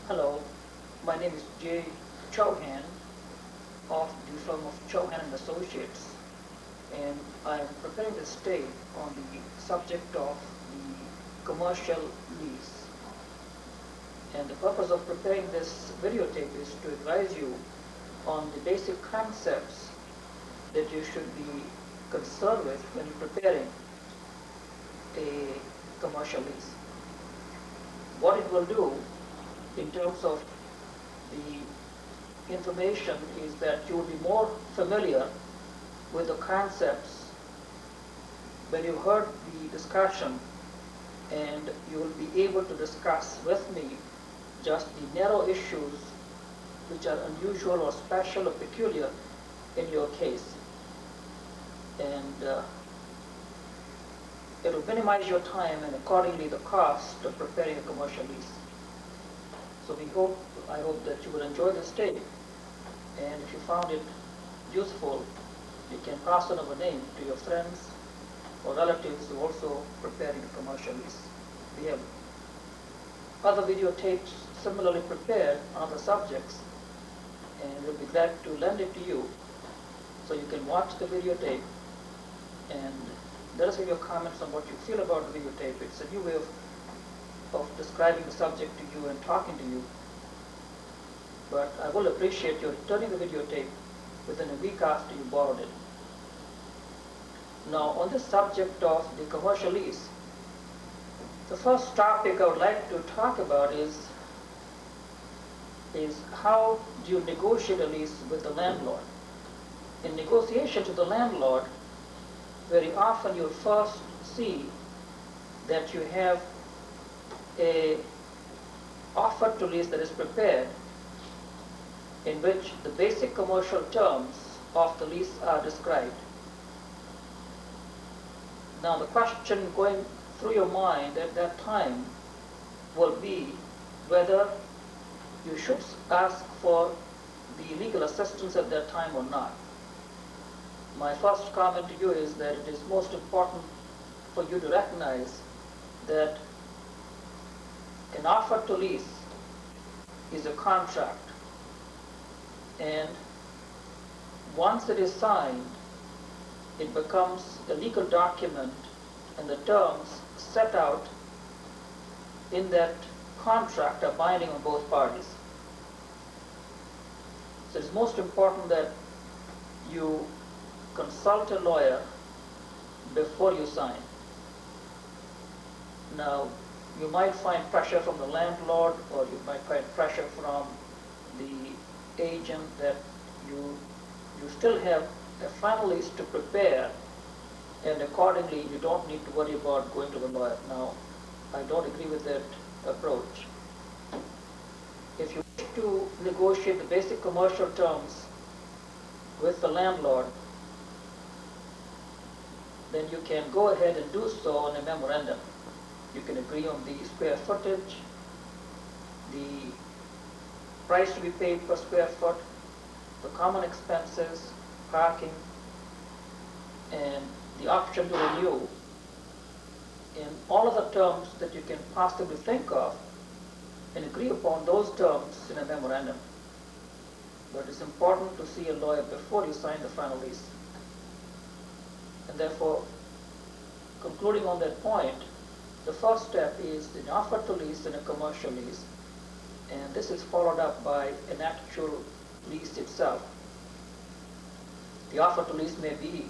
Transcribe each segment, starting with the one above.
Hello, my name is Jay Chauhan of the firm of Chauhan and Associates, and I am preparing this tape on the subject of the commercial lease. And the purpose of preparing this videotape is to advise you on the basic concepts that you should be concerned with when you're preparing a commercial lease. What it will do in terms of the information is that you will be more familiar with the concepts when you heard the discussion, and you will be able to discuss with me just the narrow issues which are unusual or special or peculiar in your case. And it will minimize your time and accordingly the cost of preparing a commercial lease. So I hope that you will enjoy this tape, and if you found it useful, you can pass on our name to your friends or relatives who are also preparing a commercial lease. We have other videotapes similarly prepared on other subjects, and we'll be glad to lend it to you so you can watch the videotape and let us have your comments on what you feel about the videotape. It's a new way of describing the subject to you and talking to you. But I will appreciate your returning the videotape within a week after you borrowed it. Now, on this subject of the commercial lease, the first topic I would like to talk about is how do you negotiate a lease with the landlord? In negotiation to the landlord, very often you'll first see that you have a offer to lease that is prepared, in which the basic commercial terms of the lease are described. Now the question going through your mind at that time will be whether you should ask for the legal assistance at that time or not. My first comment to you is that it is most important for you to recognize that an offer to lease is a contract, and once it is signed, it becomes a legal document, and the terms set out in that contract are binding on both parties. So it's most important that you consult a lawyer before you sign. Now, you might find pressure from the landlord, or you might find pressure from the agent that you still have a final lease to prepare, and accordingly you don't need to worry about going to the lawyer. Now, I don't agree with that approach. If you wish to negotiate the basic commercial terms with the landlord, then you can go ahead and do so on a memorandum. You can agree on the square footage, the price to be paid per square foot, the common expenses, parking, and the option to renew, and all of the terms that you can possibly think of, and agree upon those terms in a memorandum. But it's important to see a lawyer before you sign the final lease. And therefore, concluding on that point, the first step is an offer to lease and a commercial lease, and this is followed up by an actual lease itself. The offer to lease may be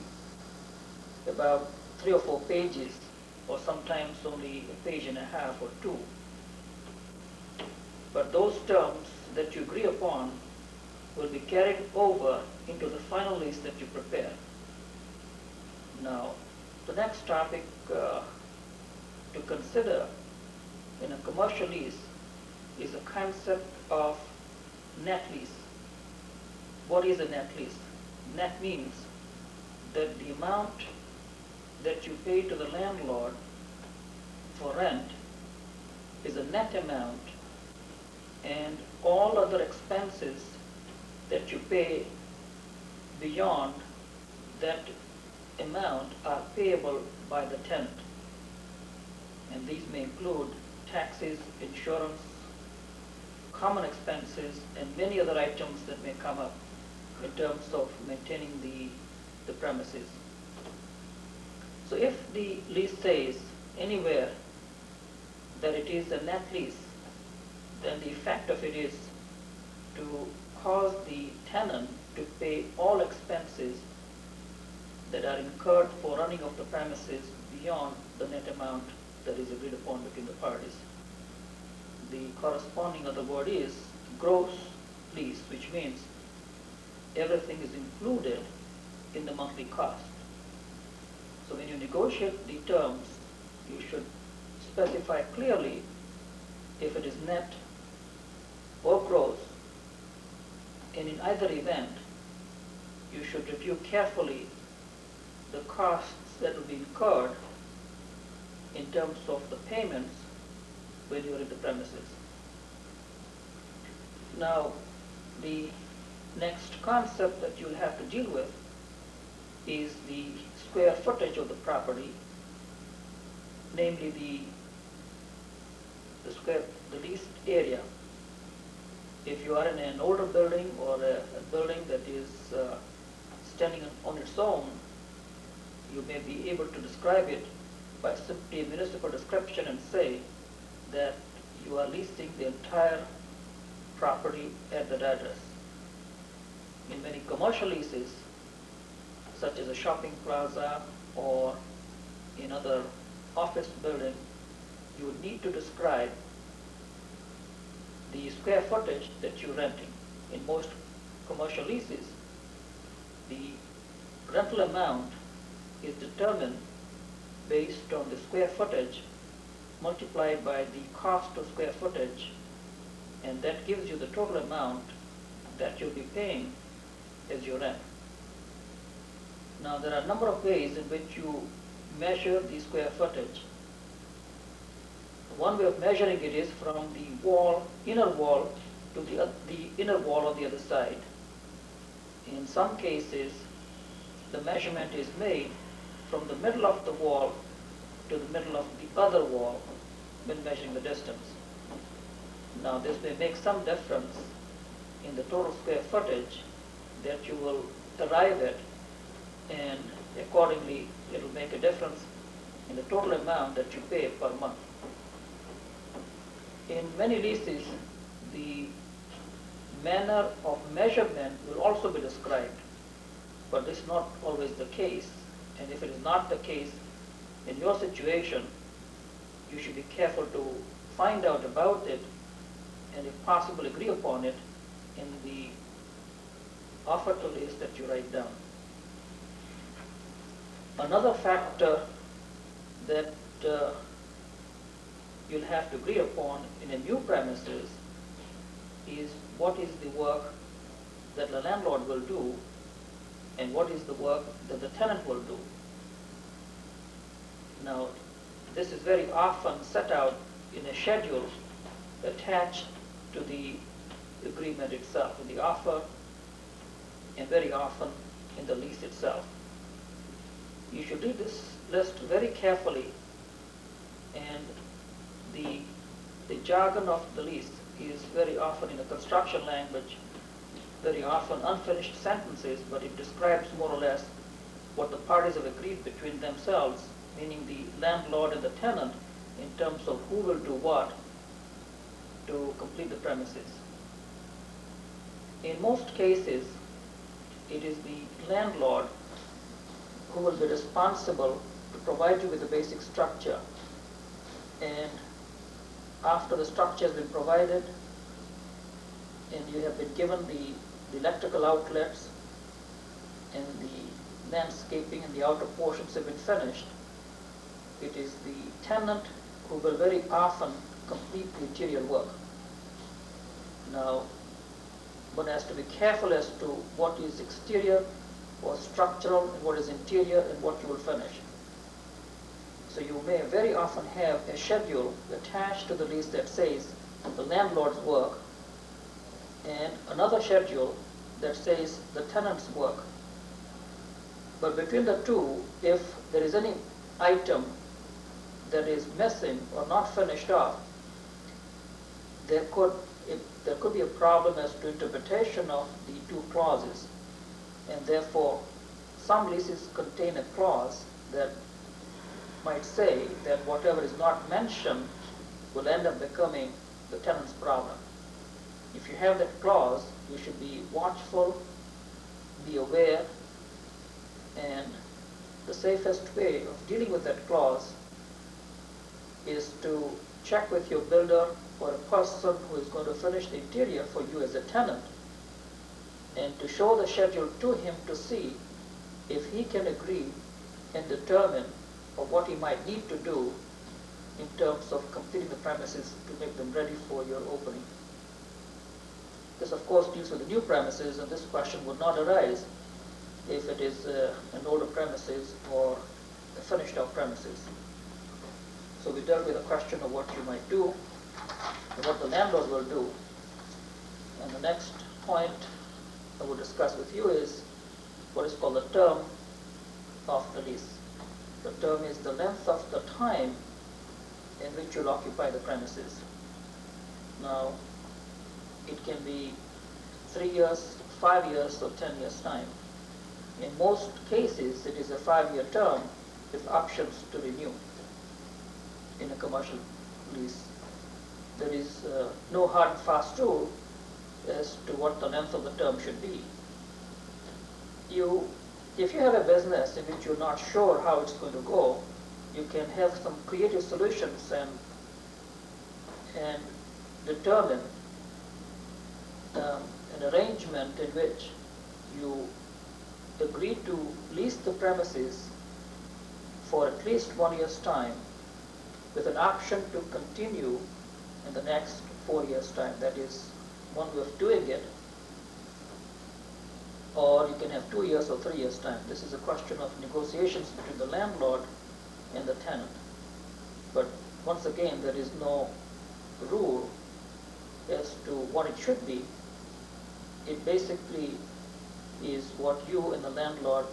about 3 or 4 pages, or sometimes only a page and a half or 2. But those terms that you agree upon will be carried over into the final lease that you prepare. Now, the next topic to consider in a commercial lease is the concept of net lease. What is a net lease? Net means that the amount that you pay to the landlord for rent is a net amount, and all other expenses that you pay beyond that amount are payable by the tenant. And these may include taxes, insurance, common expenses, and many other items that may come up in terms of maintaining the premises. So if the lease says anywhere that it is a net lease, then the effect of it is to cause the tenant to pay all expenses that are incurred for running of the premises beyond the net amount that is agreed upon between the parties. The corresponding other word is gross lease, which means everything is included in the monthly cost. So when you negotiate the terms, you should specify clearly if it is net or gross, and in either event, you should review carefully the costs that will be incurred in terms of the payments when you are in the premises. Now, the next concept that you'll have to deal with is the square footage of the property, namely the leased area. If you are in an older building or a building that is standing on its own, you may be able to describe it by simply a municipal description and say that you are leasing the entire property at that address. In many commercial leases, such as a shopping plaza or in other office building, you would need to describe the square footage that you're renting. In most commercial leases, the rental amount is determined based on the square footage multiplied by the cost of square footage, and that gives you the total amount that you'll be paying as your rent. Now, there are a number of ways in which you measure the square footage. One way of measuring it is from the inner wall to the inner wall on the other side. In some cases, the measurement is made from the middle of the wall to the middle of the other wall when measuring the distance. Now, this may make some difference in the total square footage that you will arrive at, and accordingly it will make a difference in the total amount that you pay per month. In many leases, the manner of measurement will also be described, but this is not always the case. And if it is not the case in your situation, you should be careful to find out about it and if possible agree upon it in the offer to lease that you write down. Another factor that you'll have to agree upon in a new premises is what is the work that the landlord will do and what is the work that the tenant will do. Now, this is very often set out in a schedule attached to the agreement itself, in the offer, and very often in the lease itself. You should read this list very carefully, and the jargon of the lease is very often in a construction language, very often unfinished sentences, but it describes more or less what the parties have agreed between themselves, meaning the landlord and the tenant, in terms of who will do what to complete the premises. In most cases, it is the landlord who will be responsible to provide you with the basic structure, and after the structure has been provided and you have been given the electrical outlets and the landscaping and the outer portions have been finished, it is the tenant who will very often complete the interior work. Now, one has to be careful as to what is exterior or structural and what is interior and what you will finish. So you may very often have a schedule attached to the lease that says the landlord's work and another schedule that says the tenant's work. But between the two, if there is any item that is missing or not finished off, there could there could be a problem as to interpretation of the two clauses, and therefore some leases contain a clause that might say that whatever is not mentioned will end up becoming the tenant's problem. If you have that clause, you should be watchful, be aware, and the safest way of dealing with that clause is to check with your builder or a person who is going to furnish the interior for you as a tenant, and to show the schedule to him to see if he can agree and determine of what he might need to do in terms of completing the premises to make them ready for your opening. This of course deals with the new premises, and this question would not arise if it is an older premises or a finished out premises. So we dealt with the question of what you might do and what the landlord will do. And the next point I will discuss with you is what is called the term of the lease. The term is the length of the time in which you'll occupy the premises. Now, it can be 3 years, 5 years, or 10 years time. In most cases, it is a 5-year term with options to renew in a commercial lease. There is no hard and fast rule as to what the length of the term should be. If you have a business in which you're not sure how it's going to go, you can have some creative solutions and determine an arrangement in which you agree to lease the premises for at least 1 year's time with an option to continue in the next 4 years' time. That is one way of doing it. Or you can have 2 years or 3 years' time. This is a question of negotiations between the landlord and the tenant. But once again, there is no rule as to what it should be. It basically is what you and the landlord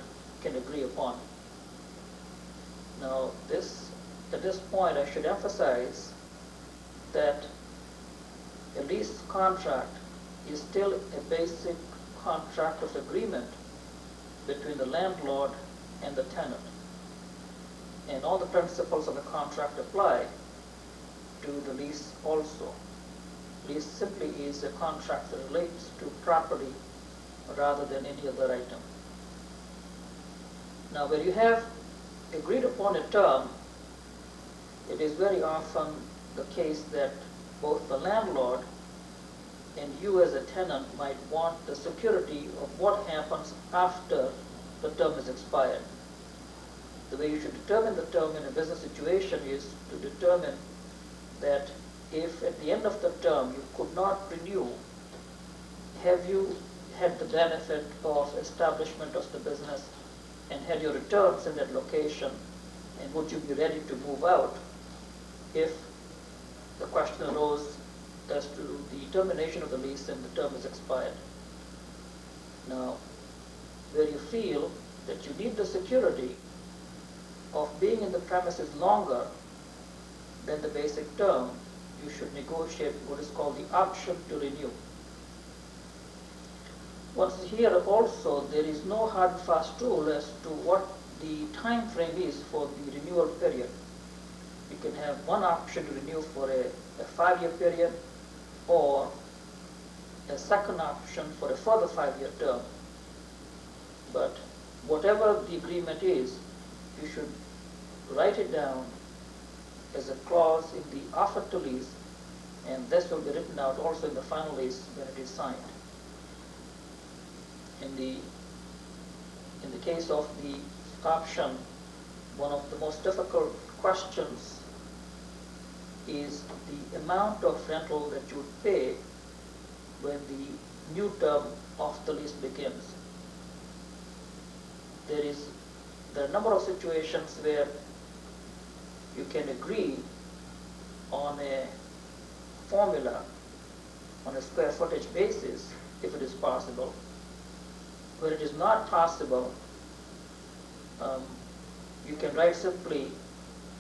can agree upon. Now, at this point, I should emphasize that a lease contract is still a basic contract of agreement between the landlord and the tenant. And all the principles of the contract apply to the lease also. Lease simply is a contract that relates to property rather than any other item. Now, where you have agreed upon a term, it is very often the case that both the landlord and you as a tenant might want the security of what happens after the term is expired. The way you should determine the term in a business situation is to determine that if at the end of the term you could not renew, have you had the benefit of establishment of the business and had your returns in that location, and would you be ready to move out if the question arose as to the termination of the lease and the term is expired. Now, where you feel that you need the security of being in the premises longer than the basic term, you should negotiate what is called the option to renew. Once here also, there is no hard and fast rule as to what the time frame is for the renewal period. You can have one option to renew for a 5-year period, or a second option for a further 5-year term. But whatever the agreement is, you should write it down as a clause in the offer to lease, and this will be written out also in the final lease when it is signed. In the case of the option, one of the most difficult questions is the amount of rental that you would pay when the new term of the lease begins. There are a number of situations where you can agree on a formula on a square footage basis if it is possible. Where it is not possible, you can write simply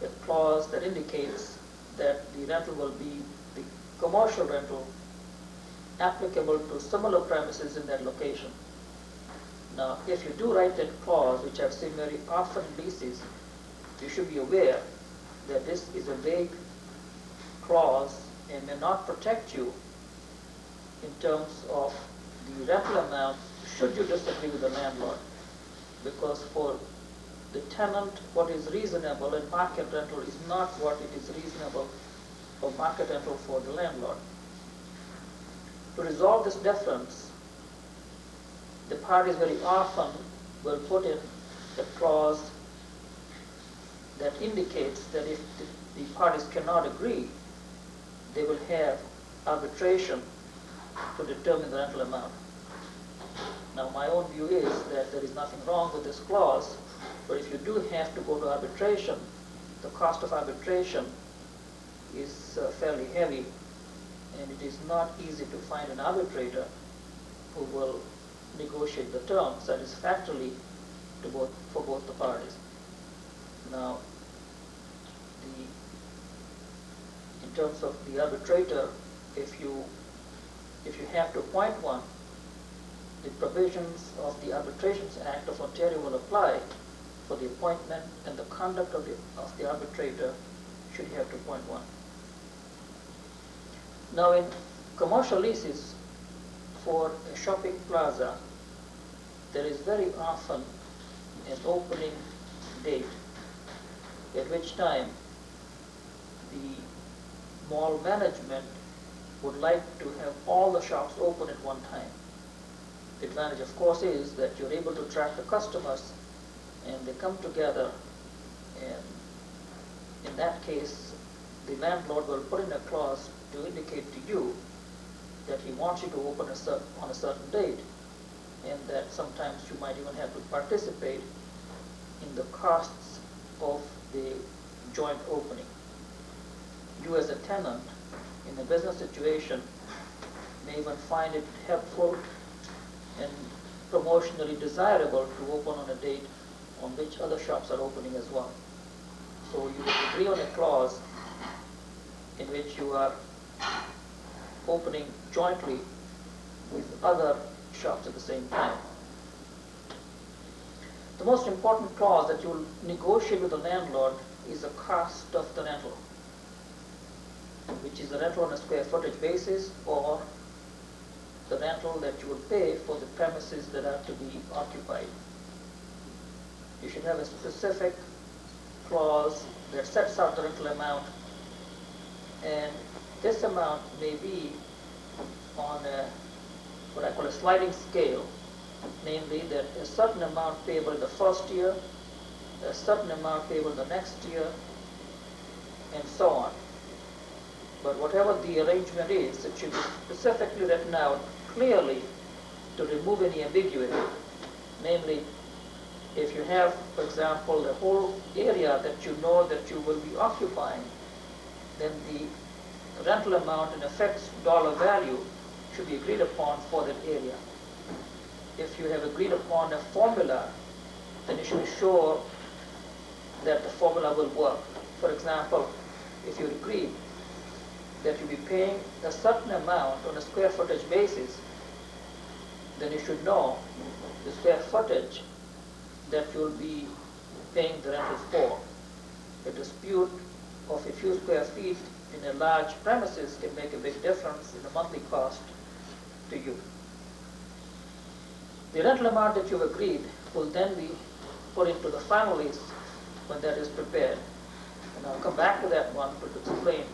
a clause that indicates that the rental will be the commercial rental applicable to similar premises in that location. Now, if you do write that clause, which I've seen very often in leases, you should be aware that this is a vague clause and may not protect you in terms of the rental amount should you disagree with the landlord. Because for the tenant, what is reasonable in market rental is not what it is reasonable for market rental for the landlord. To resolve this difference, the parties very often will put in a clause that indicates that if the parties cannot agree, they will have arbitration to determine the rental amount. Now, my own view is that there is nothing wrong with this clause, but if you do have to go to arbitration, the cost of arbitration is fairly heavy, and it is not easy to find an arbitrator who will negotiate the terms satisfactorily for both the parties. Now, in terms of the arbitrator, if you have to appoint one, the provisions of the Arbitrations Act of Ontario will apply for the appointment and the conduct of the arbitrator should you have to appoint one. Now, in commercial leases for a shopping plaza, there is very often an opening date at which time the mall management would like to have all the shops open at one time. The advantage, of course, is that you're able to attract the customers and they come together, and in that case, the landlord will put in a clause to indicate to you that he wants you to open on a certain date, and that sometimes you might even have to participate in the costs of the joint opening. You as a tenant in a business situation may even find it helpful and promotionally desirable to open on a date on which other shops are opening as well. So you would agree on a clause in which you are opening jointly with other shops at the same time. The most important clause that you will negotiate with the landlord is the cost of the rental, which is the rental on a square footage basis or the rental that you will pay for the premises that are to be occupied. You should have a specific clause that sets out the rental amount, and this amount may be on what I call a sliding scale, namely that a certain amount payable in the first year, a certain amount payable the next year, and so on. But whatever the arrangement is, it should be specifically written out clearly to remove any ambiguity. Namely, if you have, for example, the whole area that you know that you will be occupying, then the rental amount in effect dollar value should be agreed upon for that area. If you have agreed upon a formula, then you should be sure that the formula will work. For example, if you agree that you'll be paying a certain amount on a square footage basis, then you should know the square footage that you'll be paying the rental for. A dispute of a few square feet in a large premises can make a big difference in the monthly cost to you. The rental amount that you've agreed will then be put into the final lease when that is prepared. And I'll come back to that one to explain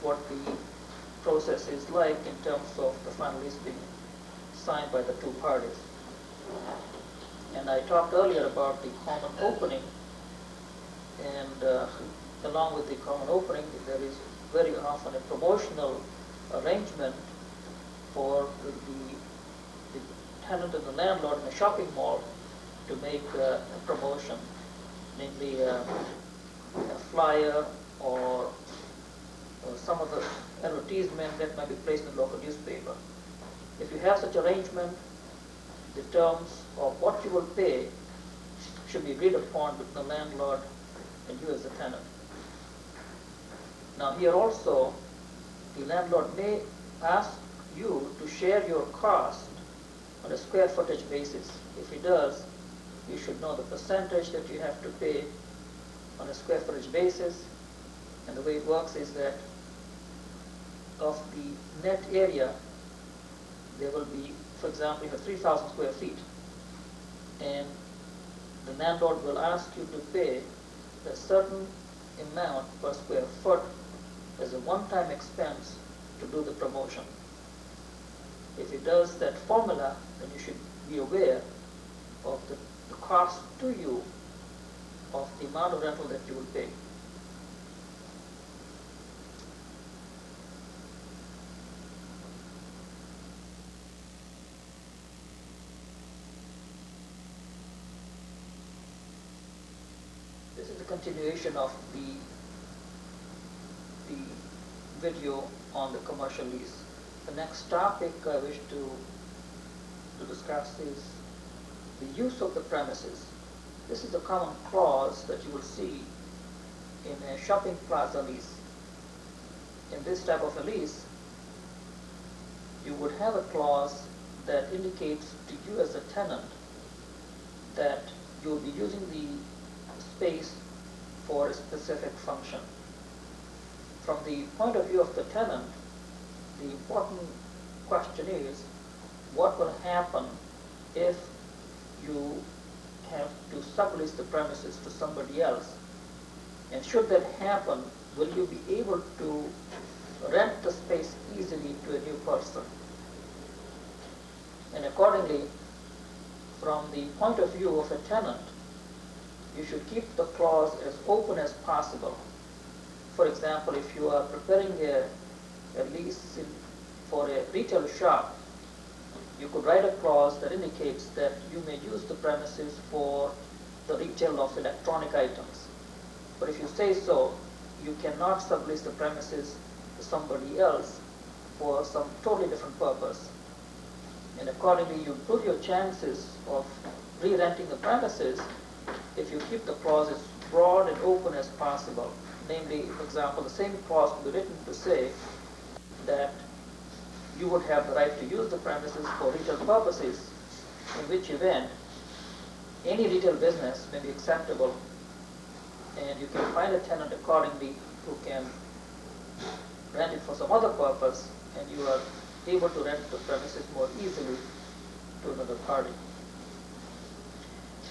what the process is like in terms of the final lease being signed by the two parties. And I talked earlier about the common opening, and along with the common opening, there is very often a promotional arrangement for the tenant and the landlord in a shopping mall to make a promotion, namely a flyer or some of the advertisement that might be placed in the local newspaper. If you have such arrangement, the terms of what you will pay should be agreed upon with the landlord and you as the tenant. Now here also, the landlord may ask you to share your cost on a square footage basis. If he does, you should know the percentage that you have to pay on a square footage basis. And the way it works is that of the net area, there will be, for example, you have 3,000 square feet, and the landlord will ask you to pay a certain amount per square foot as a one-time expense to do the promotion. If it does that formula, then you should be aware of the cost to you of the amount of rental that you will pay. This is the continuation of the video on the commercial lease. The next topic I wish to discuss is the use of the premises. This is a common clause that you will see in a shopping plaza lease. In this type of a lease, you would have a clause that indicates to you as a tenant that you will be using the space for a specific function. From the point of view of the tenant, the important question is, what will happen if you have to sublease the premises to somebody else? And should that happen, will you be able to rent the space easily to a new person? And accordingly, from the point of view of a tenant, you should keep the clause as open as possible. For example, if you are preparing a lease for a retail shop, you could write a clause that indicates that you may use the premises for the retail of electronic items. But if you say so, you cannot sublease the premises to somebody else for some totally different purpose. And accordingly, you improve your chances of re-renting the premises if you keep the clause as broad and open as possible. Namely, for example, the same clause could be written to say that you would have the right to use the premises for retail purposes, in which event any retail business may be acceptable, and you can find a tenant accordingly who can rent it for some other purpose, and you are able to rent the premises more easily to another party.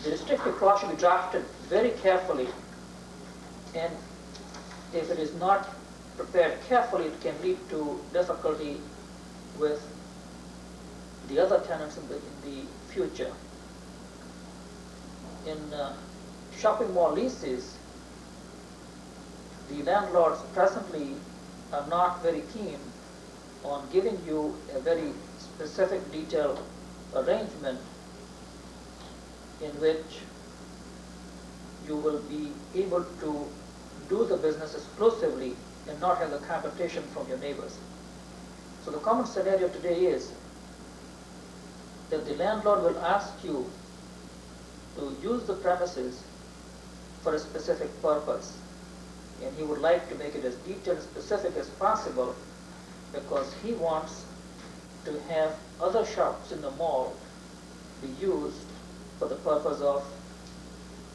The restrictive clause should be drafted very carefully, and if it is not prepared carefully, it can lead to difficulty with the other tenants in the future. In shopping mall leases, the landlords presently are not very keen on giving you a very specific detailed arrangement in which you will be able to do the business exclusively and not have the competition from your neighbors. So the common scenario today is that the landlord will ask you to use the premises for a specific purpose, and he would like to make it as detailed and specific as possible because he wants to have other shops in the mall be used for the purpose of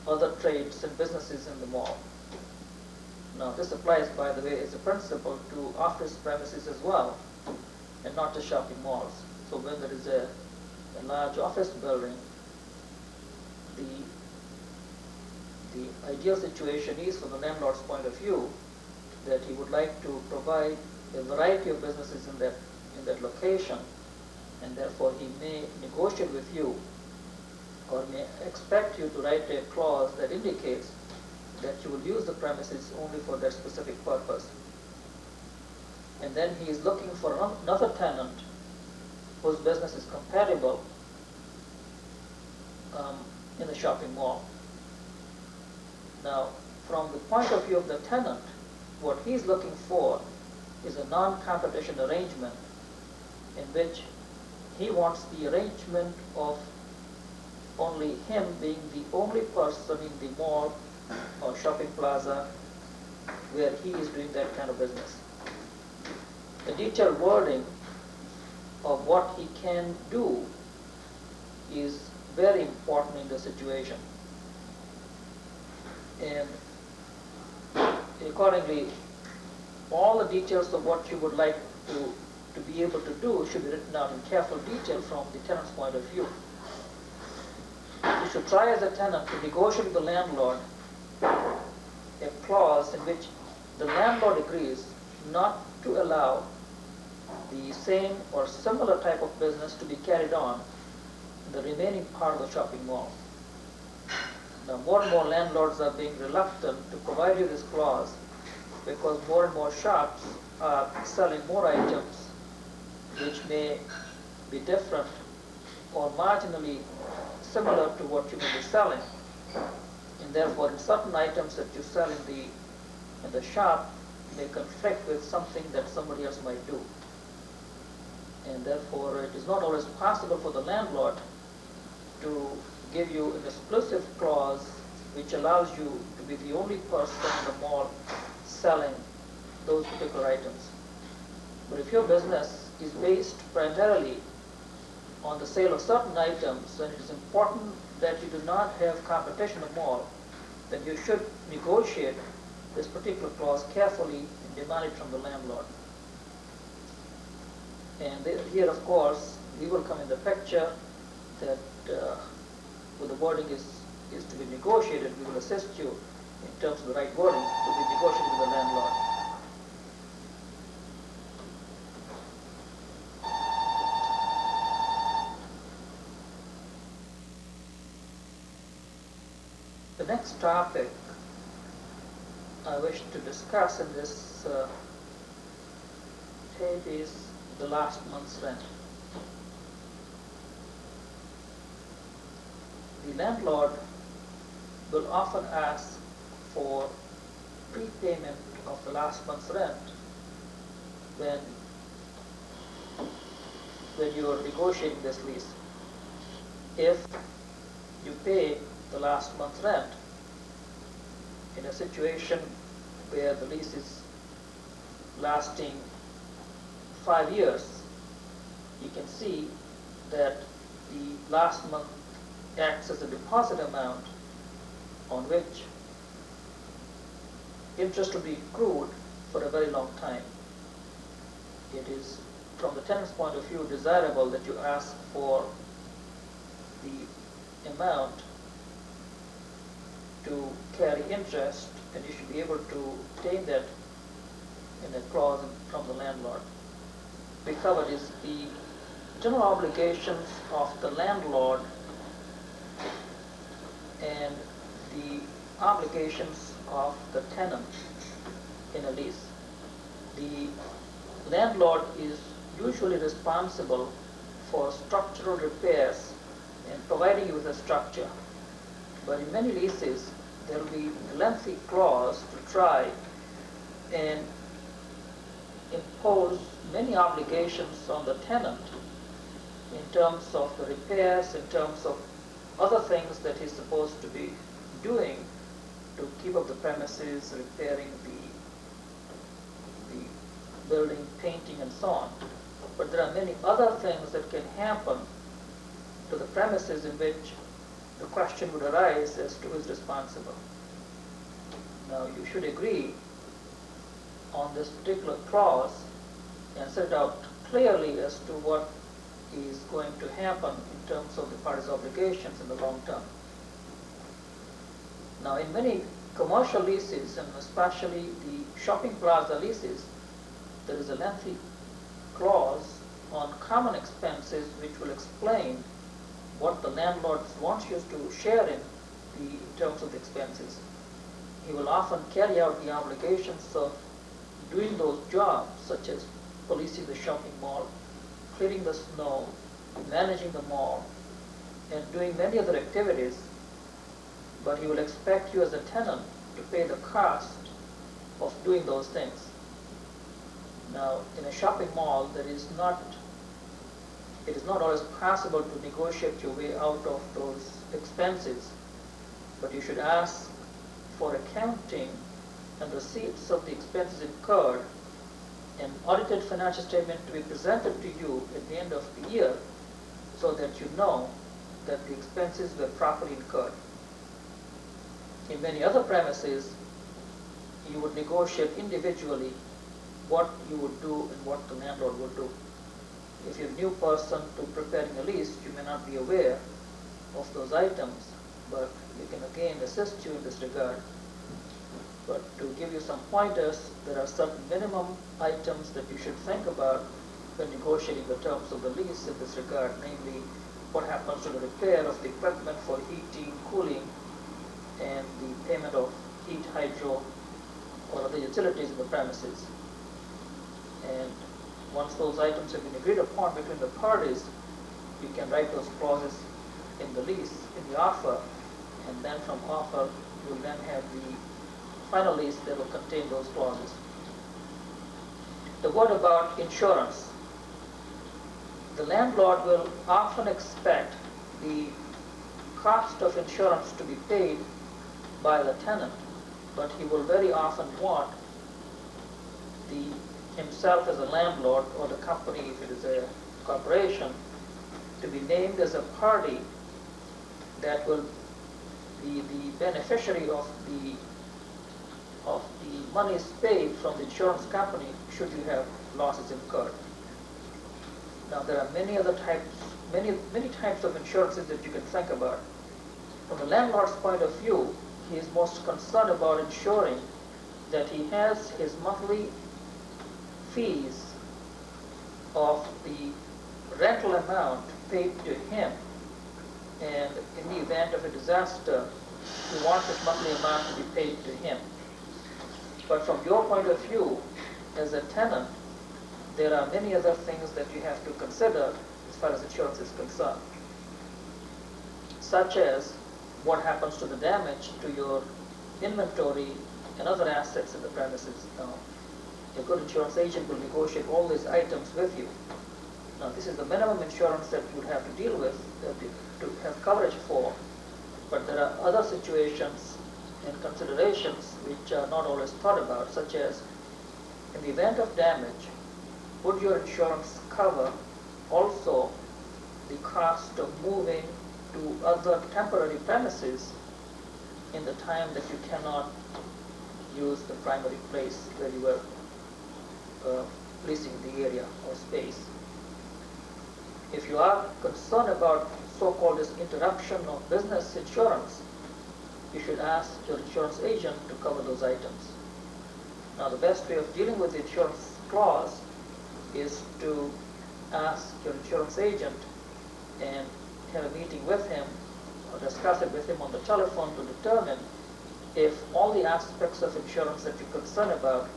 other trades and businesses in the mall. Now, this applies, by the way, as a principle to office premises as well, and not to shopping malls. So when there is a large office building, the ideal situation is, from the landlord's point of view, that he would like to provide a variety of businesses in that location, and therefore he may negotiate with you or may expect you to write a clause that indicates that you will use the premises only for that specific purpose. And then he is looking for another tenant whose business is compatible in the shopping mall. Now, from the point of view of the tenant, what he is looking for is a non-competition arrangement in which he wants the arrangement of only him being the only person in the mall or shopping plaza where he is doing that kind of business. The detailed wording of what he can do is very important in the situation. And accordingly, all the details of what you would like to be able to do should be written down in careful detail from the tenant's point of view. You should try as a tenant to negotiate with the landlord a clause in which the landlord agrees not to allow the same or similar type of business to be carried on in the remaining part of the shopping mall. Now, more and more landlords are being reluctant to provide you this clause because more and more shops are selling more items which may be different or marginally similar to what you may be selling. And therefore, in certain items that you sell in the shop may conflict with something that somebody else might do. And therefore, it is not always possible for the landlord to give you an exclusive clause which allows you to be the only person in the mall selling those particular items. But if your business is based primarily on the sale of certain items, and it is important that you do not have competition in the mall, then you should negotiate this particular clause carefully and demand it from the landlord. And here, of course, we will come in the picture that when the wording is to be negotiated, we will assist you in terms of the right wording to be negotiated with the landlord. The next topic I wish to discuss in this tape is the last month's rent. The landlord will often ask for prepayment of the last month's rent when you are negotiating this lease. If you pay the last month's rent in a situation where the lease is lasting 5 years, you can see that the last month acts as a deposit amount on which interest will be accrued for a very long time. It is, from the tenant's point of view, desirable that you ask for the amount to carry interest, and you should be able to obtain that in a clause from the landlord. We covered is the general obligations of the landlord and the obligations of the tenant in a lease. The landlord is usually responsible for structural repairs and providing you with a structure. But in many leases, there will be a lengthy clause to try and impose many obligations on the tenant in terms of the repairs, in terms of other things that he's supposed to be doing to keep up the premises, repairing the building, painting, and so on. But there are many other things that can happen to the premises in which the question would arise as to who is responsible. Now, you should agree on this particular clause and set it out clearly as to what is going to happen in terms of the parties' obligations in the long term. Now, in many commercial leases, and especially the shopping plaza leases, there is a lengthy clause on common expenses which will explain what the landlord wants you to share in terms of the expenses. He will often carry out the obligations of doing those jobs, such as policing the shopping mall, clearing the snow, managing the mall, and doing many other activities, but he will expect you as a tenant to pay the cost of doing those things. Now, in a shopping mall, it is not always possible to negotiate your way out of those expenses, but you should ask for accounting and receipts of the expenses incurred an audited financial statement to be presented to you at the end of the year so that you know that the expenses were properly incurred. In many other premises, you would negotiate individually what you would do and what the landlord would do. If you're a new person to preparing a lease, you may not be aware of those items, but we can again assist you in this regard. But to give you some pointers, there are certain minimum items that you should think about when negotiating the terms of the lease in this regard, namely what happens to the repair of the equipment for heating, cooling, and the payment of heat, hydro, or other utilities in the premises. And once those items have been agreed upon between the parties, you can write those clauses in the lease, in the offer, and then from offer you will then have the final lease that will contain those clauses. The word about insurance. The landlord will often expect the cost of insurance to be paid by the tenant, but he will very often want himself as a landlord, or the company if it is a corporation, to be named as a party that will be the beneficiary of the monies paid from the insurance company should you have losses incurred. Now there are many other types, many types of insurances that you can think about. From the landlord's point of view, he is most concerned about ensuring that he has his monthly fees of the rental amount paid to him, and in the event of a disaster, he wants his monthly amount to be paid to him. But from your point of view, as a tenant, there are many other things that you have to consider as far as insurance is concerned, such as what happens to the damage to your inventory and other assets in the premises. Now, a good insurance agent will negotiate all these items with you. Now, this is the minimum insurance that you would have to deal with, to have coverage for, but there are other situations and considerations which are not always thought about, such as in the event of damage, would your insurance cover also the cost of moving to other temporary premises in the time that you cannot use the primary place where you were leasing the area or space? If you are concerned about so-called this interruption of business insurance, you should ask your insurance agent to cover those items. Now, the best way of dealing with the insurance clause is to ask your insurance agent and have a meeting with him or discuss it with him on the telephone to determine if all the aspects of insurance that you're concerned about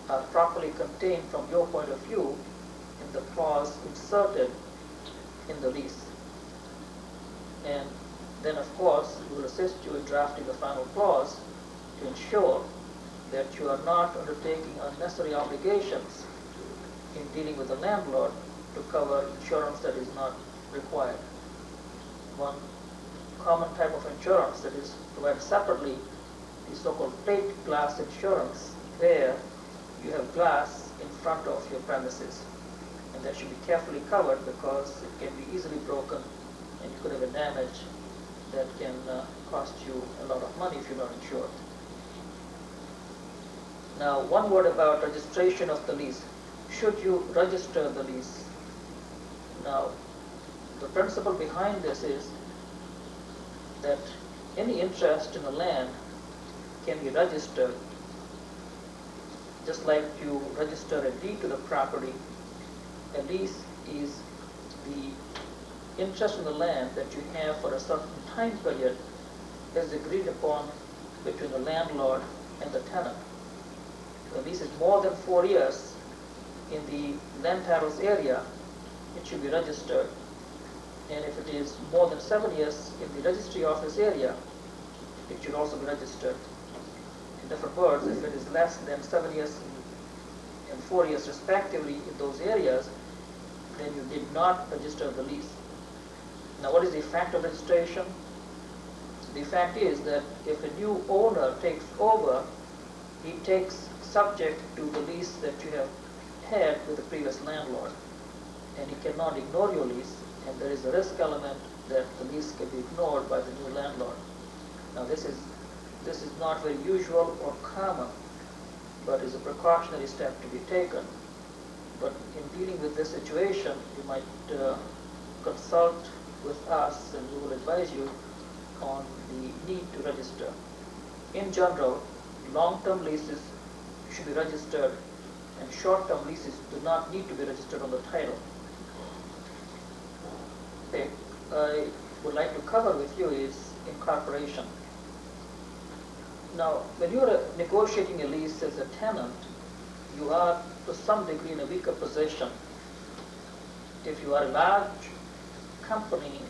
are properly contained from your point of view in the clause inserted in the lease. And then, of course, we will assist you in drafting the final clause to ensure that you are not undertaking unnecessary obligations in dealing with the landlord to cover insurance that is not required. One common type of insurance that is provided separately is so-called plate glass insurance, where you have glass in front of your premises, and that should be carefully covered because it can be easily broken and you could have a damage that can cost you a lot of money if you're not insured. Now, one word about registration of the lease. Should you register the lease? Now, the principle behind this is that any interest in the land can be registered, just like you register a deed to the property. A lease is the interest in the land that you have for a certain time period as agreed upon between the landlord and the tenant. The lease is more than 4 years in the land titles area, it should be registered. And if it is more than 7 years in the registry office area, it should also be registered. In different words, if it is less than 7 years and 4 years respectively in those areas, then you did not register the lease. Now, what is the effect of registration? The fact is that if a new owner takes over, he takes subject to the lease that you have had with the previous landlord, and you cannot ignore your lease, and there is a risk element that the lease can be ignored by the new landlord. Now this is not very usual or common, but is a precautionary step to be taken. But in dealing with this situation, you might consult with us, and we will advise you on the need to register. In general, long-term leases should be registered, and short-term leases do not need to be registered on the title. Okay, I would like to cover with you is incorporation. Now, when you are negotiating a lease as a tenant, you are to some degree in a weaker position. If you are a large company,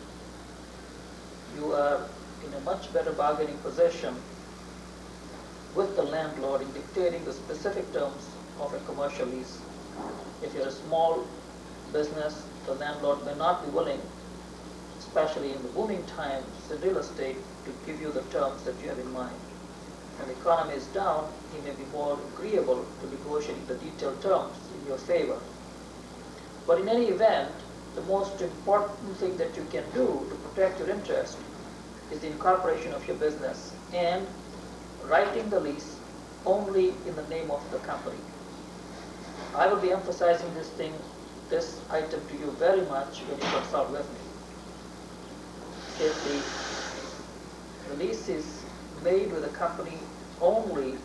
you are in a much better bargaining position with the landlord in dictating the specific terms of a commercial lease. If you're a small business, the landlord may not be willing, especially in the booming times in real estate, to give you the terms that you have in mind. When the economy is down, he may be more agreeable to negotiating the detailed terms in your favor. But in any event, the most important thing that you can do to protect your interest is the incorporation of your business and writing the lease only in the name of the company. I will be emphasizing this item to you very much when you consult with me. If the lease is made with a company only,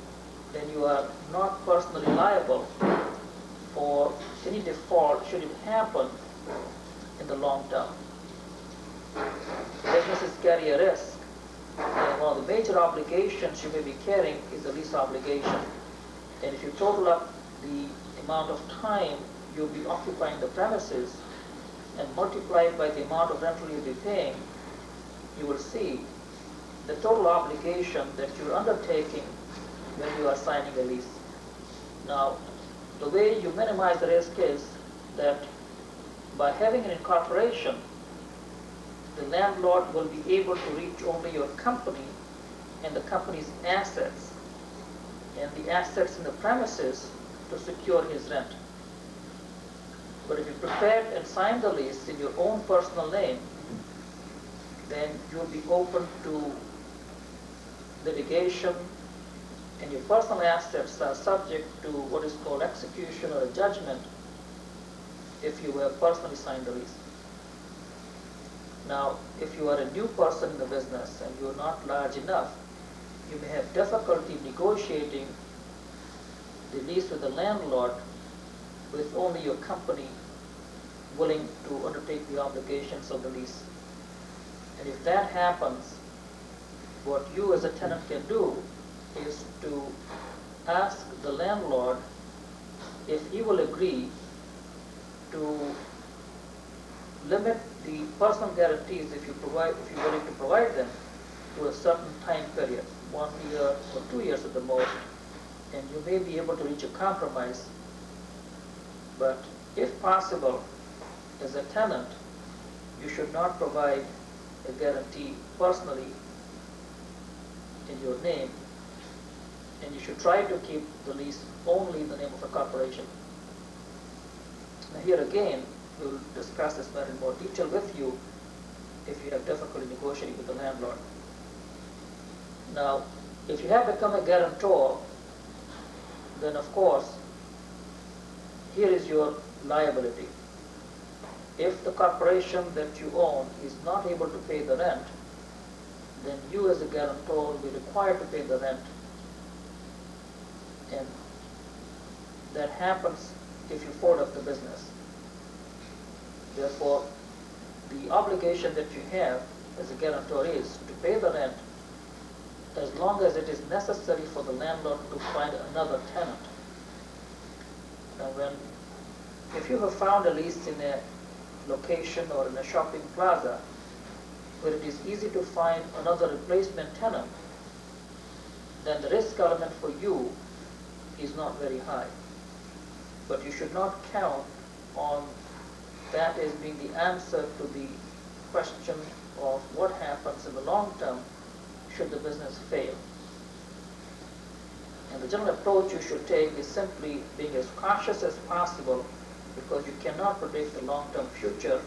then you are not personally liable for any default should it happen in the long term. Businesses carry a risk, and one of the major obligations you may be carrying is the lease obligation. And if you total up the amount of time you'll be occupying the premises and multiply it by the amount of rental you'll be paying, you will see the total obligation that you're undertaking when you are signing a lease. Now, the way you minimize the risk is that by having an incorporation, the landlord will be able to reach only your company and the company's assets and the assets in the premises to secure his rent. But if you prepared and signed the lease in your own personal name, then you'll be open to litigation, and your personal assets are subject to what is called execution or a judgment if you have personally signed the lease. Now, if you are a new person in the business and you are not large enough, you may have difficulty negotiating the lease with the landlord with only your company willing to undertake the obligations of the lease. And if that happens, what you as a tenant can do is to ask the landlord if he will agree to limit the personal guarantees if you're willing to provide them to a certain time period, 1 year or 2 years at the most, and you may be able to reach a compromise. But if possible, as a tenant, you should not provide a guarantee personally in your name, and you should try to keep the lease only in the name of a corporation. Now here again, we'll discuss this matter in more detail with you if you have difficulty negotiating with the landlord. Now, if you have become a guarantor, then of course, here is your liability. If the corporation that you own is not able to pay the rent, then you as a guarantor will be required to pay the rent. And that happens if you fold up the business. Therefore, the obligation that you have as a guarantor is to pay the rent as long as it is necessary for the landlord to find another tenant. Now, if you have found a lease in a location or in a shopping plaza where it is easy to find another replacement tenant, then the risk element for you is not very high. But you should not count on that as being the answer to the question of what happens in the long term should the business fail. And the general approach you should take is simply being as cautious as possible, because you cannot predict the long-term future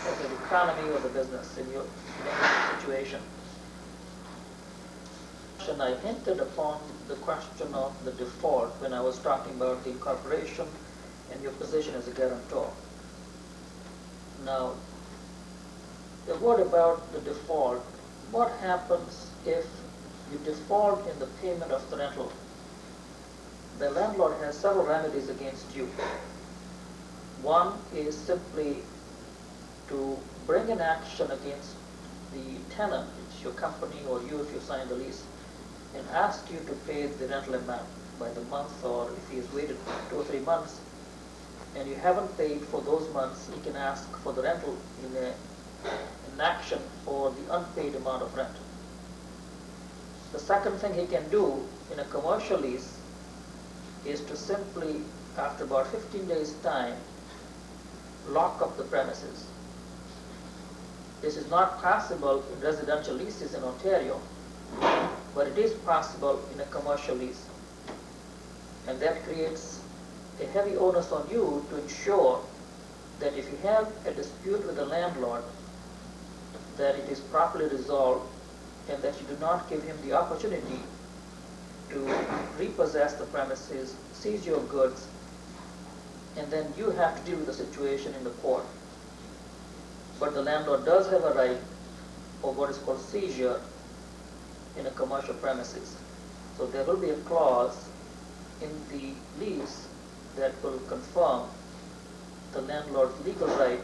of the economy or the business in any situation. And I hinted upon the question of the default when I was talking about the incorporation and your position as a guarantor. Now, the word about the default, what happens if you default in the payment of the rental? The landlord has several remedies against you. One is simply to bring an action against the tenant, it's your company or you if you sign the lease, and ask you to pay the rental amount by the month, or if he has waited 2 or 3 months and you haven't paid for those months, he can ask for the rental in an action for the unpaid amount of rent. The second thing he can do in a commercial lease is to simply, after about 15 days' time, lock up the premises. This is not possible in residential leases in Ontario, but it is possible in a commercial lease. And that creates a heavy onus on you to ensure that if you have a dispute with the landlord, that it is properly resolved and that you do not give him the opportunity to repossess the premises, seize your goods, and then you have to deal with the situation in the court. But the landlord does have a right of what is called seizure in a commercial premises. So there will be a clause in the lease that will confirm the landlord's legal right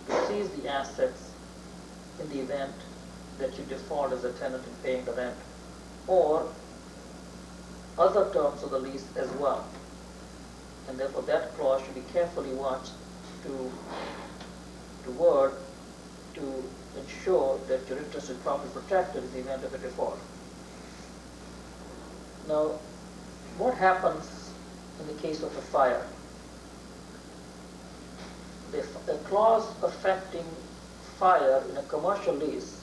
to seize the assets in the event that you default as a tenant in paying the rent, or other terms of the lease as well. And therefore that clause should be carefully watched to word to ensure that your interest is properly protected in the event of a default. Now, what happens in the case of a fire? The clause affecting fire in a commercial lease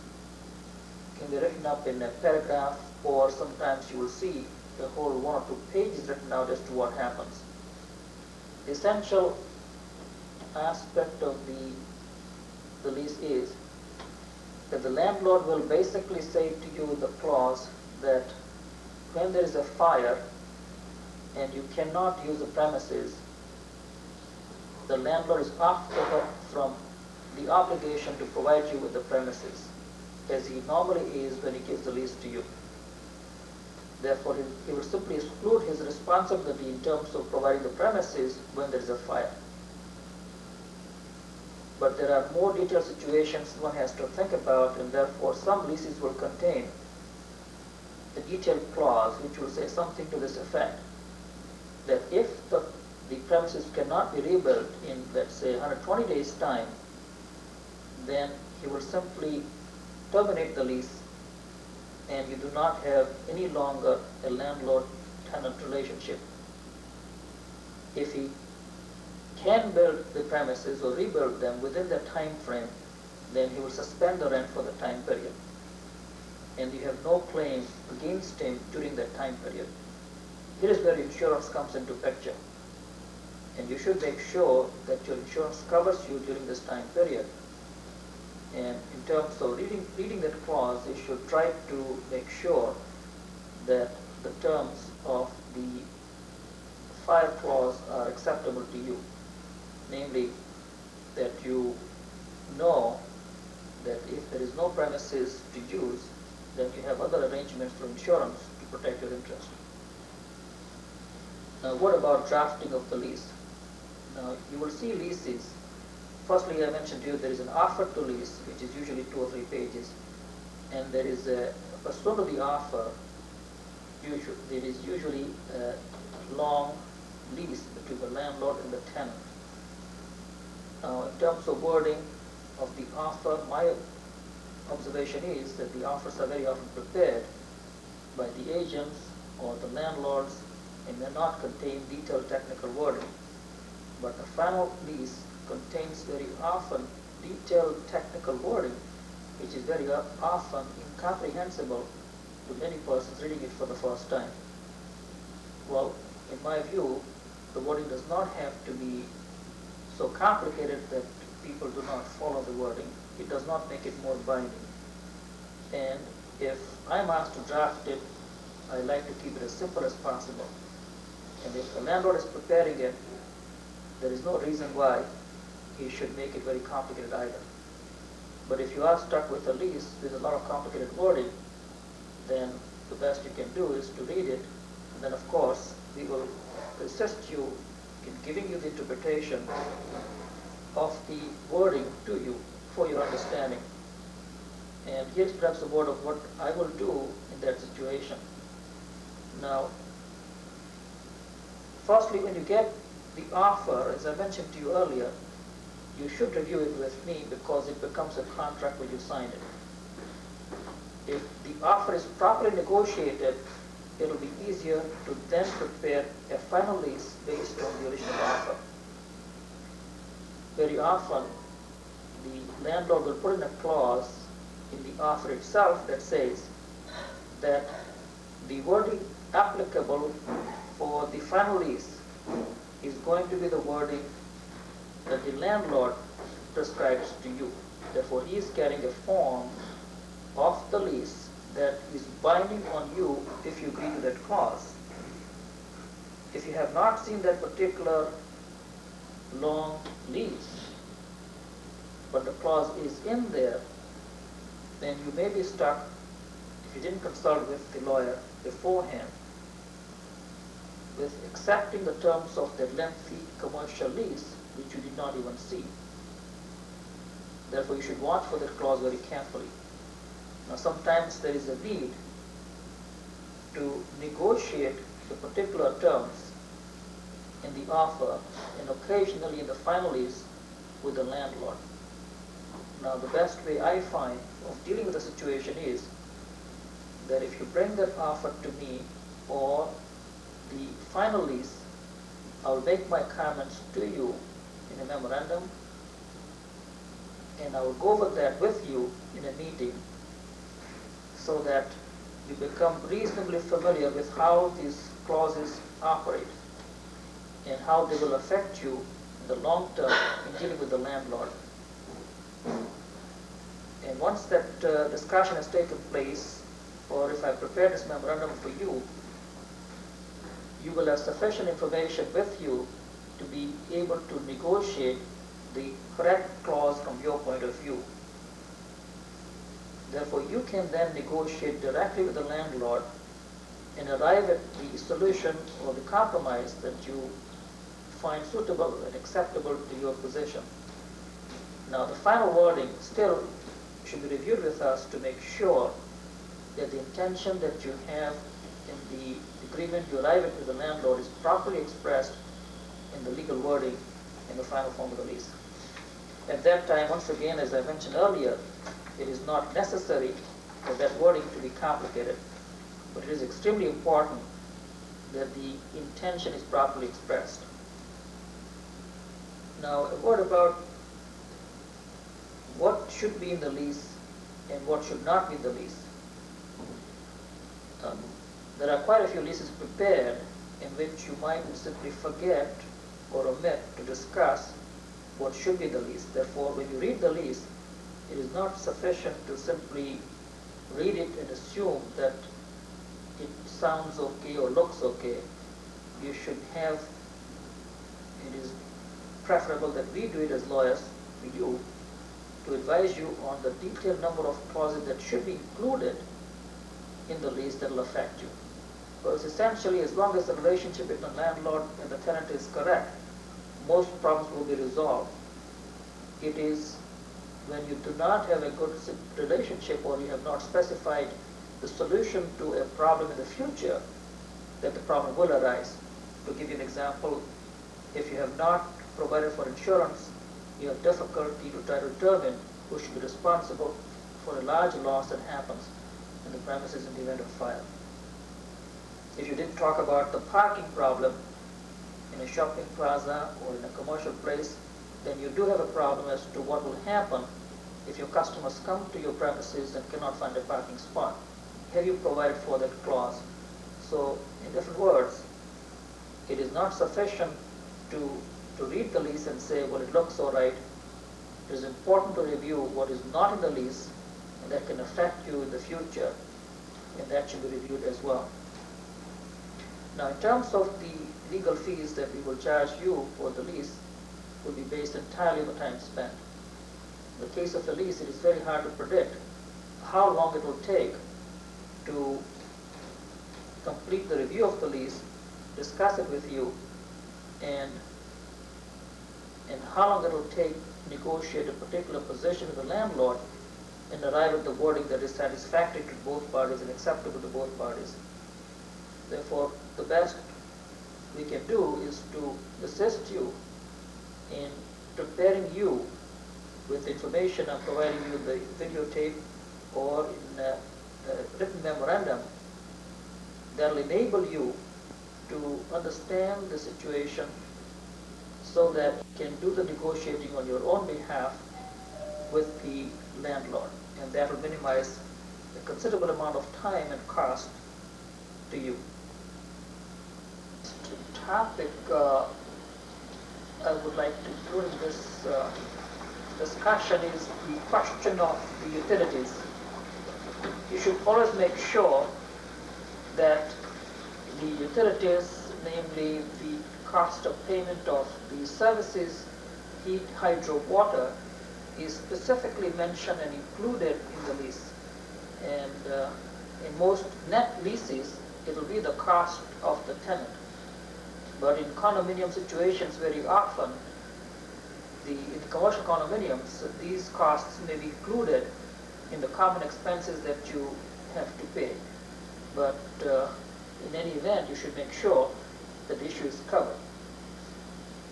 can be written up in a paragraph, or sometimes you will see the whole 1 or 2 pages written out as to what happens. The essential aspect of the lease is that the landlord will basically say to you in the clause that when there is a fire and you cannot use the premises, the landlord is off the hook from the obligation to provide you with the premises, as he normally is when he gives the lease to you. Therefore, he will simply exclude his responsibility in terms of providing the premises when there is a fire. But there are more detailed situations one has to think about, and therefore some leases will contain a detailed clause which will say something to this effect, that if the premises cannot be rebuilt in, let's say, 120 days' time, then he will simply terminate the lease, and you do not have any longer a landlord-tenant relationship. If he can build the premises or rebuild them within that time frame, then he will suspend the rent for the time period, and you have no claim against him during that time period. Here is where insurance comes into picture, and you should make sure that your insurance covers you during this time period. And in terms of reading that clause, you should try to make sure that the terms of the fire clause are acceptable to you. Namely, that you know that if there is no premises to use, then you have other arrangements for insurance to protect your interest. Now, what about drafting of the lease? Now, you will see leases. Firstly, I mentioned to you there is an offer to lease, which is usually 2 or 3 pages, and there is pursuant to the offer, there is usually a long lease between the landlord and the tenant. Now, in terms of wording of the offer, my observation is that the offers are very often prepared by the agents or the landlords and may not contain detailed technical wording. But the final lease contains very often detailed technical wording, which is very often incomprehensible to many persons reading it for the first time. Well, in my view, the wording does not have to be so complicated that people do not follow the wording. It does not make it more binding. And if I'm asked to draft it, I like to keep it as simple as possible. And if the landlord is preparing it, there is no reason why he should make it very complicated either. But if you are stuck with a lease with a lot of complicated wording, then the best you can do is to read it. And then of course, we will assist you in giving you the interpretation of the wording to you for your understanding. And here's perhaps a word of what I will do in that situation. Now, firstly, when you get the offer, as I mentioned to you earlier, you should review it with me because it becomes a contract when you sign it. If the offer is properly negotiated, it will be easier to then prepare a final lease based on the original offer. Very often, the landlord will put in a clause in the offer itself that says that the wording applicable for the final lease is going to be the wording that the landlord prescribes to you. Therefore, he is carrying a form of the lease that is binding on you if you agree to that clause. If you have not seen that particular long lease, but the clause is in there, then you may be stuck, if you didn't consult with the lawyer beforehand, with accepting the terms of that lengthy commercial lease which you did not even see. Therefore, you should watch for that clause very carefully. Now, sometimes there is a need to negotiate the particular terms in the offer and occasionally in the final lease with the landlord. Now, the best way I find of dealing with the situation is that if you bring that offer to me or the final lease, I will make my comments to you in a memorandum, and I will go over that with you in a meeting so that you become reasonably familiar with how these clauses operate and how they will affect you in the long term in dealing with the landlord. And once that discussion has taken place, or if I prepare this memorandum for you, you will have sufficient information with you to be able to negotiate the correct clause from your point of view. Therefore, you can then negotiate directly with the landlord and arrive at the solution or the compromise that you find suitable and acceptable to your position. Now, the final wording still should be reviewed with us to make sure that the intention that you have in the agreement you arrive at with the landlord is properly expressed in the legal wording in the final form of the lease. At that time, once again, as I mentioned earlier, it is not necessary for that wording to be complicated, but it is extremely important that the intention is properly expressed. Now, a word about what should be in the lease and what should not be in the lease. There are quite a few leases prepared in which you might simply forget or omit to discuss what should be the lease. Therefore, when you read the lease, it is not sufficient to simply read it and assume that it sounds okay or looks okay. You should have, it is preferable that we do it as lawyers, for you, to advise you on the detailed number of clauses that should be included in the lease that will affect you. Because essentially, as long as the relationship between the landlord and the tenant is correct, most problems will be resolved. It is when you do not have a good relationship or you have not specified the solution to a problem in the future that the problem will arise. To give you an example, if you have not provided for insurance, you have difficulty to try to determine who should be responsible for a large loss that happens in the premises in the event of fire. If you didn't talk about the parking problem in a shopping plaza or in a commercial place, then you do have a problem as to what will happen if your customers come to your premises and cannot find a parking spot. Have you provided for that clause? So, in different words, it is not sufficient to read the lease and say, well, it looks all right. It is important to review what is not in the lease and that can affect you in the future, and that should be reviewed as well. Now, in terms of the legal fees that we will charge you for the lease, will be based entirely on the time spent. In the case of a lease, it is very hard to predict how long it will take to complete the review of the lease, discuss it with you, and how long it will take to negotiate a particular position with the landlord and arrive at the wording that is satisfactory to both parties and acceptable to both parties. Therefore, the best we can do is to assist you in preparing you with information and providing you the videotape or in a written memorandum that will enable you to understand the situation so that you can do the negotiating on your own behalf with the landlord, and that will minimize a considerable amount of time and cost to you. Topic I would like to include in this discussion is the question of the utilities. You should always make sure that the utilities, namely the cost of payment of the services, heat, hydro, water, is specifically mentioned and included in the lease. And in most net leases, it will be the cost of the tenant. But in condominium situations, very often, in commercial condominiums, these costs may be included in the common expenses that you have to pay. But in any event, you should make sure that the issue is covered.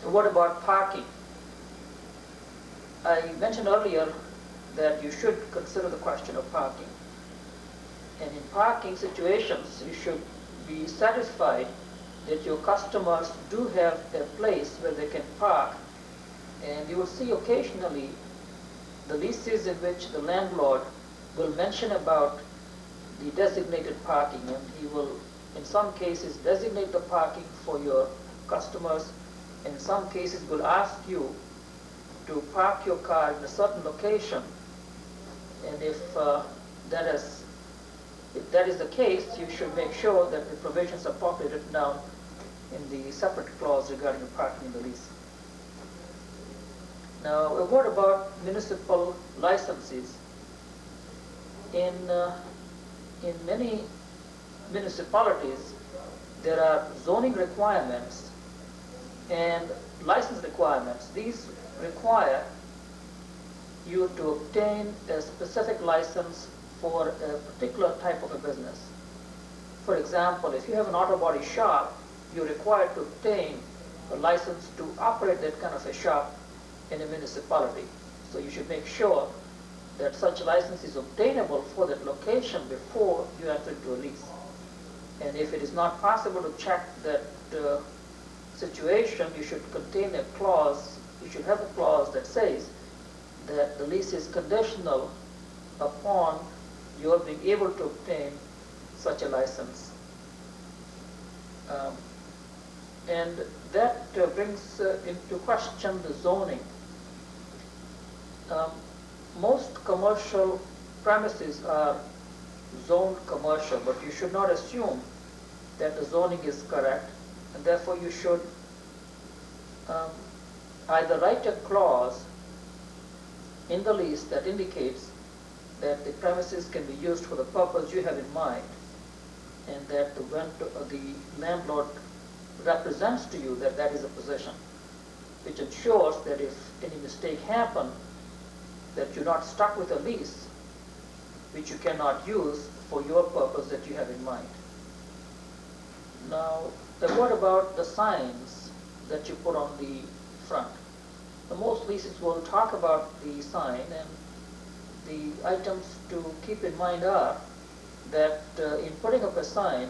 So what about parking? I mentioned earlier that you should consider the question of parking. And in parking situations, you should be satisfied that your customers do have a place where they can park. And you will see occasionally the leases in which the landlord will mention about the designated parking, and he will in some cases designate the parking for your customers, and in some cases will ask you to park your car in a certain location. And if that is the case, you should make sure that the provisions are properly written down in the separate clause regarding the parking in the lease. Now, a word about municipal licenses. In many municipalities, there are zoning requirements and license requirements. These require you to obtain a specific license for a particular type of a business. For example, if you have an auto body shop, you're required to obtain a license to operate that kind of a shop in a municipality. So you should make sure that such license is obtainable for that location before you enter into a lease. And if it is not possible to check that situation, you should contain a clause, you should have a clause that says that the lease is conditional upon your being able to obtain such a license. And that brings into question the zoning. Most commercial premises are zoned commercial, but you should not assume that the zoning is correct, and therefore you should either write a clause in the lease that indicates that the premises can be used for the purpose you have in mind, and that the landlord represents to you that that is a position, which ensures that if any mistake happens, that you're not stuck with a lease which you cannot use for your purpose that you have in mind. Now, a word about the signs that you put on the front. Most leases will talk about the sign, and the items to keep in mind are that in putting up a sign,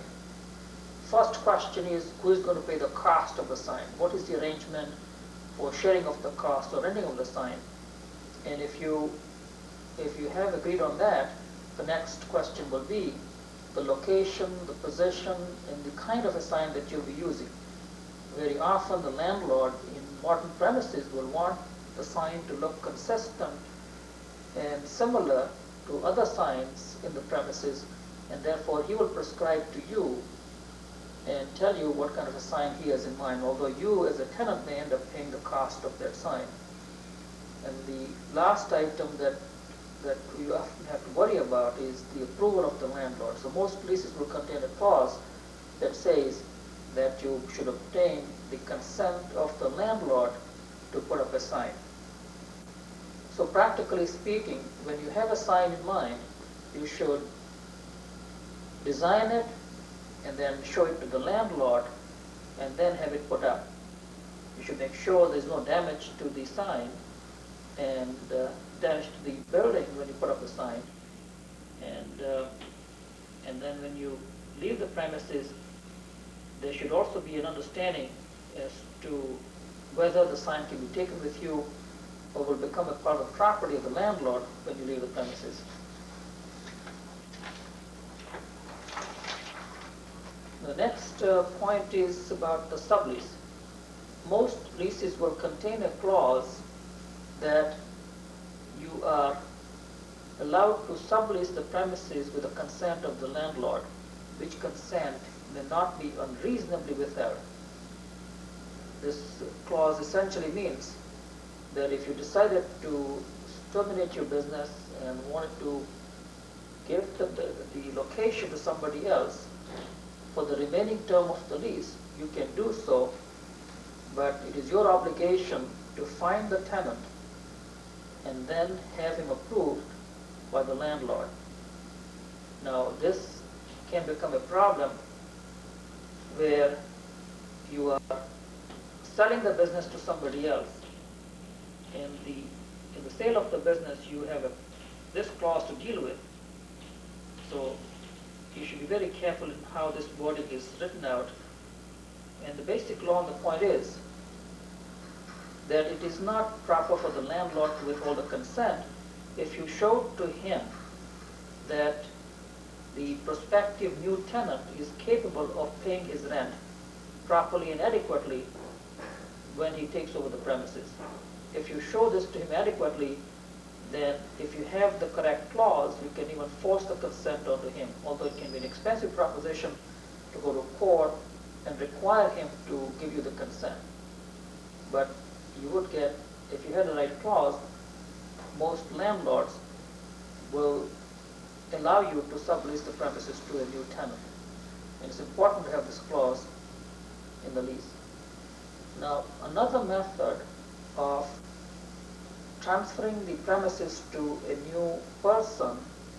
first question is who is going to pay the cost of the sign? What is the arrangement for sharing of the cost or renting of the sign? And if you have agreed on that, the next question will be the location, the position, and the kind of a sign that you'll be using. very often the landlord in modern premises will want the sign to look consistent and similar to other signs in the premises, and therefore he will prescribe to you and tell you what kind of a sign he has in mind, although you as a tenant may end up paying the cost of that sign. And the last item that you often have to worry about is the approval of the landlord. So most leases will contain a clause that says that you should obtain the consent of the landlord to put up a sign. So practically speaking, when you have a sign in mind, you should design it and then show it to the landlord and then have it put up. You should make sure there's no damage to the sign and damage to the building when you put up the sign. And then when you leave the premises, there should also be an understanding as to whether the sign can be taken with you or will become a part of the property of the landlord when you leave the premises. The next point is about the sublease. Most leases will contain a clause that you are allowed to sublease the premises with the consent of the landlord, which consent may not be unreasonably withheld. This clause essentially means that if you decided to terminate your business and wanted to give the location to somebody else for the remaining term of the lease, you can do so, but it is your obligation to find the tenant and then have him approved by the landlord. Now this can become a problem where you are selling the business to somebody else. In the sale of the business, you have this clause to deal with. So you should be very careful in how this wording is written out. And the basic law on the point is that it is not proper for the landlord to withhold the consent if you show to him that the prospective new tenant is capable of paying his rent properly and adequately when he takes over the premises. If you show this to him adequately, then if you have the correct clause, you can even force the consent onto him, although it can be an expensive proposition to go to court and require him to give you the consent. But you would get, if you had the right clause, most landlords will allow you to sublease the premises to a new tenant. And it's important to have this clause in the lease. Now, another method of transferring the premises to a new person,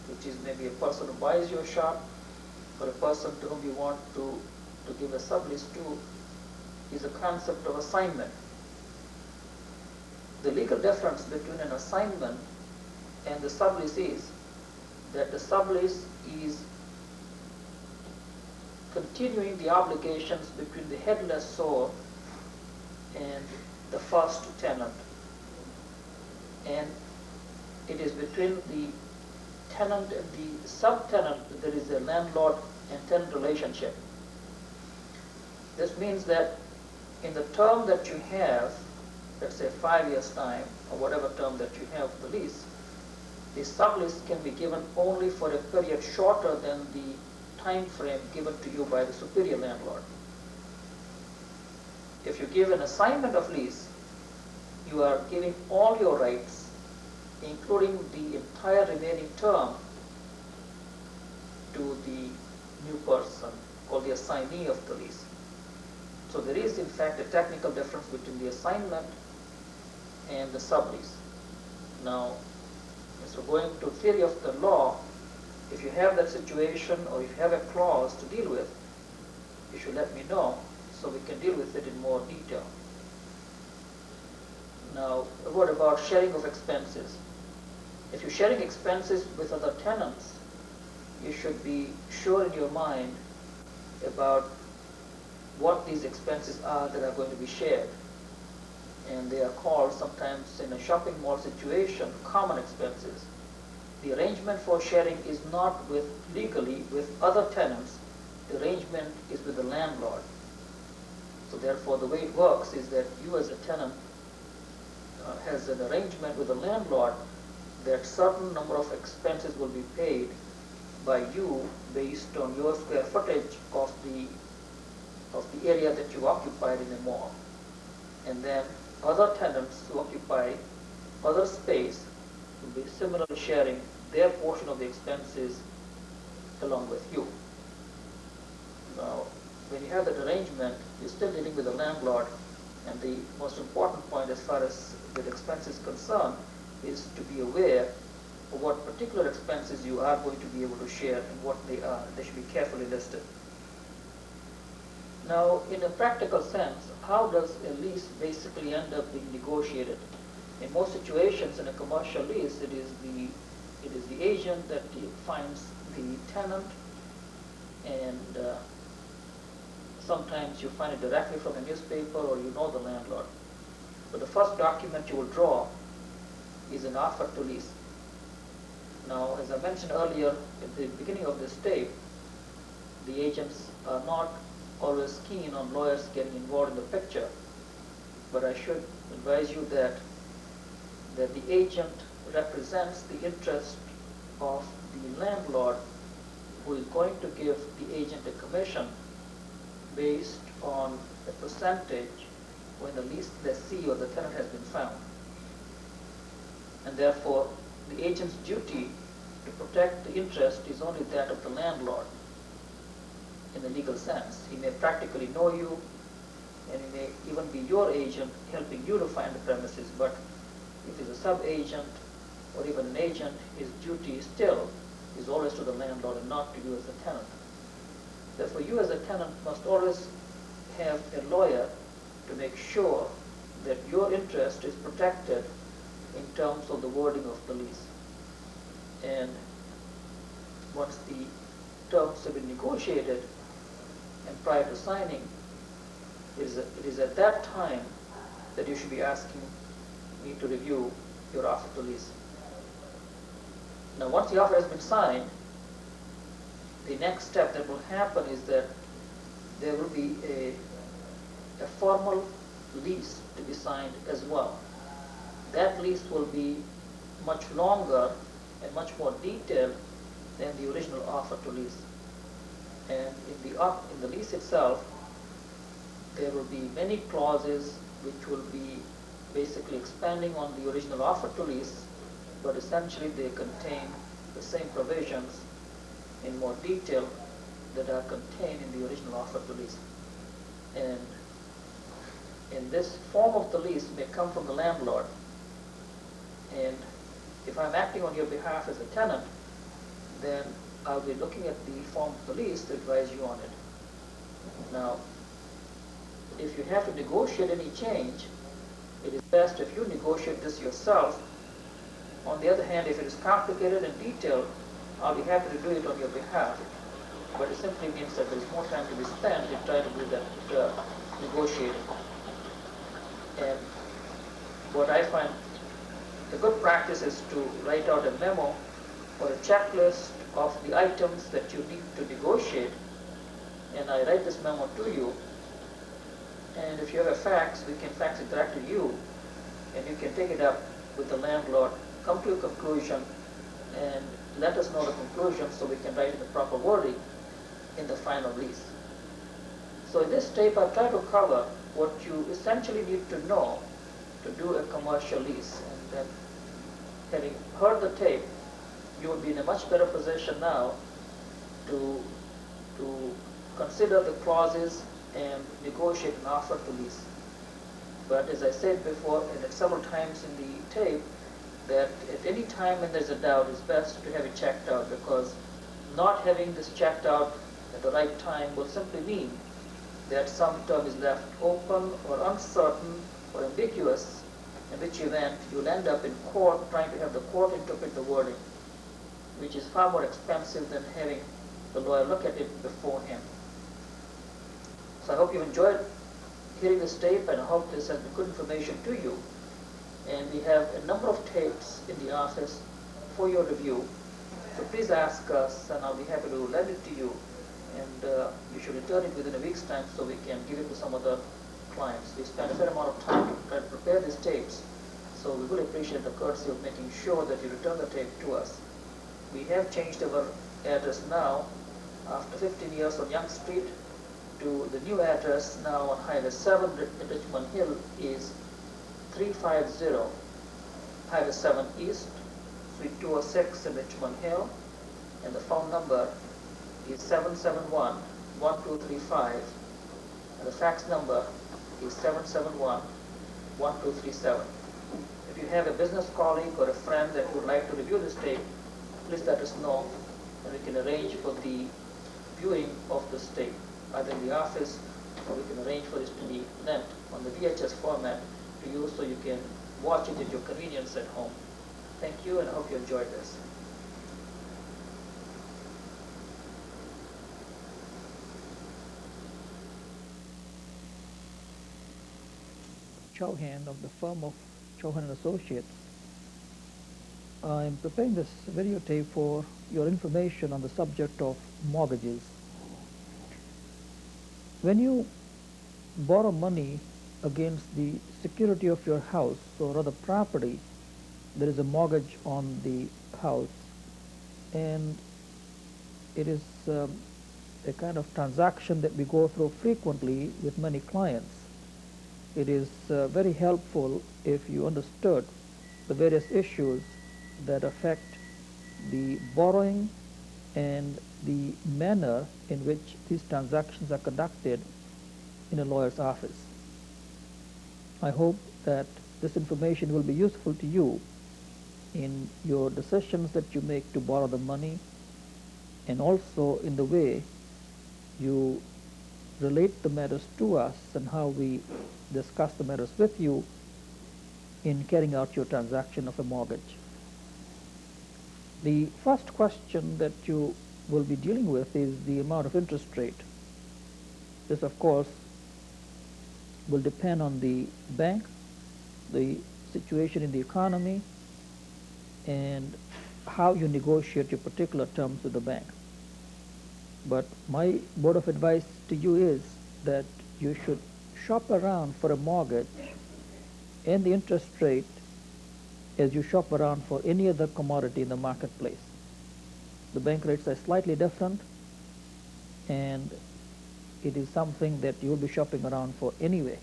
which is maybe a person who buys your shop or a person to whom you want to give a sublease to, is a concept of assignment. The legal difference between an assignment and the sublease is that the sublease is continuing the obligations between the head lessor and the first tenant, and it is between the tenant and the subtenant that there is a landlord and tenant relationship. This means that in the term that you have, let's say 5 years' time or whatever term that you have the lease, the sublease can be given only for a period shorter than the time frame given to you by the superior landlord. If you give an assignment of lease, you are giving all your rights, including the entire remaining term, to the new person or the assignee of the lease. So there is in fact a technical difference between the assignment and the sublease. Now, so going to theory of the law, if you have that situation or if you have a clause to deal with, you should let me know so we can deal with it in more detail. Now, a word about sharing of expenses. If you're sharing expenses with other tenants, you should be sure in your mind about what these expenses are that are going to be shared. And they are called sometimes in a shopping mall situation common expenses. The arrangement for sharing is not legally with other tenants. The arrangement is with the landlord. So therefore, the way it works is that you as a tenant has an arrangement with the landlord that certain number of expenses will be paid by you based on your square footage of the area that you occupied in a mall. And then other tenants who occupy other space will be similarly sharing their portion of the expenses along with you. Now, when you have that arrangement, you're still dealing with the landlord, and the most important point as far as the expense is concerned is to be aware of what particular expenses you are going to be able to share and what they are. They should be carefully listed. Now, in a practical sense, how does a lease basically end up being negotiated? In most situations in a commercial lease, it is the agent that finds the tenant, and sometimes you find it directly from a newspaper or you know the landlord. But the first document you will draw is an offer to lease. Now, as I mentioned earlier at the beginning of this tape, the agents are not always keen on lawyers getting involved in the picture, but I should advise you that the agent represents the interest of the landlord, who is going to give the agent a commission based on a percentage when the lease lessee or the tenant has been found. And therefore, the agent's duty to protect the interest is only that of the landlord in the legal sense. He may practically know you, and he may even be your agent helping you to find the premises, but if he's a sub-agent or even an agent, his duty still is always to the landlord and not to you as a tenant. Therefore, you as a tenant must always have a lawyer to make sure that your interest is protected in terms of the wording of the lease. And once the terms have been negotiated and prior to signing, it is at that time that you should be asking me to review your offer to lease. Now, once the offer has been signed, the next step that will happen is that there will be a formal lease to be signed as well. That lease will be much longer and much more detailed than the original offer to lease. And in the lease itself, there will be many clauses which will be basically expanding on the original offer to lease, but essentially they contain the same provisions in more detail that are contained in the original offer to lease. And in this form of the lease may come from the landlord, and if I'm acting on your behalf as a tenant, then I'll be looking at the form of the lease to advise you on it. Now, if you have to negotiate any change, it is best if you negotiate this yourself. On the other hand, if it is complicated and detailed, I'll be happy to do it on your behalf. But it simply means that there's more time to be spent in trying to do that negotiating. And what I find a good practice is to write out a memo or a checklist of the items that you need to negotiate, and I write this memo to you, and if you have a fax, we can fax it directly to you, and you can take it up with the landlord, come to a conclusion, and let us know the conclusion so we can write the proper wording in the final lease. So in this tape, I've tried to cover what you essentially need to know to do a commercial lease. And then, having heard the tape, you will be in a much better position now to consider the clauses and negotiate an offer to lease. But as I said before, and several times in the tape, that at any time when there's a doubt, it's best to have it checked out, because not having this checked out at the right time will simply mean that some term is left open or uncertain or ambiguous, in which event you'll end up in court trying to have the court interpret the wording, which is far more expensive than having the lawyer look at it beforehand. So I hope you enjoyed hearing this tape, and I hope this has been good information to you. And we have a number of tapes in the office for your review. So please ask us, and I'll be happy to lend it to you. And you should return it within a week's time so we can give it to some other clients. We spend a fair amount of time to try to prepare these tapes, so we really appreciate the courtesy of making sure that you return the tape to us. We have changed our address now, after 15 years on Young Street, to the new address now on Highway 7 in Richmond Hill is 350 Highway 7 East, Suite 206 in Richmond Hill, and the phone number is 771-1235, and the fax number is 771-1237. If you have a business colleague or a friend that would like to review this tape, please let us know, and we can arrange for the viewing of this tape, either in the office, or we can arrange for this to be lent on the VHS format to you so you can watch it at your convenience at home. Thank you, and I hope you enjoyed this. Chauhan of the firm of Chauhan and Associates. I'm preparing this videotape for your information on the subject of mortgages. When you borrow money against the security of your house or other property, there is a mortgage on the house, and it is a kind of transaction that we go through frequently with many clients. It is very helpful if you understood the various issues that affect the borrowing and the manner in which these transactions are conducted in a lawyer's office. I hope that this information will be useful to you in your decisions that you make to borrow the money, and also in the way you relate the matters to us and how we discuss the matters with you in carrying out your transaction of a mortgage. The first question that you will be dealing with is the amount of interest rate. This, of course, will depend on the bank, the situation in the economy, and how you negotiate your particular terms with the bank. But my word of advice to you is that you should shop around for a mortgage and the interest rate as you shop around for any other commodity in the marketplace. The bank rates are slightly different, and it is something that you will be shopping around for anyway.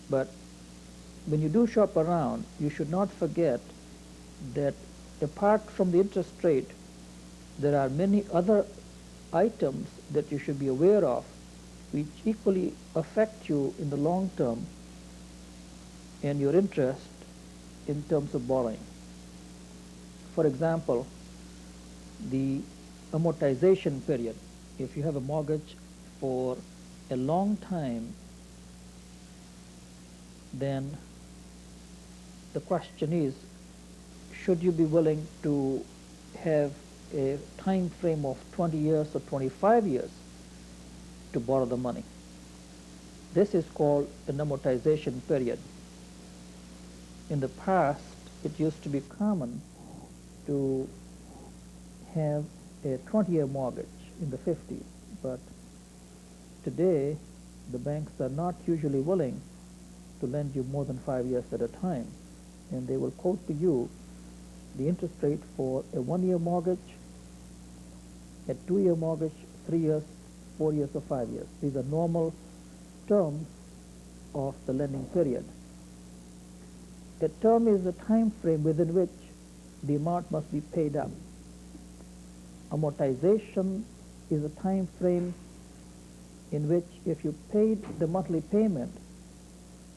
But when you do shop around, you should not forget that apart from the interest rate, there are many other items that you should be aware of which equally affect you in the long term and your interest in terms of borrowing. For example, the amortization period. If you have a mortgage for a long time, then the question is, should you be willing to have a time frame of 20 years or 25 years to borrow the money? This is called an amortization period. In the past, it used to be common to have a 20-year mortgage in the 50s, but today the banks are not usually willing to lend you more than 5 years at a time, and they will quote to you the interest rate for a 1-year mortgage, a 2-year mortgage, 3 years, 4 years, or 5 years. These are normal terms of the lending period. A term is a time frame within which the amount must be paid up. Amortization is a time frame in which if you paid the monthly payment,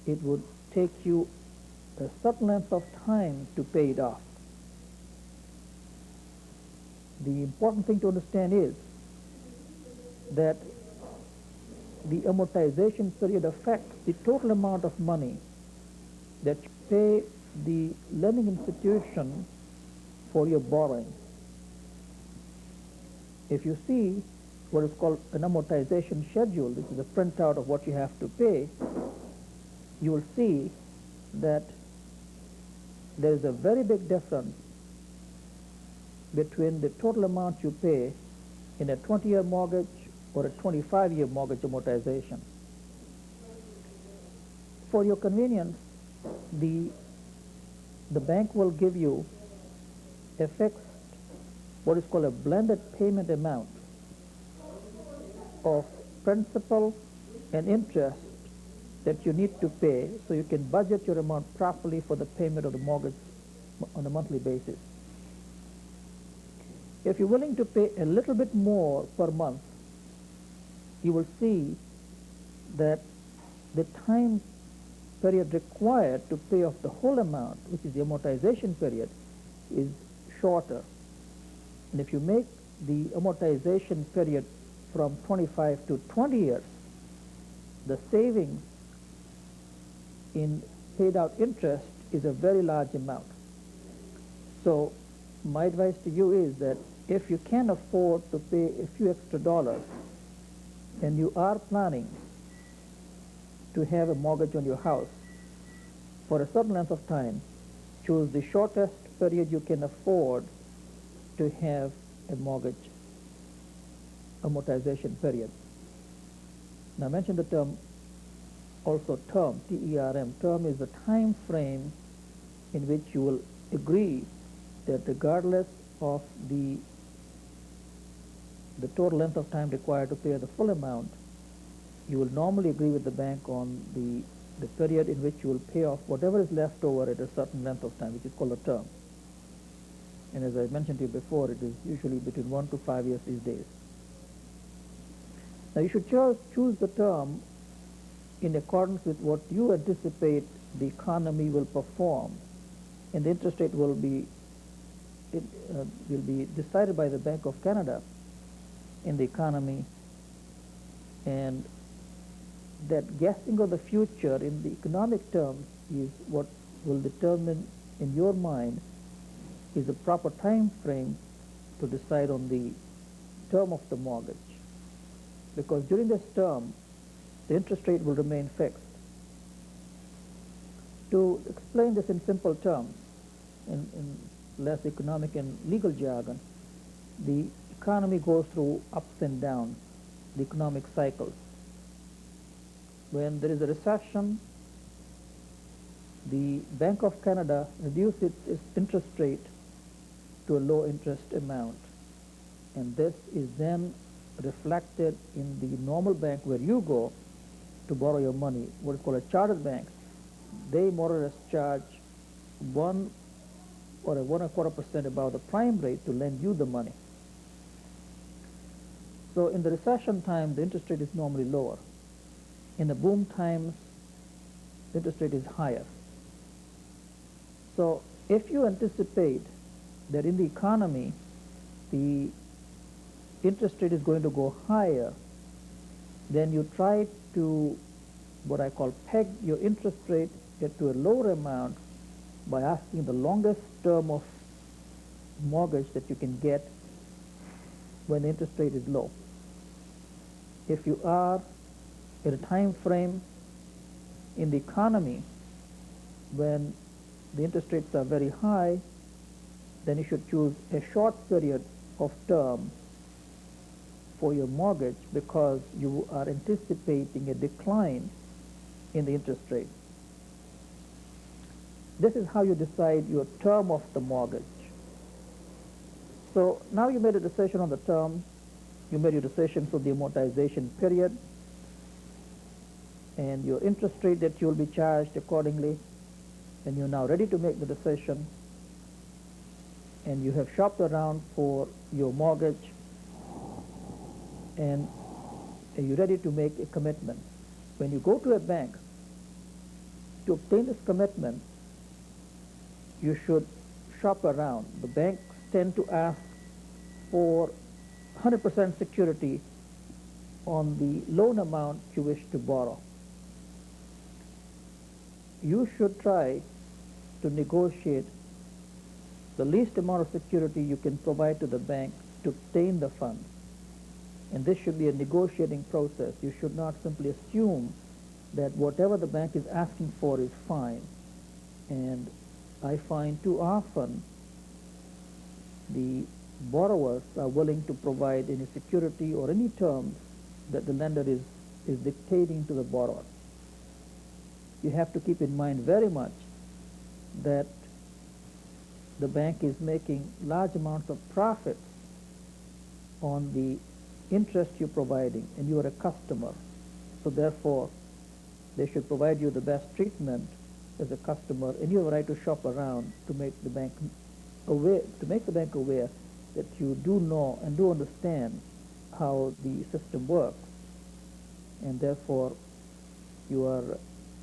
it would take you a certain length of time to pay it off. The important thing to understand is that the amortization period affects the total amount of money that you pay the lending institution for your borrowing. If you see what is called an amortization schedule, this is a printout of what you have to pay, you will see that there is a very big difference between the total amount you pay in a 20-year mortgage or a 25-year mortgage amortization. For your convenience, the bank will give you a fixed, what is called a blended payment amount of principal and interest that you need to pay, so you can budget your amount properly for the payment of the mortgage on a monthly basis. If you're willing to pay a little bit more per month, you will see that the time period required to pay off the whole amount, which is the amortization period, is shorter. And if you make the amortization period from 25 to 20 years, the savings in paid out interest is a very large amount. So my advice to you is that if you can afford to pay a few extra dollars and you are planning to have a mortgage on your house for a certain length of time, choose the shortest period you can afford to have a mortgage amortization period. Now I mentioned the term, also term, T-E-R-M. Term is the time frame in which you will agree that regardless of the total length of time required to pay the full amount, you will normally agree with the bank on the period in which you will pay off whatever is left over at a certain length of time, which is called a term. And as I mentioned to you before, it is usually between 1 to 5 years these days. Now you should choose the term in accordance with what you anticipate the economy will perform, and the interest rate will be decided by the Bank of Canada in the economy, and that guessing of the future in the economic terms is what will determine in your mind is the proper time frame to decide on the term of the mortgage. Because during this term, the interest rate will remain fixed. To explain this in simple terms, in less economic and legal jargon, the economy goes through ups and downs, the economic cycles. When there is a recession, the Bank of Canada reduces its interest rate to a low interest amount, and this is then reflected in the normal bank where you go to borrow your money, what is called a chartered bank. They more or less charge 1 or 1.25% above the prime rate to lend you the money. So in the recession time, the interest rate is normally lower. In the boom times, the interest rate is higher. So if you anticipate that in the economy, the interest rate is going to go higher, then you try to, what I call, peg your interest rate to a lower amount by asking the longest term of mortgage that you can get when the interest rate is low. If you are in a time frame in the economy when the interest rates are very high, then you should choose a short period of term for your mortgage because you are anticipating a decline in the interest rate. This is how you decide your term of the mortgage. So now you made a decision on the term, you made your decision for the amortization period, and your interest rate that you will be charged accordingly, and you're now ready to make the decision, and you have shopped around for your mortgage, and you're ready to make a commitment. When you go to a bank to obtain this commitment, you should shop around. The banks tend to ask for 100% security on the loan amount you wish to borrow. You should try to negotiate the least amount of security you can provide to the bank to obtain the funds. And this should be a negotiating process. You should not simply assume that whatever the bank is asking for is fine. And I find too often the borrowers are willing to provide any security or any terms that the lender is dictating to the borrower. you have to keep in mind very much that the bank is making large amounts of profits on the interest you're providing, and you are a customer. So therefore, they should provide you the best treatment as a customer, and you have a right to shop around to make the bank aware that you do know and do understand how the system works, and therefore you are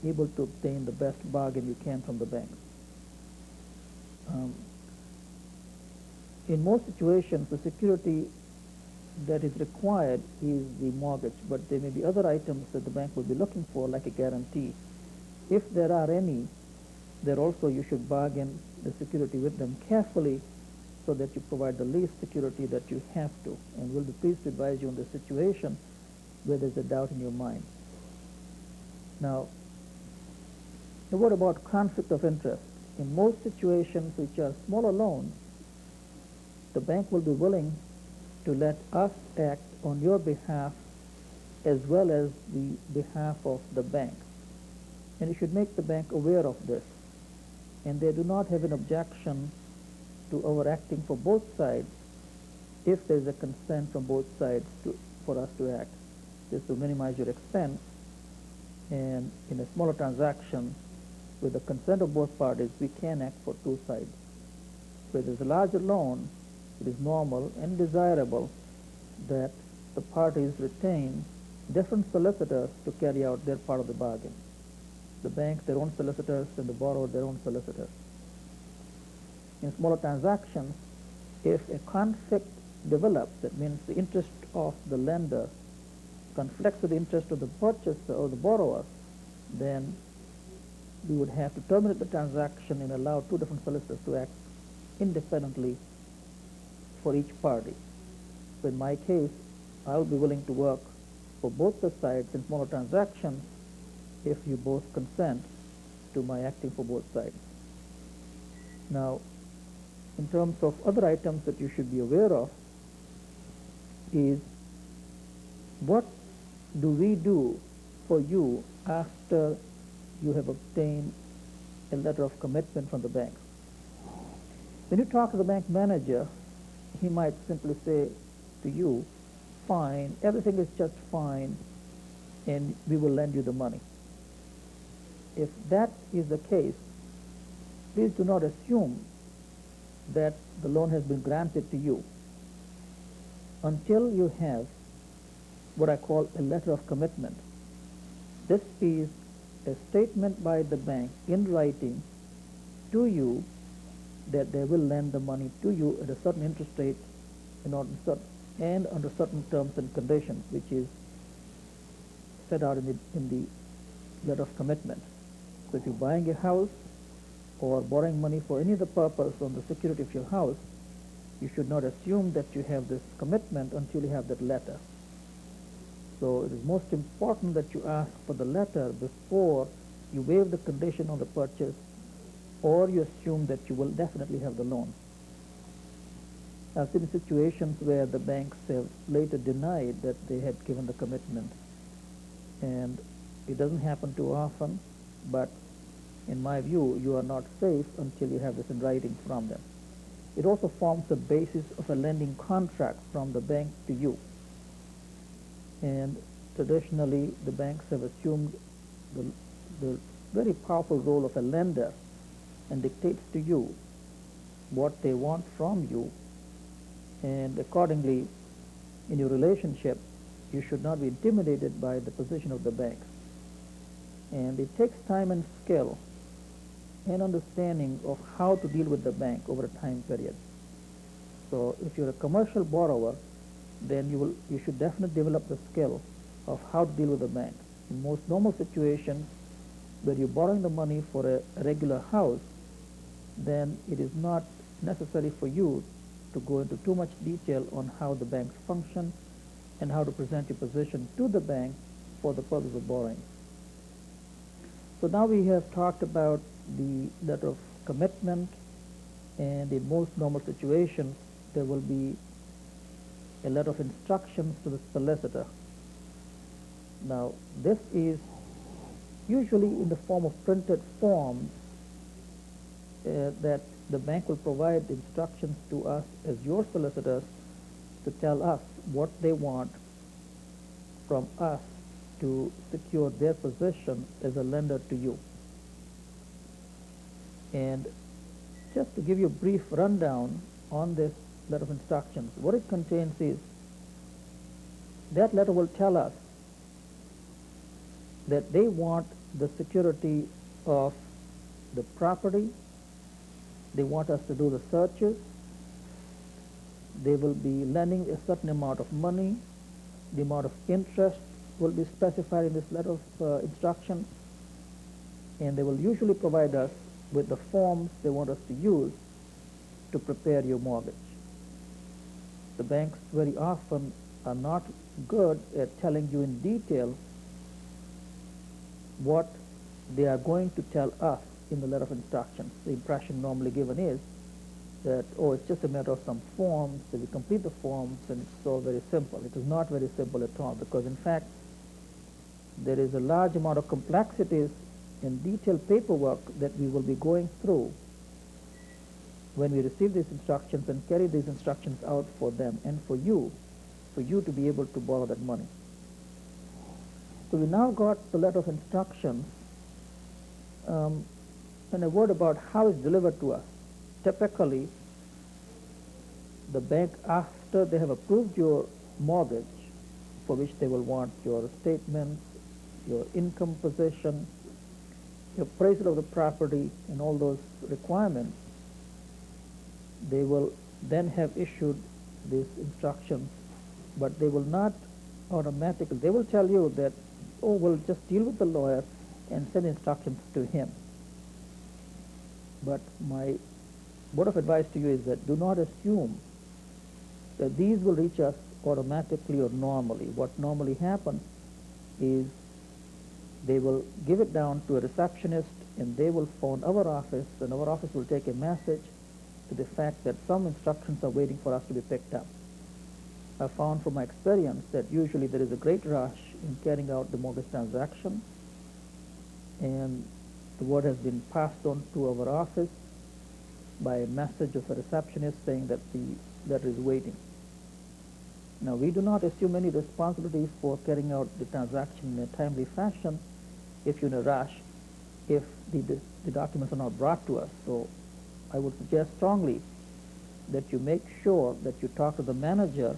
able to obtain the best bargain you can from the bank. In most situations, the security that is required is the mortgage, but there may be other items that the bank will be looking for, like a guarantee. If there are any, there also you should bargain the security with them carefully so that you provide the least security that you have to, and we'll be pleased to advise you on the situation where there's a doubt in your mind. Now, what about conflict of interest? In most situations which are smaller loans, the bank will be willing to let us act on your behalf as well as the behalf of the bank. And you should make the bank aware of this. And they do not have an objection to our acting for both sides if there is a consent from both sides for us to act. This will minimize your expense, and in a smaller transaction, with the consent of both parties, we can act for two sides. Where there is a larger loan, it is normal and desirable that the parties retain different solicitors to carry out their part of the bargain. The bank, their own solicitors, and the borrower, their own solicitors. In smaller transactions, if a conflict develops, that means the interest of the lender conflicts with the interest of the purchaser or the borrower, then we would have to terminate the transaction and allow two different solicitors to act independently for each party. So in my case, I will be willing to work for both the sides in smaller transactions if you both consent to my acting for both sides. Now, in terms of other items that you should be aware of is, what do we do for you after you have obtained a letter of commitment from the bank? When you talk to the bank manager, he might simply say to you, fine, everything is just fine, and we will lend you the money. If that is the case, please do not assume that the loan has been granted to you until you have what I call a letter of commitment. This is a statement by the bank in writing to you that they will lend the money to you at a certain interest rate and under certain terms and conditions, which is set out in the letter of commitment. So if you're buying a house or borrowing money for any other purpose on the security of your house, you should not assume that you have this commitment until you have that letter. So it is most important that you ask for the letter before you waive the condition on the purchase, or you assume that you will definitely have the loan. I've seen situations where the banks have later denied that they had given the commitment, and it doesn't happen too often, but in my view, you are not safe until you have this in writing from them. It also forms the basis of a lending contract from the bank to you. And traditionally, the banks have assumed the very powerful role of a lender and dictates to you what they want from you. And accordingly, in your relationship, you should not be intimidated by the position of the bank. And it takes time and skill and understanding of how to deal with the bank over a time period. So if you're a commercial borrower, then you should definitely develop the skill of how to deal with the bank. In most normal situations where you're borrowing the money for a regular house, then it is not necessary for you to go into too much detail on how the banks function and how to present your position to the bank for the purpose of borrowing. So now we have talked about the letter of commitment, and in most normal situations there will be a letter of instructions to the solicitor. Now this is usually in the form of printed forms that the bank will provide instructions to us as your solicitors to tell us what they want from us to secure their position as a lender to you. And just to give you a brief rundown on this letter of instructions, what it contains is that letter will tell us that they want the security of the property, they want us to do the searches, they will be lending a certain amount of money, the amount of interest will be specified in this letter of instructions, and they will usually provide us with the forms they want us to use to prepare your mortgage. The banks very often are not good at telling you in detail what they are going to tell us in the letter of instructions. The impression normally given is that, oh, it's just a matter of some forms, that we complete the forms and it's all very simple. It is not very simple at all, because in fact there is a large amount of complexities and detailed paperwork that we will be going through when we receive these instructions and carry these instructions out for them and for you to be able to borrow that money. So we now got the letter of instructions, and a word about how it's delivered to us. Typically, the bank, after they have approved your mortgage, for which they will want your statements, your income position, your appraisal of the property, and all those requirements, they will then have issued these instructions, but they will not automatically, they will tell you that, oh, we'll just deal with the lawyer and send instructions to him. But my word of advice to you is that do not assume that these will reach us automatically or normally. What normally happens is they will give it down to a receptionist and they will phone our office, and our office will take a message to the fact that some instructions are waiting for us to be picked up. I found from my experience that usually there is a great rush in carrying out the mortgage transaction, and the word has been passed on to our office by a message of a receptionist saying that the letter is waiting. Now, we do not assume any responsibility for carrying out the transaction in a timely fashion if you're in a rush, if the documents are not brought to us. So I would suggest strongly that you make sure that you talk to the manager,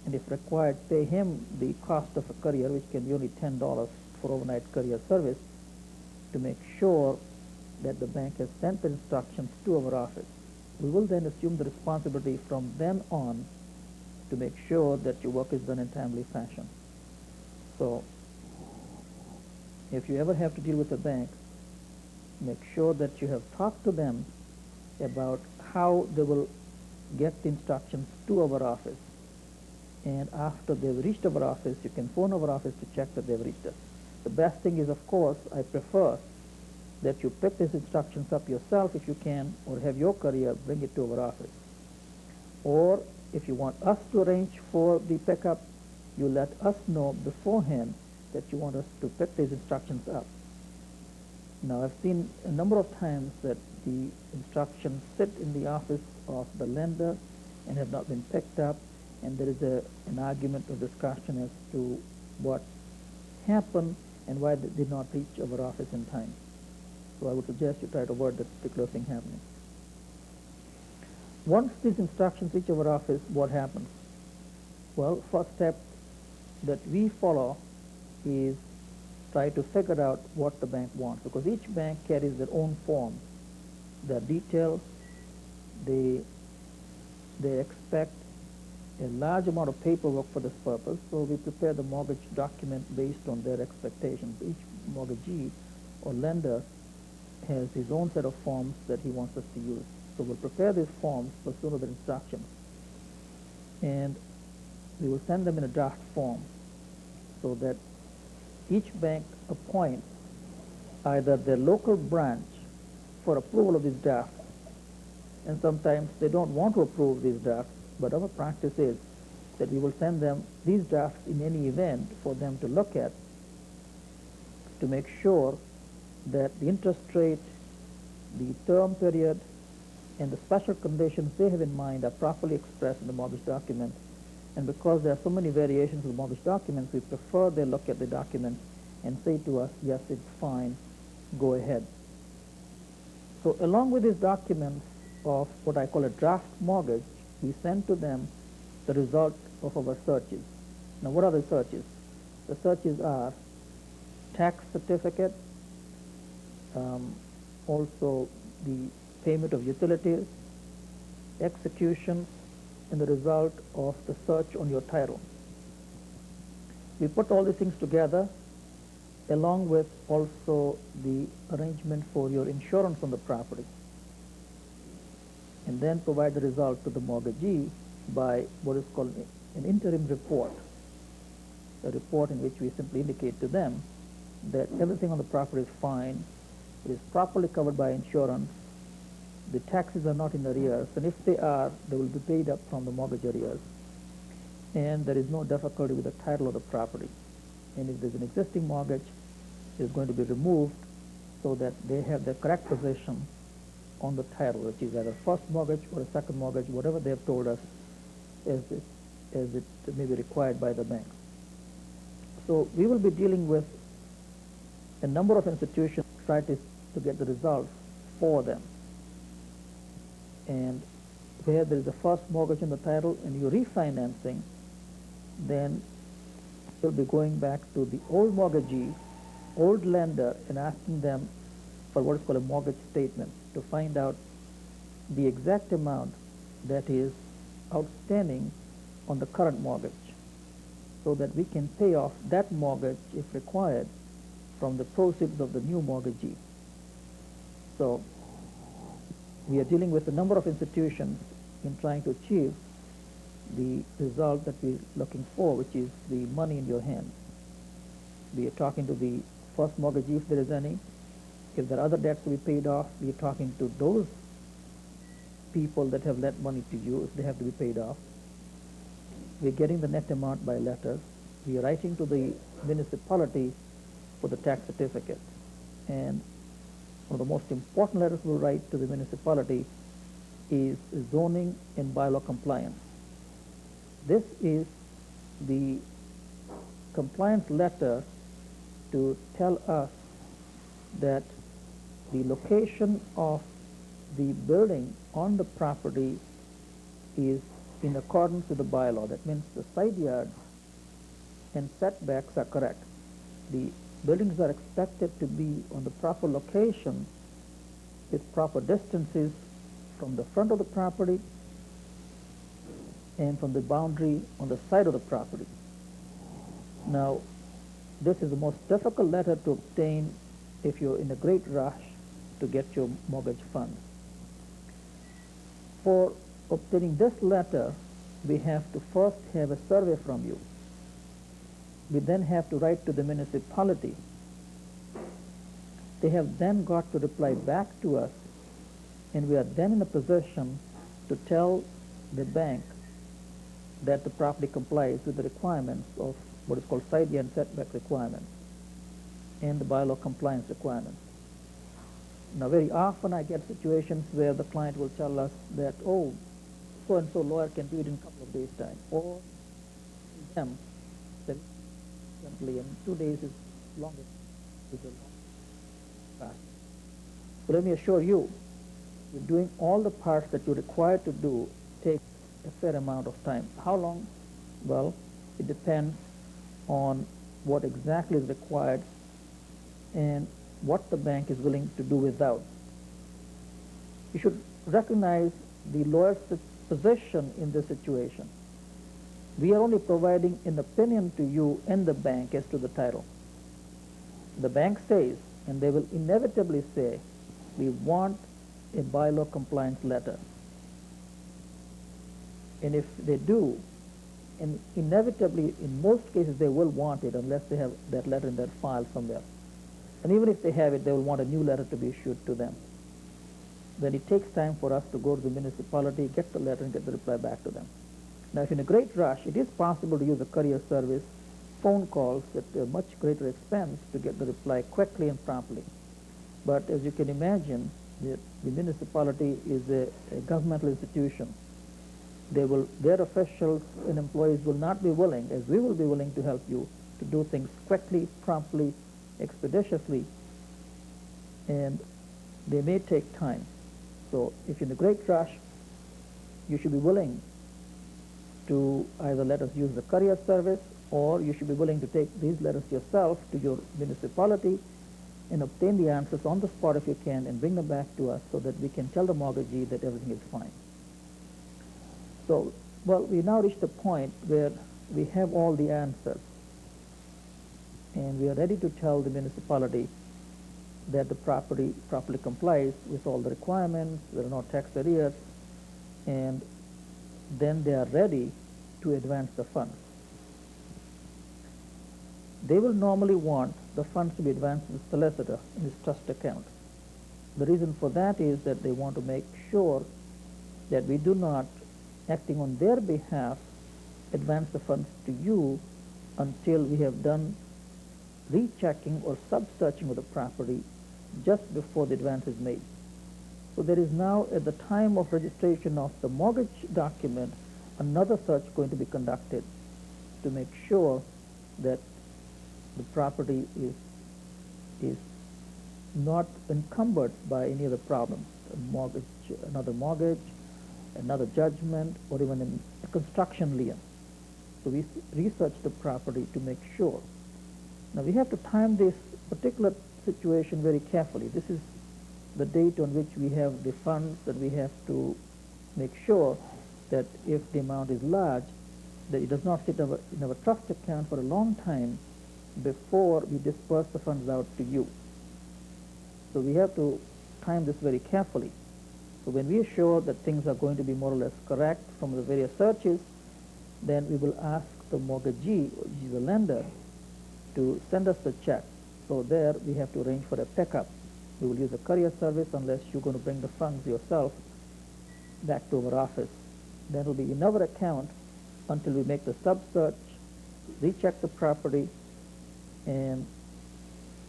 and if required, pay him the cost of a courier, which can be only $10 for overnight courier service, to make sure that the bank has sent the instructions to our office. We will then assume the responsibility from then on to make sure that your work is done in timely fashion. So if you ever have to deal with a bank, make sure that you have talked to them about how they will get the instructions to our office. And after they've reached our office, you can phone our office to check that they've reached us. The best thing is, of course, I prefer that you pick these instructions up yourself if you can, or have your courier bring it to our office. Or if you want us to arrange for the pickup, you let us know beforehand that you want us to pick these instructions up. Now, I've seen a number of times that the instructions sit in the office of the lender and have not been picked up, and there is an argument or discussion as to what happened and why they did not reach our office in time. So I would suggest you try to avoid that particular thing happening. Once these instructions reach our office, what happens? Well, first step that we follow is try to figure out what the bank wants, because each bank carries their own forms. They're detailed. They expect a large amount of paperwork for this purpose, so we prepare the mortgage document based on their expectations. Each mortgagee or lender has his own set of forms that he wants us to use. So we'll prepare these forms pursuant to the instructions, and we will send them in a draft form so that each bank appoints either their local branch for approval of these drafts, and sometimes they don't want to approve these drafts, but our practice is that we will send them these drafts in any event for them to look at to make sure that the interest rate, the term period, and the special conditions they have in mind are properly expressed in the mortgage document. And because there are so many variations of the mortgage documents, we prefer they look at the document and say to us, yes, it's fine, go ahead. So along with these documents of what I call a draft mortgage, we send to them the result of our searches. Now, what are the searches? The searches are tax certificate, also the payment of utilities, executions, and the result of the search on your title. We put all these things together along with also the arrangement for your insurance on the property, and then provide the result to the mortgagee by what is called an interim report, a report in which we simply indicate to them that everything on the property is fine, it is properly covered by insurance, the taxes are not in arrears, and if they are, they will be paid up from the mortgage arrears, and there is no difficulty with the title of the property. And if there's an existing mortgage, it is going to be removed so that they have the correct position on the title, which is either first mortgage or a second mortgage, whatever they have told us as it may be required by the bank. So we will be dealing with a number of institutions to try to get the results for them. And where there is a first mortgage on the title and you're refinancing, then you'll be going back to the old mortgagee, old lender, and asking them for what is called a mortgage statement to find out the exact amount that is outstanding on the current mortgage, so that we can pay off that mortgage if required from the proceeds of the new mortgagee. So we are dealing with a number of institutions in trying to achieve the result that we're looking for, which is the money in your hands. We are talking to the first mortgagee if there is any. If there are other debts to be paid off, we are talking to those people that have lent money to you if they have to be paid off. We're getting the net amount by letters. We are writing to the municipality for the tax certificate. And one of the most important letters we'll write to the municipality is zoning and bylaw compliance. This is the compliance letter to tell us that the location of the building on the property is in accordance with the bylaw. That means the side yards and setbacks are correct. The buildings are expected to be on the proper location with proper distances from the front of the property and from the boundary on the side of the property. Now, this is the most difficult letter to obtain if you're in a great rush to get your mortgage funds. For obtaining this letter, we have to first have a survey from you. We then have to write to the municipality. They have then got to reply back to us, and we are then in a position to tell the bank that the property complies with the requirements of what is called side yard setback requirements and the bylaw compliance requirements. Now, very often I get situations where the client will tell us that, oh, so-and-so lawyer can do it in a couple of days' time, or them that simply in 2 days is longer. But let me assure you, doing all the parts that you're required to do takes a fair amount of time. How long? Well, it depends on what exactly is required and what the bank is willing to do without. You should recognize the lawyer's position in this situation. We are only providing an opinion to you and the bank as to the title. The bank says, and they will inevitably say, we want a bylaw compliance letter. And if they do, and inevitably in most cases they will want it unless they have that letter in their file somewhere. And even if they have it, they will want a new letter to be issued to them. Then it takes time for us to go to the municipality, get the letter, and get the reply back to them. Now, if in a great rush, it is possible to use a courier service, phone calls at a much greater expense to get the reply quickly and promptly. But as you can imagine, the municipality is a governmental institution. Their officials and employees will not be willing, as we will be willing to help you, to do things quickly, promptly, expeditiously, and they may take time. So if you're in a great rush, you should be willing to either let us use the courier service, or you should be willing to take these letters yourself to your municipality and obtain the answers on the spot if you can, and bring them back to us so that we can tell the mortgagee that everything is fine. So, well, we now reached the point where we have all the answers, and we are ready to tell the municipality that the property properly complies with all the requirements, there are no tax arrears, and then they are ready to advance the funds. They will normally want the funds to be advanced to the solicitor in his trust account. The reason for that is that they want to make sure that we do not, acting on their behalf, advance the funds to you until we have done rechecking or sub-searching of the property just before the advance is made. So there is now, at the time of registration of the mortgage document, another search going to be conducted to make sure that the property is not encumbered by any of the problems, another mortgage, another judgment, or even a construction lien. So we research the property to make sure. Now we have to time this particular situation very carefully. This is the date on which we have the funds that we have to make sure that if the amount is large, that it does not sit in our trust account for a long time before we disperse the funds out to you. So we have to time this very carefully. So when we are sure that things are going to be more or less correct from the various searches, then we will ask the mortgagee, which is the lender, to send us the check. So there we have to arrange for a pickup. We will use a courier service unless you're going to bring the funds yourself back to our office. That will be in our account until we make the sub-search, recheck the property, and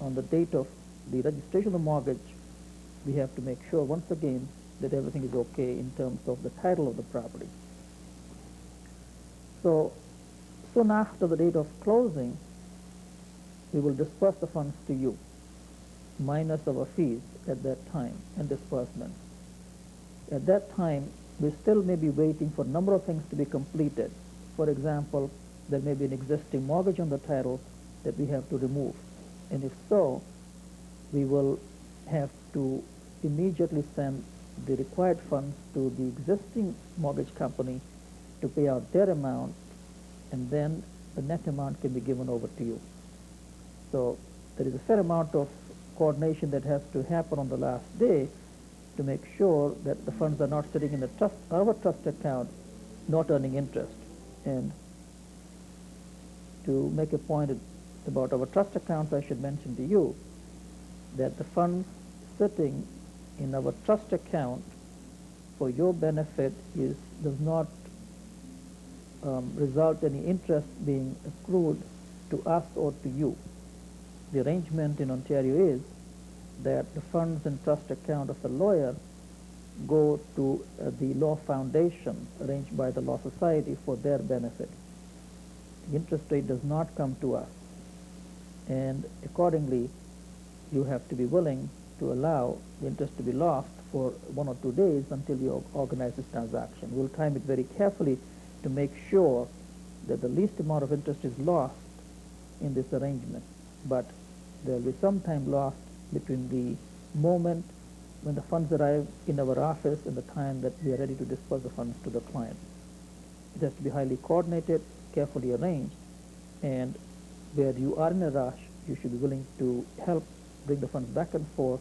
on the date of the registration of the mortgage, we have to make sure once again that everything is okay in terms of the title of the property. So soon after the date of closing, we will disperse the funds to you, minus our fees at that time and disbursement. At that time, we still may be waiting for a number of things to be completed. For example, there may be an existing mortgage on the title that we have to remove. And if so, we will have to immediately send the required funds to the existing mortgage company to pay out their amount, and then the net amount can be given over to you. So there is a fair amount of coordination that has to happen on the last day to make sure that the funds are not sitting in the our trust account, not earning interest. And to make a point about our trust accounts, I should mention to you that the funds sitting in our trust account for your benefit does not result in any interest being accrued to us or to you. The arrangement in Ontario is that the funds in trust account of the lawyer go to the law foundation arranged by the Law Society for their benefit. The interest rate does not come to us, and accordingly you have to be willing to allow the interest to be lost for 1 or 2 days until we organize this transaction. We'll time it very carefully to make sure that the least amount of interest is lost in this arrangement, but there will be some time lost between the moment when the funds arrive in our office and the time that we are ready to disperse the funds to the client. It has to be highly coordinated, carefully arranged, and where you are in a rush, you should be willing to help bring the funds back and forth,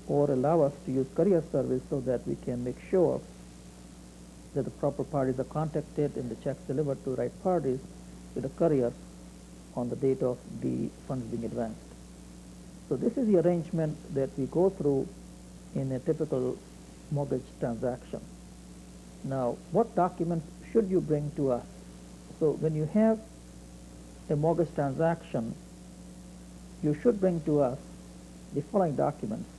or allow us to use courier service so that we can make sure that the proper parties are contacted and the checks delivered to the right parties with a courier on the date of the funds being advanced. So this is the arrangement that we go through in a typical mortgage transaction. Now, what documents should you bring to us? So when you have a mortgage transaction, you should bring to us the following documents.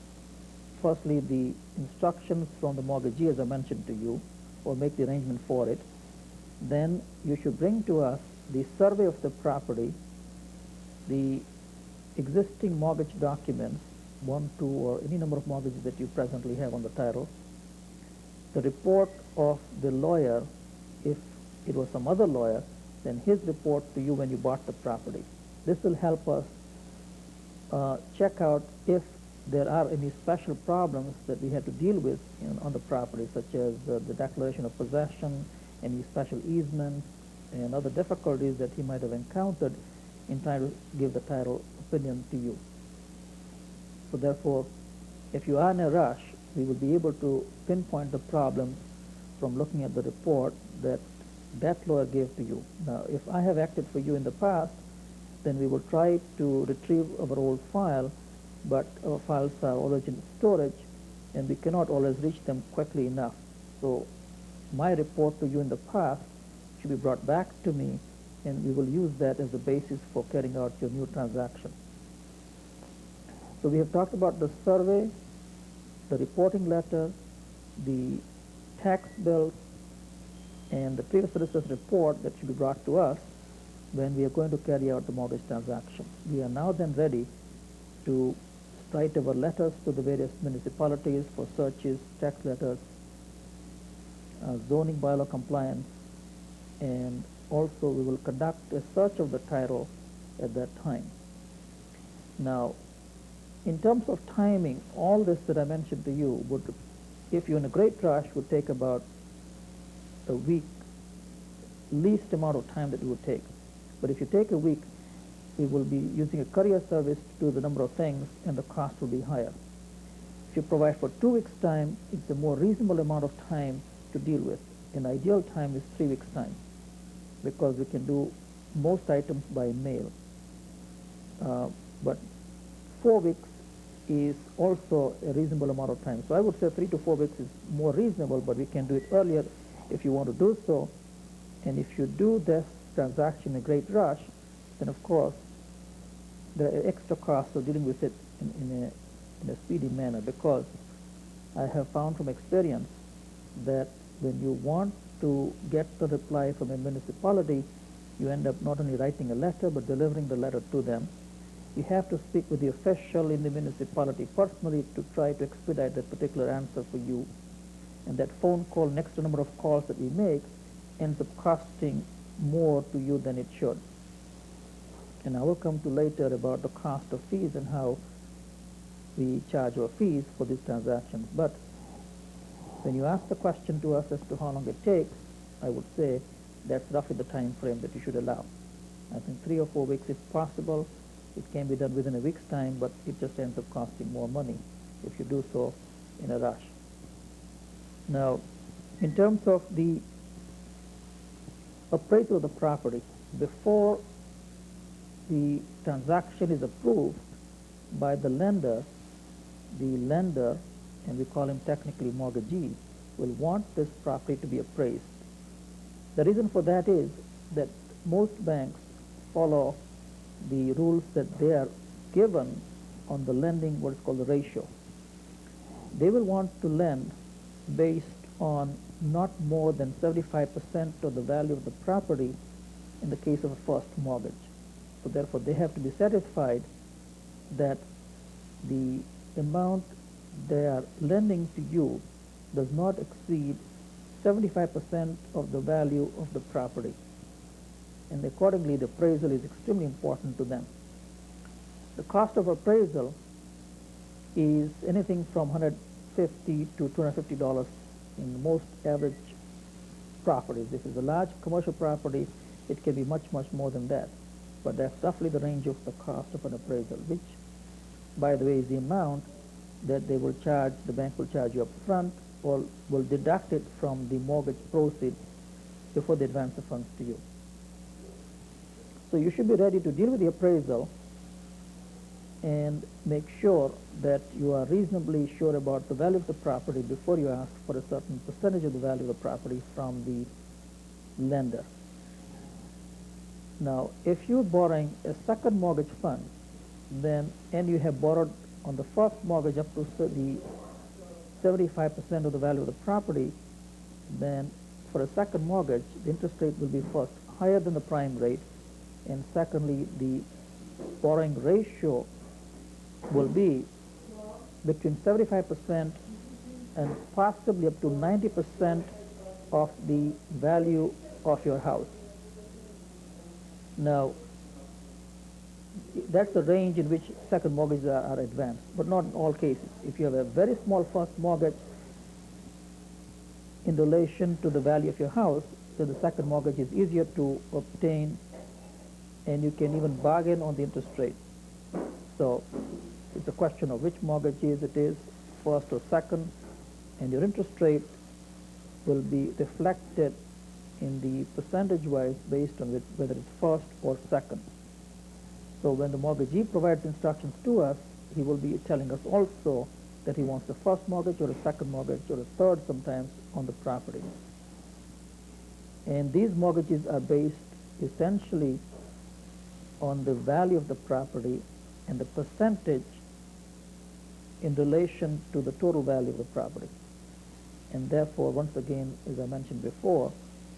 firstly the instructions from the mortgagee, as I mentioned to you, or make the arrangement for it. Then you should bring to us the survey of the property, the existing mortgage documents, 1, 2, or any number of mortgages that you presently have on the title, the report of the lawyer, if it was some other lawyer, then his report to you when you bought the property. This will help us check out if there are any special problems that we have to deal with on the property, such as the declaration of possession, any special easements, and other difficulties that he might have encountered in trying to give the title opinion to you. So therefore, if you are in a rush, we will be able to pinpoint the problems from looking at the report that that lawyer gave to you. Now, if I have acted for you in the past, then we will try to retrieve our old file, but our files are always in storage, and we cannot always reach them quickly enough. So my report to you in the past should be brought back to me, and we will use that as the basis for carrying out your new transaction. So we have talked about the survey, the reporting letter, the tax bill, and the previous solicitor's report that should be brought to us when we are going to carry out the mortgage transaction. We are now then ready to write our letters to the various municipalities for searches, tax letters, zoning bylaw compliance, and also we will conduct a search of the title at that time. Now, in terms of timing, all this that I mentioned to you would, if you're in a great rush, would take about a week, least amount of time that it would take. But if you take a week, we will be using a courier service to do the number of things, and the cost will be higher. If you provide for 2 weeks' time, it's a more reasonable amount of time to deal with. An ideal time is 3 weeks' time, because we can do most items by mail. But 4 weeks is also a reasonable amount of time. So I would say 3 to 4 weeks is more reasonable, but we can do it earlier if you want to do so. And if you do this transaction in a great rush, then of course there are extra costs of dealing with it in a speedy manner, because I have found from experience that when you want to get the reply from a municipality, you end up not only writing a letter but delivering the letter to them. You have to speak with the official in the municipality personally to try to expedite that particular answer for you. And that phone call, next to the number of calls that we make, ends up costing more to you than it should. And I will come to later about the cost of fees and how we charge our fees for these transactions. But when you ask the question to us as to how long it takes, I would say that's roughly the time frame that you should allow. I think 3 or 4 weeks if possible. It can be done within a week's time, but it just ends up costing more money if you do so in a rush. Now, in terms of the appraisal of the property, before the transaction is approved by the lender, and we call him technically mortgagee, will want this property to be appraised. The reason for that is that most banks follow the rules that they are given on the lending, what is called the ratio. They will want to lend based on not more than 75% of the value of the property in the case of a first mortgage. So therefore, they have to be satisfied that the amount they are lending to you does not exceed 75% of the value of the property. And accordingly, the appraisal is extremely important to them. The cost of appraisal is anything from $150 to $250 in most average properties. If it's a large commercial property, it can be much, much more than that. But that's roughly the range of the cost of an appraisal, which, by the way, is the amount that they will charge, the bank will charge you up front, or will deduct it from the mortgage proceeds before they advance the funds to you. So you should be ready to deal with the appraisal and make sure that you are reasonably sure about the value of the property before you ask for a certain percentage of the value of the property from the lender. Now, if you're borrowing a second mortgage fund, then, and you have borrowed on the first mortgage up to the 75% of the value of the property, then for a second mortgage, the interest rate will be first higher than the prime rate, and secondly, the borrowing ratio will be between 75% and possibly up to 90% of the value of your house. Now, that's the range in which second mortgages are advanced, but not in all cases. If you have a very small first mortgage in relation to the value of your house, then the second mortgage is easier to obtain, and you can even bargain on the interest rate. So it's a question of which mortgages it is, first or second, and your interest rate will be reflected in the percentage-wise based on whether it's first or second. So when the mortgagee provides instructions to us, he will be telling us also that he wants the first mortgage or a second mortgage or a third sometimes on the property. And these mortgages are based essentially on the value of the property and the percentage in relation to the total value of the property. And therefore, once again, as I mentioned before,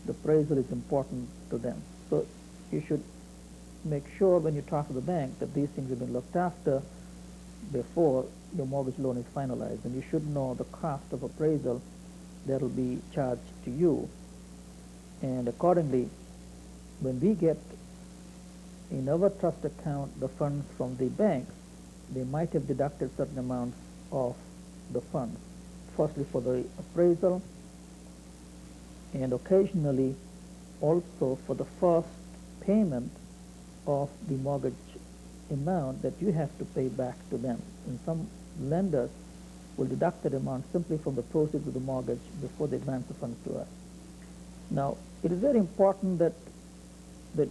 the appraisal is important to them. So you should make sure when you talk to the bank that these things have been looked after before your mortgage loan is finalized. And you should know the cost of appraisal that will be charged to you. And accordingly, when we get in our trust account the funds from the bank, they might have deducted certain amounts of the funds. Firstly for the appraisal, and occasionally also for the first payment of the mortgage amount that you have to pay back to them. And some lenders will deduct that amount simply from the proceeds of the mortgage before they advance the funds to us. Now, it is very important that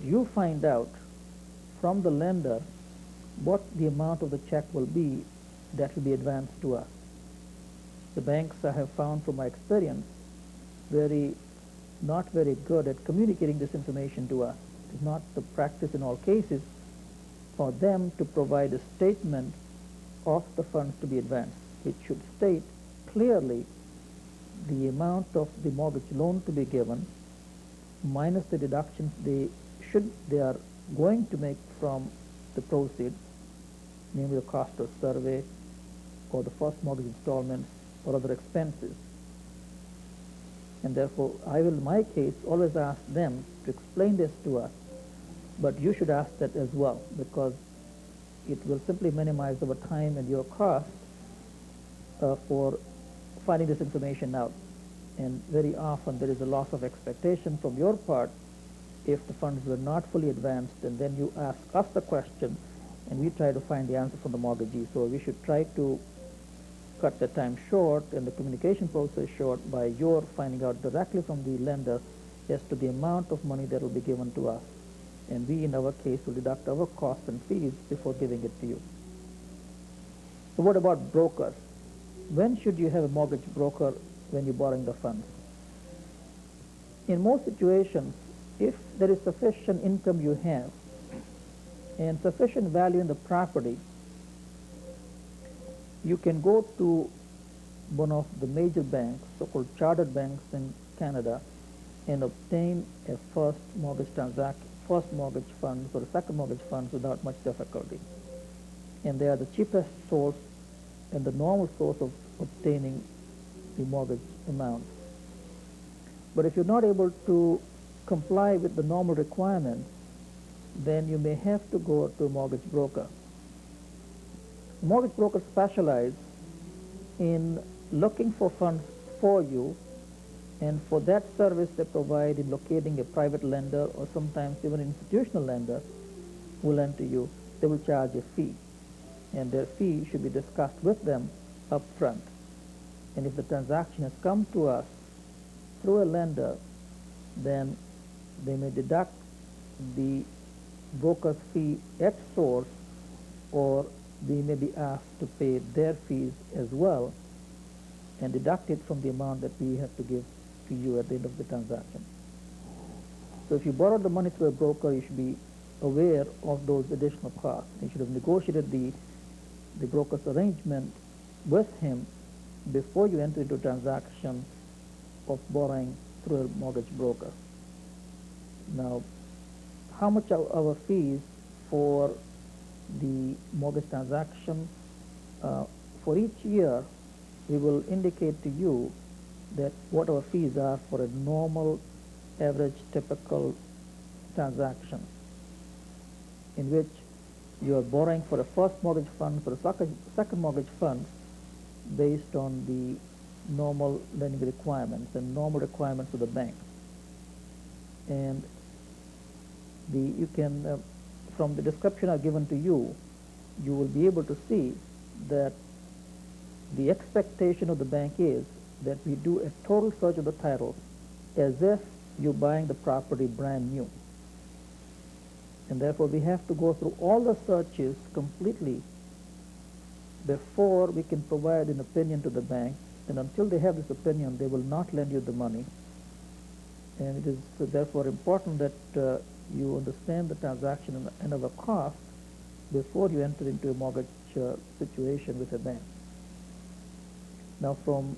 you find out from the lender what the amount of the check will be that will be advanced to us. The banks, I have found from my experience, not very good at communicating this information to us. It is not the practice in all cases for them to provide a statement of the funds to be advanced. It should state clearly the amount of the mortgage loan to be given minus the deductions they are going to make from the proceeds, namely the cost of survey or the first mortgage installments or other expenses. And therefore, I will in my case always ask them to explain this to us, but you should ask that as well, because it will simply minimize our time and your cost for finding this information out. And very often there is a loss of expectation from your part if the funds were not fully advanced, and then you ask us the question and we try to find the answer from the mortgagee. So we should try to cut the time short and the communication process short by your finding out directly from the lender as to the amount of money that will be given to us. And we, in our case, will deduct our costs and fees before giving it to you. So what about brokers? When should you have a mortgage broker when you're borrowing the funds? In most situations, if there is sufficient income you have and sufficient value in the property, you can go to one of the major banks, so-called chartered banks in Canada, and obtain a first mortgage funds or a second mortgage funds without much difficulty. And they are the cheapest source and the normal source of obtaining the mortgage amount. But if you're not able to comply with the normal requirements, then you may have to go to a mortgage broker. Mortgage brokers specialize in looking for funds for you, and for that service they provide in locating a private lender or sometimes even an institutional lender who will lend to you. They will charge a fee, and their fee should be discussed with them up front. And if the transaction has come to us through a lender, then they may deduct the broker's fee at source, or they may be asked to pay their fees as well and deduct it from the amount that we have to give to you at the end of the transaction. So if you borrowed the money through a broker, you should be aware of those additional costs. You should have negotiated the broker's arrangement with him before you enter into a transaction of borrowing through a mortgage broker. Now, how much are our fees for the mortgage transaction? For each year, we will indicate to you that what our fees are for a normal, average, typical transaction in which you are borrowing for a first mortgage fund, for a second mortgage fund, based on the normal lending requirements and normal requirements of the bank. And you can, from the description I've given to you, you will be able to see that the expectation of the bank is that we do a total search of the title as if you're buying the property brand new. And therefore, we have to go through all the searches completely before we can provide an opinion to the bank. And until they have this opinion, they will not lend you the money. And it is therefore important that you understand the transaction and of a cost before you enter into a mortgage situation with a bank. Now, from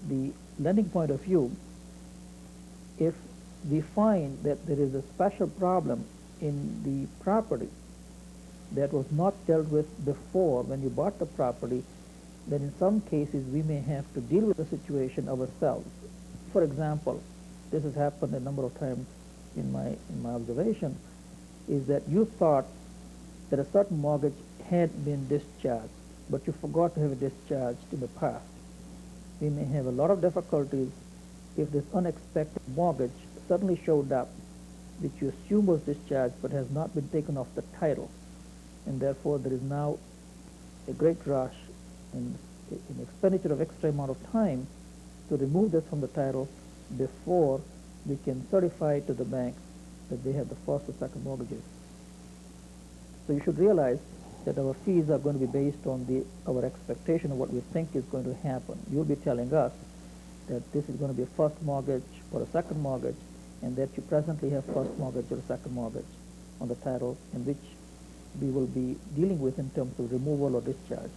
the lending point of view, if we find that there is a special problem in the property that was not dealt with before when you bought the property, then in some cases we may have to deal with the situation ourselves. For example, this has happened a number of times in my observation, is that you thought that a certain mortgage had been discharged, but you forgot to have it discharged in the past. We may have a lot of difficulties if this unexpected mortgage suddenly showed up, which you assume was discharged but has not been taken off the title. And therefore, there is now a great rush and an expenditure of extra amount of time to remove this from the title before we can certify to the bank that they have the first or second mortgages. So you should realize that our fees are going to be based on our expectation of what we think is going to happen. You'll be telling us that this is going to be a first mortgage or a second mortgage, and that you presently have first mortgage or a second mortgage on the title, in which we will be dealing with in terms of removal or discharge.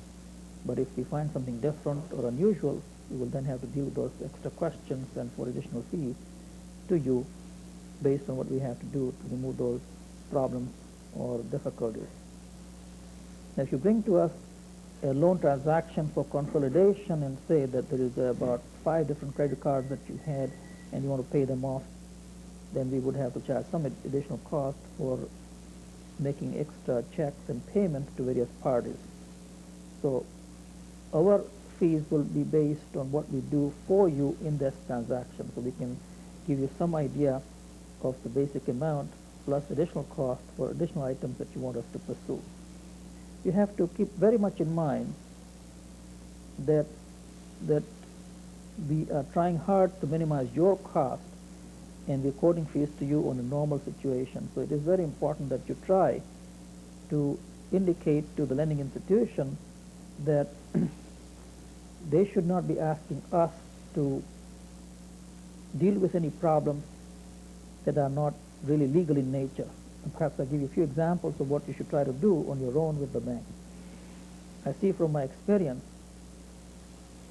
But if we find something different or unusual, we will then have to deal with those extra questions and for additional fees to you based on what we have to do to remove those problems or difficulties. Now, if you bring to us a loan transaction for consolidation and say that there is about 5 different credit cards that you had and you want to pay them off, then we would have to charge some additional cost for making extra checks and payments to various parties. So our fees will be based on what we do for you in this transaction. So we can give you some idea of the basic amount plus additional cost for additional items that you want us to pursue. You have to keep very much in mind that we are trying hard to minimize your cost and we're quoting fees to you on a normal situation. So it is very important that you try to indicate to the lending institution that they should not be asking us to deal with any problems that are not really legal in nature. And perhaps I'll give you a few examples of what you should try to do on your own with the bank. I see from my experience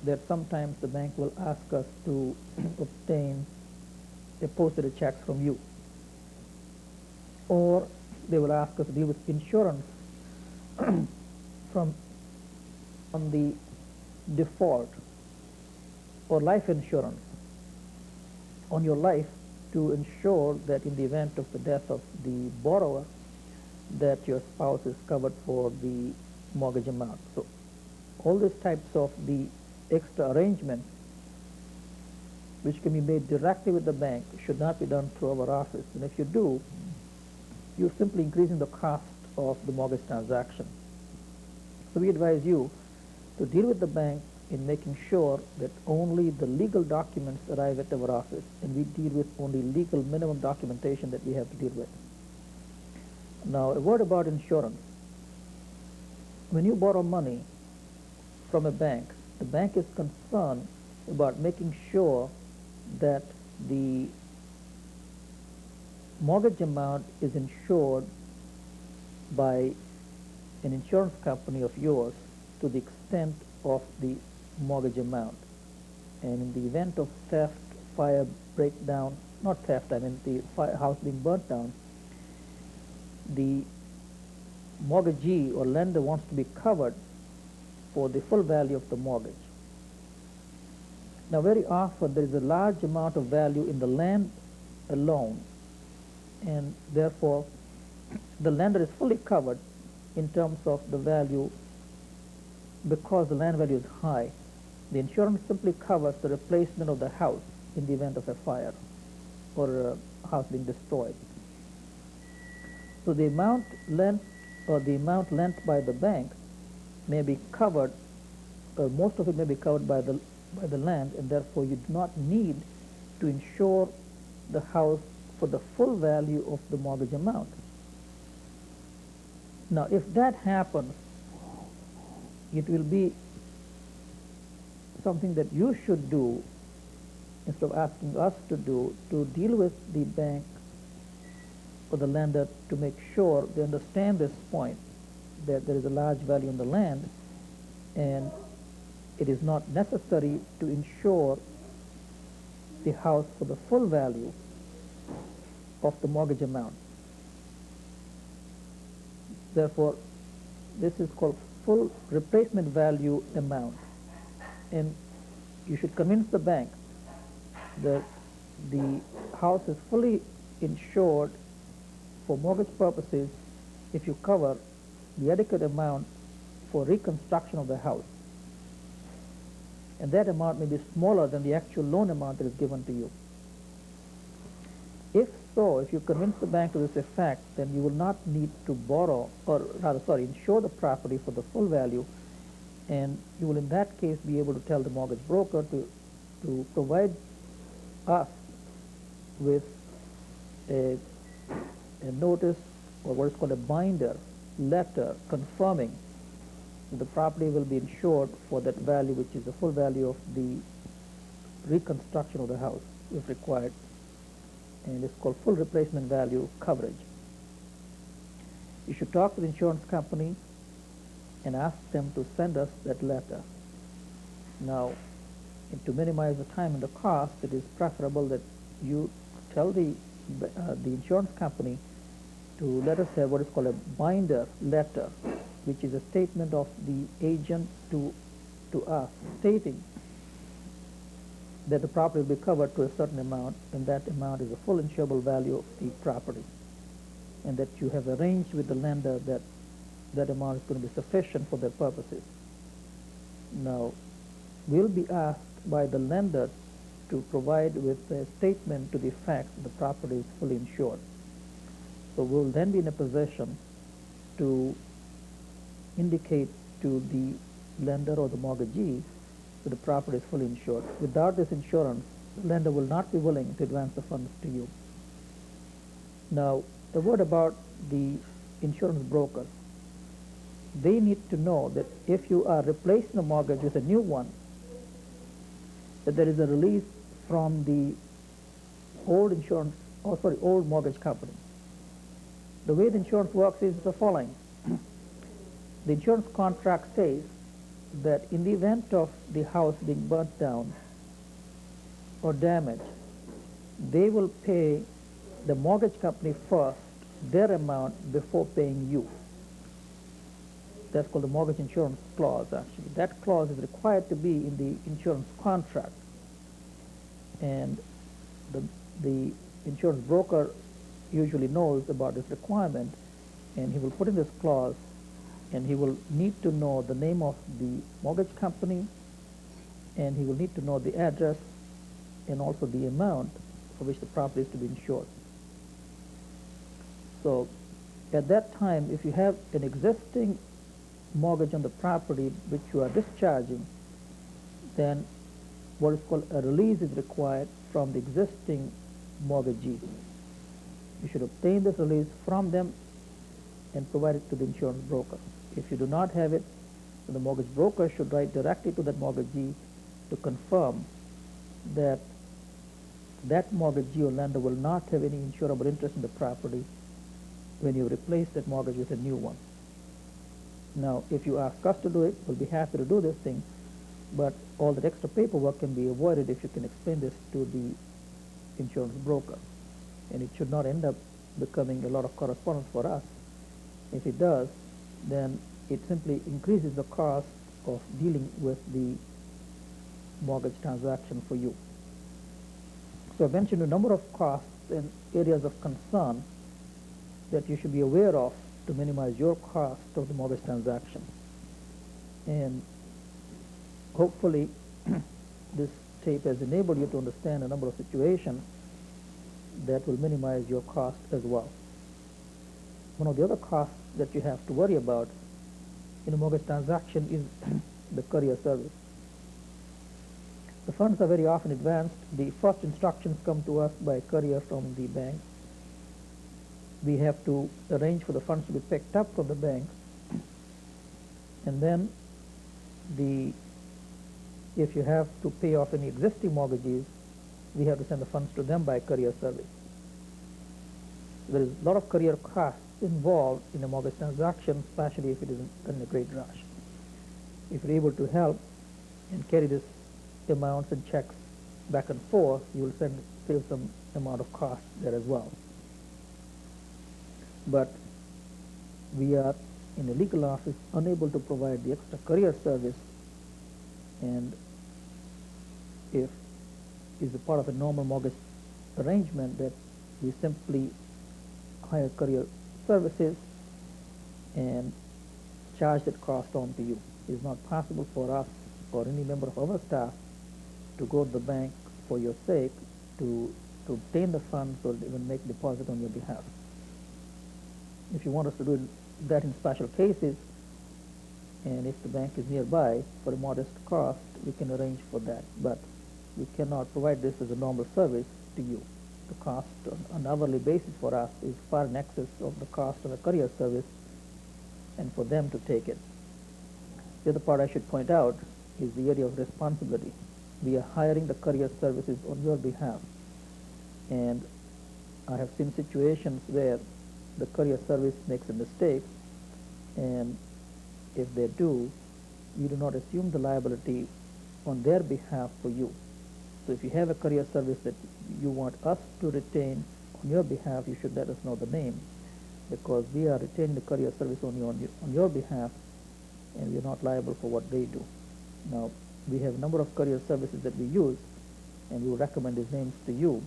that sometimes the bank will ask us to obtain a posted checks from you, or they will ask us to deal with insurance on the default, or life insurance on your life to ensure that in the event of the death of the borrower that your spouse is covered for the mortgage amount. So all these types of the extra arrangements which can be made directly with the bank should not be done through our office. And if you do, you're simply increasing the cost of the mortgage transaction. So we advise you to deal with the bank in making sure that only the legal documents arrive at our office, and we deal with only legal minimum documentation that we have to deal with. Now, a word about insurance. When you borrow money from a bank, the bank is concerned about making sure that the mortgage amount is insured by an insurance company of yours to the extent of the mortgage amount. And in the event of theft, fire, breakdown, not theft, I mean the house being burnt down, the mortgagee or lender wants to be covered for the full value of the mortgage. Now, very often there is a large amount of value in the land alone, and therefore the lender is fully covered in terms of the value because the land value is high. The insurance simply covers the replacement of the house in the event of a fire or a house being destroyed. So the amount lent or the amount lent by the bank may be covered, or most of it may be covered by the land, and therefore you do not need to insure the house for the full value of the mortgage amount. Now, if that happens, it will be something that you should do instead of asking us to do, to deal with the bank or the lender to make sure they understand this point, that there is a large value in the land and it is not necessary to insure the house for the full value of the mortgage amount. Therefore, this is called full replacement value amount, and you should convince the bank that the house is fully insured for mortgage purposes if you cover the adequate amount for reconstruction of the house. And that amount may be smaller than the actual loan amount that is given to you. If so, if you convince the bank to this effect, then you will not need to borrow, or rather, sorry, insure the property for the full value, and you will in that case be able to tell the mortgage broker to provide us with a notice, or what is called a binder letter confirming that the property will be insured for that value, which is the full value of the reconstruction of the house if required, and it's called full replacement value coverage. You should talk to the insurance company and ask them to send us that letter. Now, to minimize the time and the cost, it is preferable that you tell the insurance company to let us have what is called a binder letter, which is a statement of the agent to us, stating that the property will be covered to a certain amount, and that amount is the full insurable value of the property, and that you have arranged with the lender that that amount is going to be sufficient for their purposes. Now, we'll be asked by the lender to provide with a statement to the effect that the property is fully insured. So we'll then be in a position to indicate to the lender or the mortgagee that the property is fully insured. Without this insurance, the lender will not be willing to advance the funds to you. Now, a word about the insurance brokers. They need to know that if you are replacing the mortgage with a new one, that there is a release from the old old mortgage company. The way the insurance works is the following. The insurance contract says that in the event of the house being burnt down or damaged, they will pay the mortgage company first their amount before paying you. That's called the mortgage insurance clause, actually. That clause is required to be in the insurance contract. And the insurance broker usually knows about this requirement, and he will put in this clause, and he will need to know the name of the mortgage company, and he will need to know the address and also the amount for which the property is to be insured. So at that time, if you have an existing mortgage on the property which you are discharging, then what is called a release is required from the existing mortgagee. You should obtain this release from them and provide it to the insurance broker. If you do not have it, then the mortgage broker should write directly to that mortgagee to confirm that that mortgagee or lender will not have any insurable interest in the property when you replace that mortgage with a new one. Now, if you ask us to do it, we'll be happy to do this thing, But all that extra paperwork can be avoided if you can explain this to the insurance broker. And it should not end up becoming a lot of correspondence for us. If it does, then it simply increases the cost of dealing with the mortgage transaction for you. So I mentioned a number of costs and areas of concern that you should be aware of to minimize your cost of the mortgage transaction. And hopefully this tape has enabled you to understand a number of situations that will minimize your cost as well. One of the other costs that you have to worry about in a mortgage transaction is the courier service. The funds are very often advanced. The first instructions come to us by courier from the bank. We have to arrange for the funds to be picked up from the bank, and then if you have to pay off any existing mortgages, we have to send the funds to them by courier service. There is a lot of courier costs involved in a mortgage transaction, especially if it is in a great rush. If you're able to help and carry this amounts and checks back and forth, you will save some amount of cost there as well. But we are in a legal office unable to provide the extra courier service, and if it's a part of a normal mortgage arrangement that we simply hire courier services and charge that cost on to you. It is not possible for us or any member of our staff to go to the bank for your sake to obtain the funds or even make deposit on your behalf. If you want us to do that in special cases, and if the bank is nearby for a modest cost, we can arrange for that. But we cannot provide this as a normal service to you. The cost on an hourly basis for us is far in excess of the cost of a courier service, and for them to take it. The other part I should point out is the area of responsibility. We are hiring the courier services on your behalf, and I have seen situations where the courier service makes a mistake, and if they do, you do not assume the liability on their behalf for you. So if you have a courier service that you want us to retain on your behalf, you should let us know the name, because we are retaining the courier service only on your behalf, and we are not liable for what they do. Now, we have a number of courier services that we use, and we will recommend these names to you,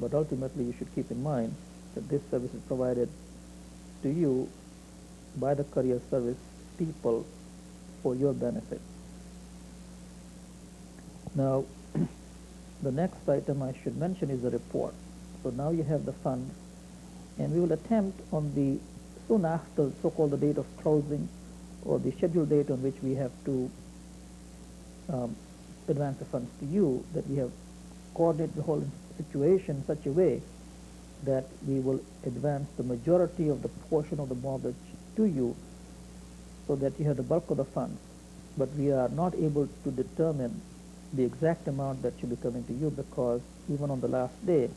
but ultimately you should keep in mind that this service is provided to you by the courier service people for your benefit. Now, the next item I should mention is the report. So now you have the funds, and we will attempt on the soon after so-called the date of closing, or the scheduled date on which we have to advance the funds to you, that we have coordinated the whole situation in such a way that we will advance the majority of the portion of the mortgage to you, so that you have the bulk of the funds. But we are not able to determine the exact amount that should be coming to you, because even on the last day,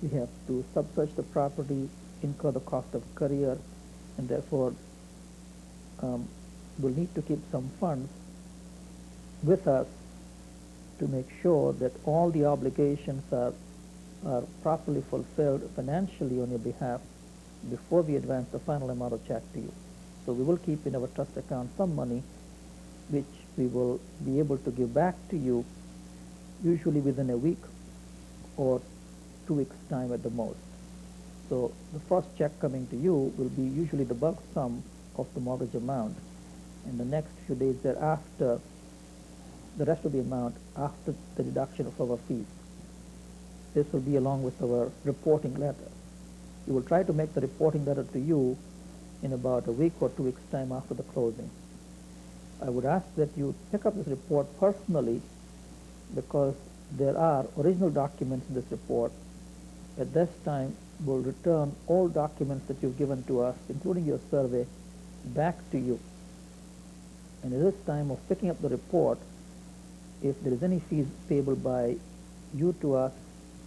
we have to sub-search the property, incur the cost of courier, and therefore we'll need to keep some funds with us to make sure that all the obligations are properly fulfilled financially on your behalf before we advance the final amount of check to you. So we will keep in our trust account some money which we will be able to give back to you usually within a week or 2 weeks' time at the most. So the first check coming to you will be usually the bulk sum of the mortgage amount, and the next few days thereafter, the rest of the amount after the deduction of our fees. This will be along with our reporting letter. We will try to make the reporting letter to you in about a week or 2 weeks' time after the closing. I would ask that you pick up this report personally, because there are original documents in this report. At this time, we'll return all documents that you've given to us, including your survey, back to you. And at this time of picking up the report, if there is any fees payable by you to us,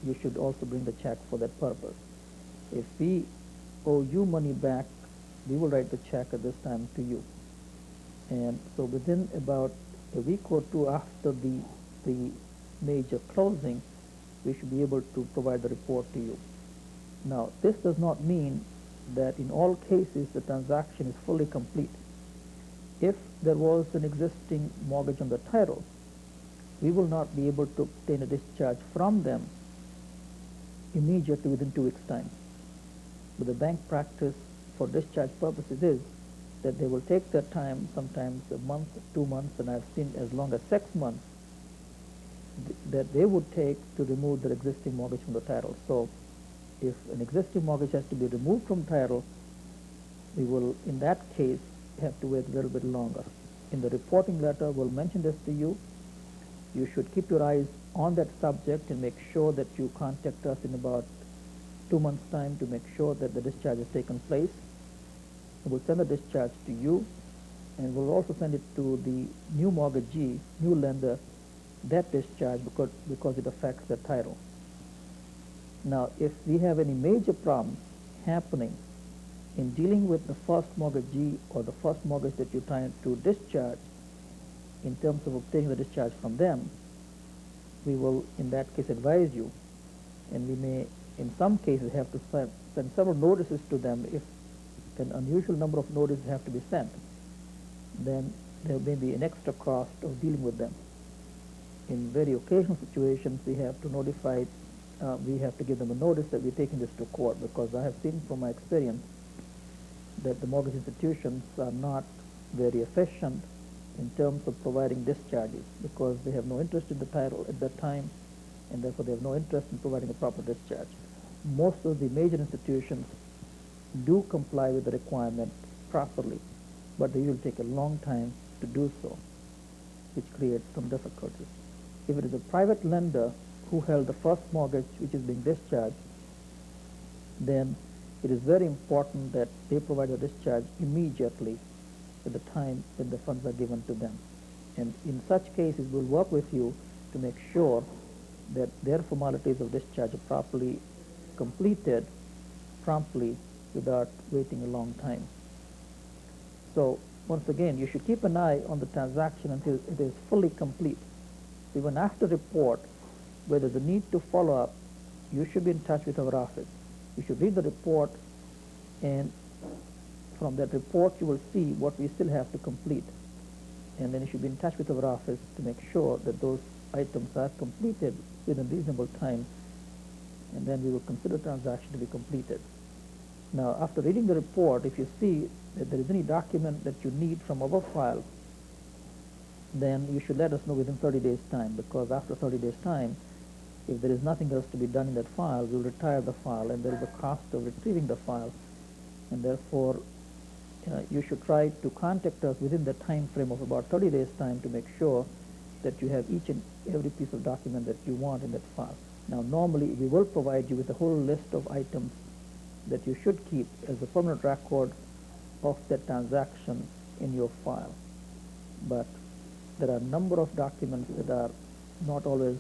you should also bring the check for that purpose. If we owe you money back, we will write the check at this time to you. And so within about a week or two after the major closing, we should be able to provide the report to you. Now, this does not mean that in all cases the transaction is fully complete. If there was an existing mortgage on the title, we will not be able to obtain a discharge from them immediately within 2 weeks' time. But the bank practice for discharge purposes is that they will take their time, sometimes a month, 2 months, and I've seen as long as 6 months that they would take to remove their existing mortgage from the title. So if an existing mortgage has to be removed from title, we will, in that case, have to wait a little bit longer. In the reporting letter, we'll mention this to you. You should keep your eyes on that subject and make sure that you contact us in about 2 months' time to make sure that the discharge has taken place. We'll send the discharge to you, and we'll also send it to the new mortgagee, new lender, that discharge because it affects the title. Now, if we have any major problems happening in dealing with the first mortgagee or the first mortgage that you're trying to discharge in terms of obtaining the discharge from them, we will in that case advise you, and we may in some cases have to send several notices to them. If an unusual number of notices have to be sent, then there may be an extra cost of dealing with them. In very occasional situations, we have to notify, we have to give them a notice that we're taking this to court, because I have seen from my experience that the mortgage institutions are not very efficient in terms of providing discharges, because they have no interest in the title at that time, and therefore they have no interest in providing a proper discharge. Most of the major institutions do comply with the requirement properly, but they will take a long time to do so, which creates some difficulties. If it is a private lender who held the first mortgage which is being discharged, then it is very important that they provide a discharge immediately at the time when the funds are given to them. And in such cases, we'll work with you to make sure that their formalities of discharge are properly completed promptly without waiting a long time. So once again, you should keep an eye on the transaction until it is fully complete. Even after report, where there's a need to follow up, you should be in touch with our office. You should read the report, and from that report you will see what we still have to complete. And then you should be in touch with our office to make sure that those items are completed within reasonable time, and then we will consider the transaction to be completed. Now, after reading the report, if you see that there is any document that you need from our file, then you should let us know within 30 days' time, because after 30 days' time, if there is nothing else to be done in that file, we'll retire the file, and there is a cost of retrieving the file, and therefore you should try to contact us within the time frame of about 30 days' time to make sure that you have each and every piece of document that you want in that file. Now, normally we will provide you with a whole list of items that you should keep as a permanent record of that transaction in your file. But there are a number of documents that are not always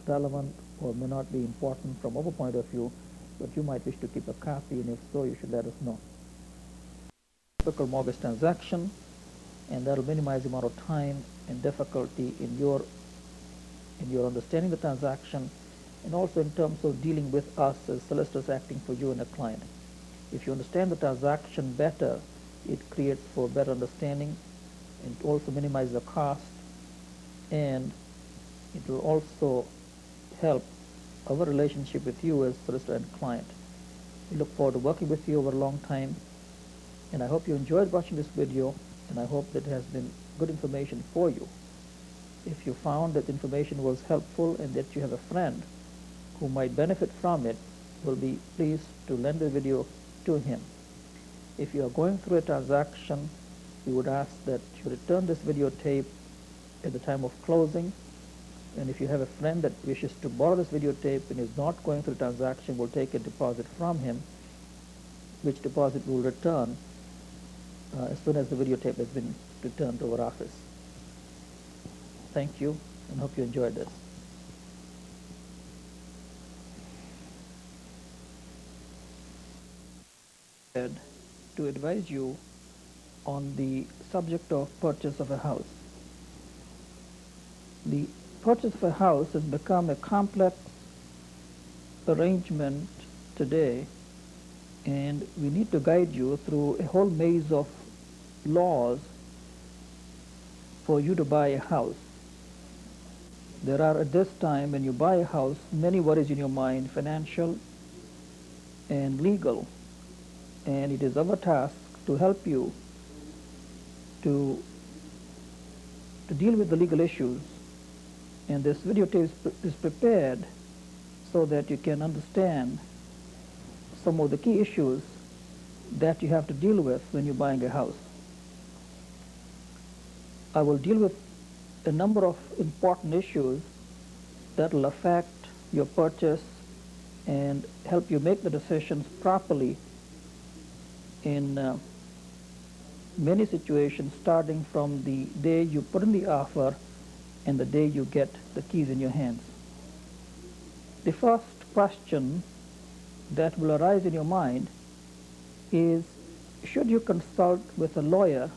relevant or may not be important from our point of view, but you might wish to keep a copy, and if so, you should let us know. Typical mortgage transaction, and that will minimize the amount of time and difficulty in your understanding the transaction, and also in terms of dealing with us as solicitors acting for you and a client. If you understand the transaction better, it creates for better understanding, and also minimize the cost, and it will also help our relationship with you as solicitor and client. We look forward to working with you over a long time, and I hope you enjoyed watching this video, and I hope that it has been good information for you. If you found that information was helpful and that you have a friend who might benefit from it, we'll be pleased to lend the video to him. If you are going through a transaction, we would ask that you return this videotape at the time of closing, and if you have a friend that wishes to borrow this videotape and is not going through the transaction, we'll take a deposit from him, which deposit will return as soon as the videotape has been returned to our office. Thank you, and hope you enjoyed this. To advise you on the subject of purchase of a house. The purchase of a house has become a complex arrangement today, and we need to guide you through a whole maze of laws for you to buy a house. There are, at this time, when you buy a house, many worries in your mind, financial and legal, and it is our task to help you to deal with the legal issues. And this videotape is prepared so that you can understand some of the key issues that you have to deal with when you're buying a house. I will deal with a number of important issues that will affect your purchase and help you make the decisions properly in many situations, starting from the day you put in the offer and the day you get the keys in your hands. The first question that will arise in your mind is, should you consult with a lawyer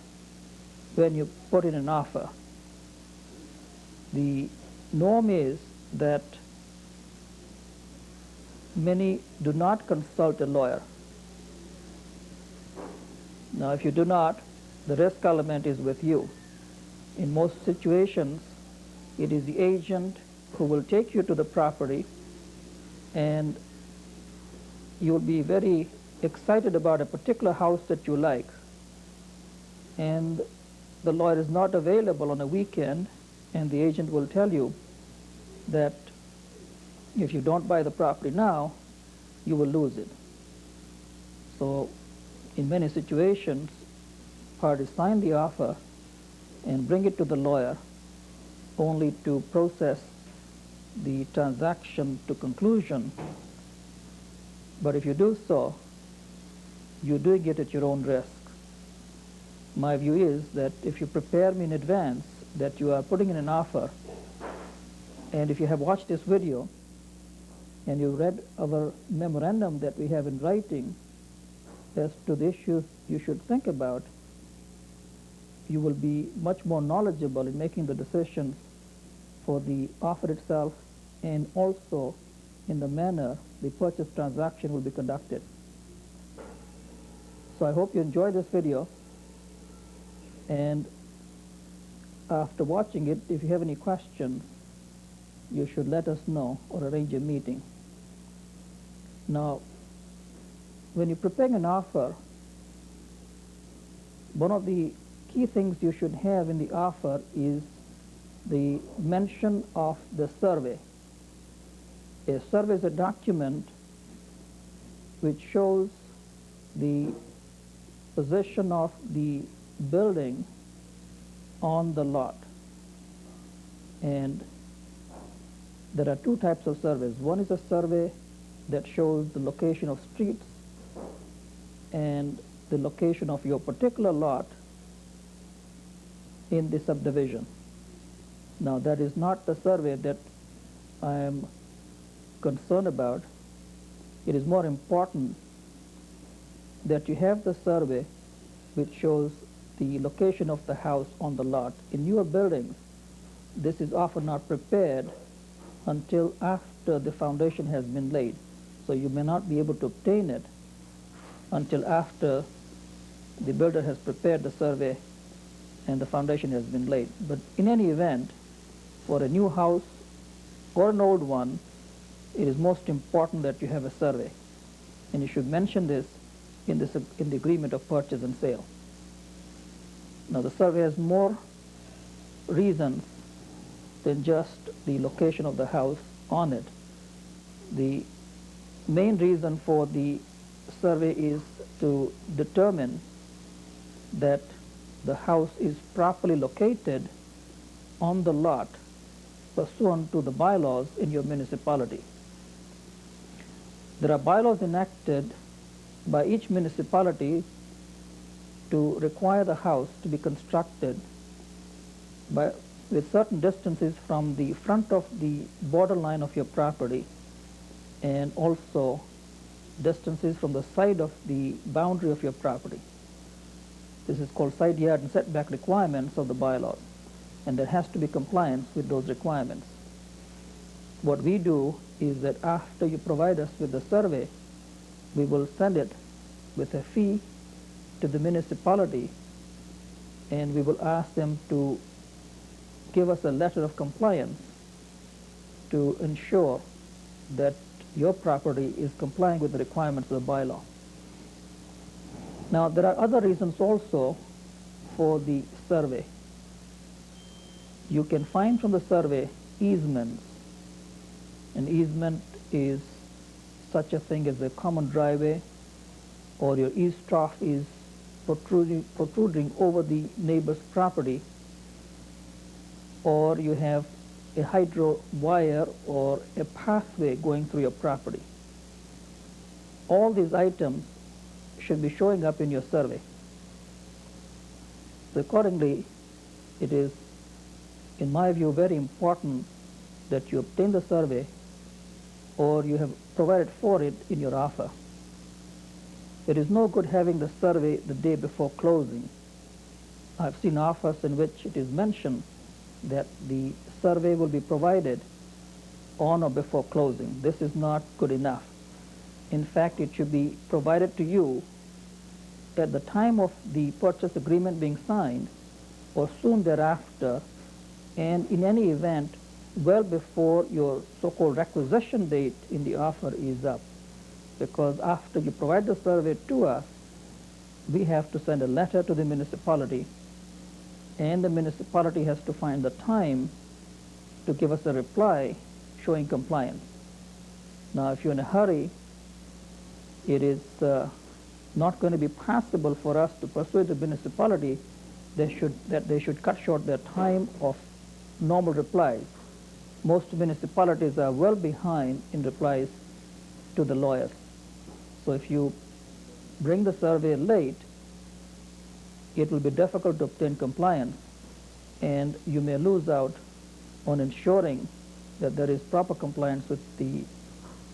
when you put in an offer? The norm is that many do not consult a lawyer. Now, if you do not, the risk element is with you. In most situations, it is the agent who will take you to the property, and you will be very excited about a particular house that you like, and the lawyer is not available on a weekend, and the agent will tell you that if you don't buy the property now, you will lose it. So in many situations, parties sign the offer and bring it to the lawyer only to process the transaction to conclusion. But if you do so, you're doing it at your own risk. My view is that if you prepare me in advance that you are putting in an offer, and if you have watched this video and you read our memorandum that we have in writing as to the issues you should think about, you will be much more knowledgeable in making the decisions for the offer itself and also in the manner the purchase transaction will be conducted. So I hope you enjoy this video, and after watching it, if you have any questions, you should let us know or arrange a meeting. Now, when you're preparing an offer, one of the key things you should have in the offer is the mention of the survey. A survey is a document which shows the position of the building on the lot. And there are two types of surveys. One is a survey that shows the location of streets and the location of your particular lot in the subdivision. Now, that is not the survey that I am concerned about. It is more important that you have the survey which shows the location of the house on the lot. In newer buildings, this is often not prepared until after the foundation has been laid. So you may not be able to obtain it until after the builder has prepared the survey and the foundation has been laid. But in any event, for a new house or an old one, it is most important that you have a survey. And you should mention this in the agreement of purchase and sale. Now, the survey has more reasons than just the location of the house on it. The main reason for the survey is to determine that the house is properly located on the lot pursuant to the bylaws in your municipality. There are bylaws enacted by each municipality to require the house to be constructed with certain distances from the front of the borderline of your property and also distances from the side of the boundary of your property. This is called side yard and setback requirements of the bylaws. and there has to be compliance with those requirements. What we do is that after you provide us with the survey, we will send it with a fee to the municipality, and we will ask them to give us a letter of compliance to ensure that your property is complying with the requirements of the bylaw. Now, there are other reasons also for the survey. You can find from the survey easements. An easement is such a thing as a common driveway, or your eaves trough is protruding over the neighbor's property, or you have a hydro wire or a pathway going through your property. All these items should be showing up in your survey. So accordingly, it is, in my view, very important that you obtain the survey or you have provided for it in your offer. It is no good having the survey the day before closing. I've seen offers in which it is mentioned that the survey will be provided on or before closing. This is not good enough. In fact, it should be provided to you at the time of the purchase agreement being signed or soon thereafter, and in any event well before your so-called requisition date in the offer is up. Because after you provide the survey to us, we have to send a letter to the municipality, and the municipality has to find the time to give us a reply showing compliance. Now, if you're in a hurry, it is not going to be possible for us to persuade the municipality that they should cut short their time of normal replies. Most municipalities are well behind in replies to the lawyers. So if you bring the survey late, it will be difficult to obtain compliance, and you may lose out on ensuring that there is proper compliance with the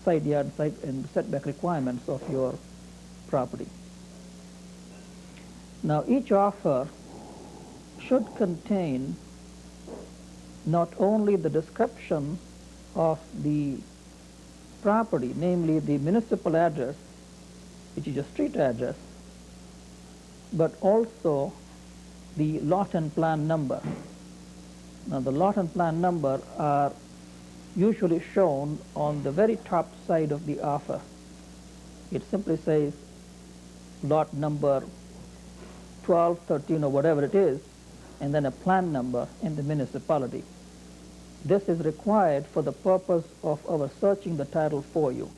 side yard and setback requirements of your property. Now, each offer should contain not only the description of the property, namely the municipal address, which is your street address, but also the lot and plan number. Now, the lot and plan number are usually shown on the very top side of the offer. It simply says lot number 12, 13, or whatever it is, and then a plan number in the municipality. This is required for the purpose of our searching the title for you.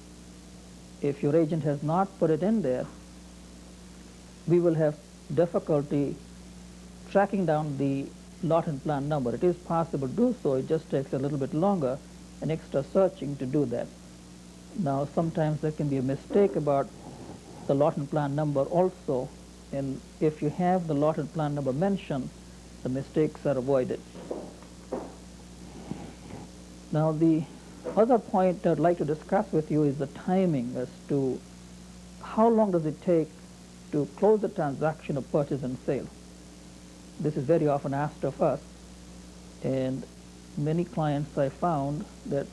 If your agent has not put it in there, we will have difficulty tracking down the lot and plan number. It is possible to do so, it just takes a little bit longer and extra searching to do that. Now, sometimes there can be a mistake about the lot and plan number also, and if you have the lot and plan number mentioned, the mistakes are avoided. Now, the other point I'd like to discuss with you is the timing as to how long does it take to close the transaction of purchase and sale. This is very often asked of us, and many clients I found that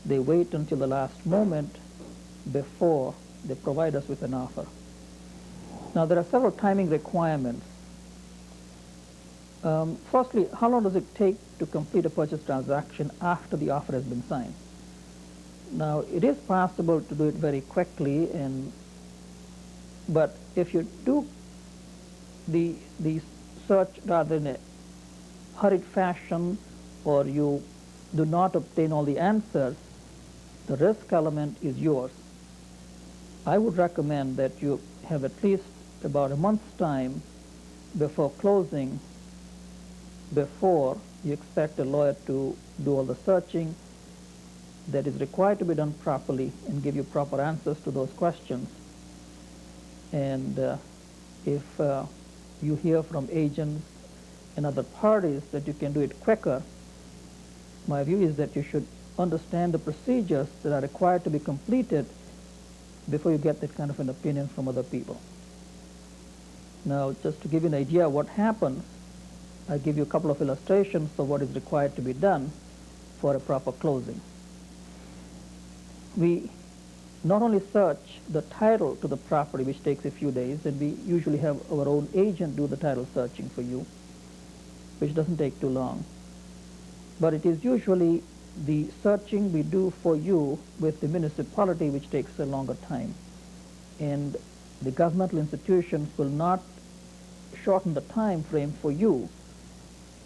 they wait until the last moment before they provide us with an offer. Now, there are several timing requirements. Firstly, how long does it take to complete a purchase transaction after the offer has been signed? Now, it is possible to do it very quickly, but if you do the search rather in a hurried fashion, or you do not obtain all the answers, the risk element is yours. I would recommend that you have at least about a month's time before closing, before you expect a lawyer to do all the searching that is required to be done properly and give you proper answers to those questions. And if you hear from agents and other parties that you can do it quicker, my view is that you should understand the procedures that are required to be completed before you get that kind of an opinion from other people. Now, just to give you an idea of what happens, I give you a couple of illustrations of what is required to be done for a proper closing. We not only search the title to the property, which takes a few days, and we usually have our own agent do the title searching for you, which doesn't take too long. But it is usually the searching we do for you with the municipality which takes a longer time. And the governmental institutions will not shorten the time frame for you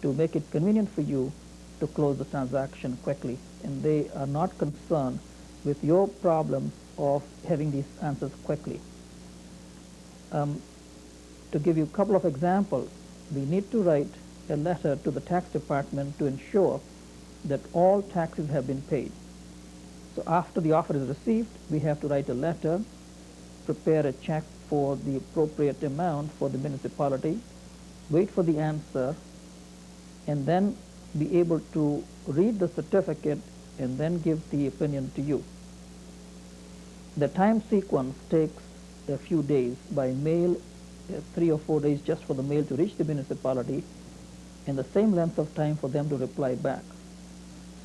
to make it convenient for you to close the transaction quickly. And they are not concerned with your problem of having these answers quickly. To give you a couple of examples, we need to write a letter to the tax department to ensure that all taxes have been paid. So after the offer is received, we have to write a letter, prepare a check for the appropriate amount for the municipality, wait for the answer, and then be able to read the certificate and then give the opinion to you. The time sequence takes a few days by mail, 3 or 4 days just for the mail to reach the municipality, and the same length of time for them to reply back.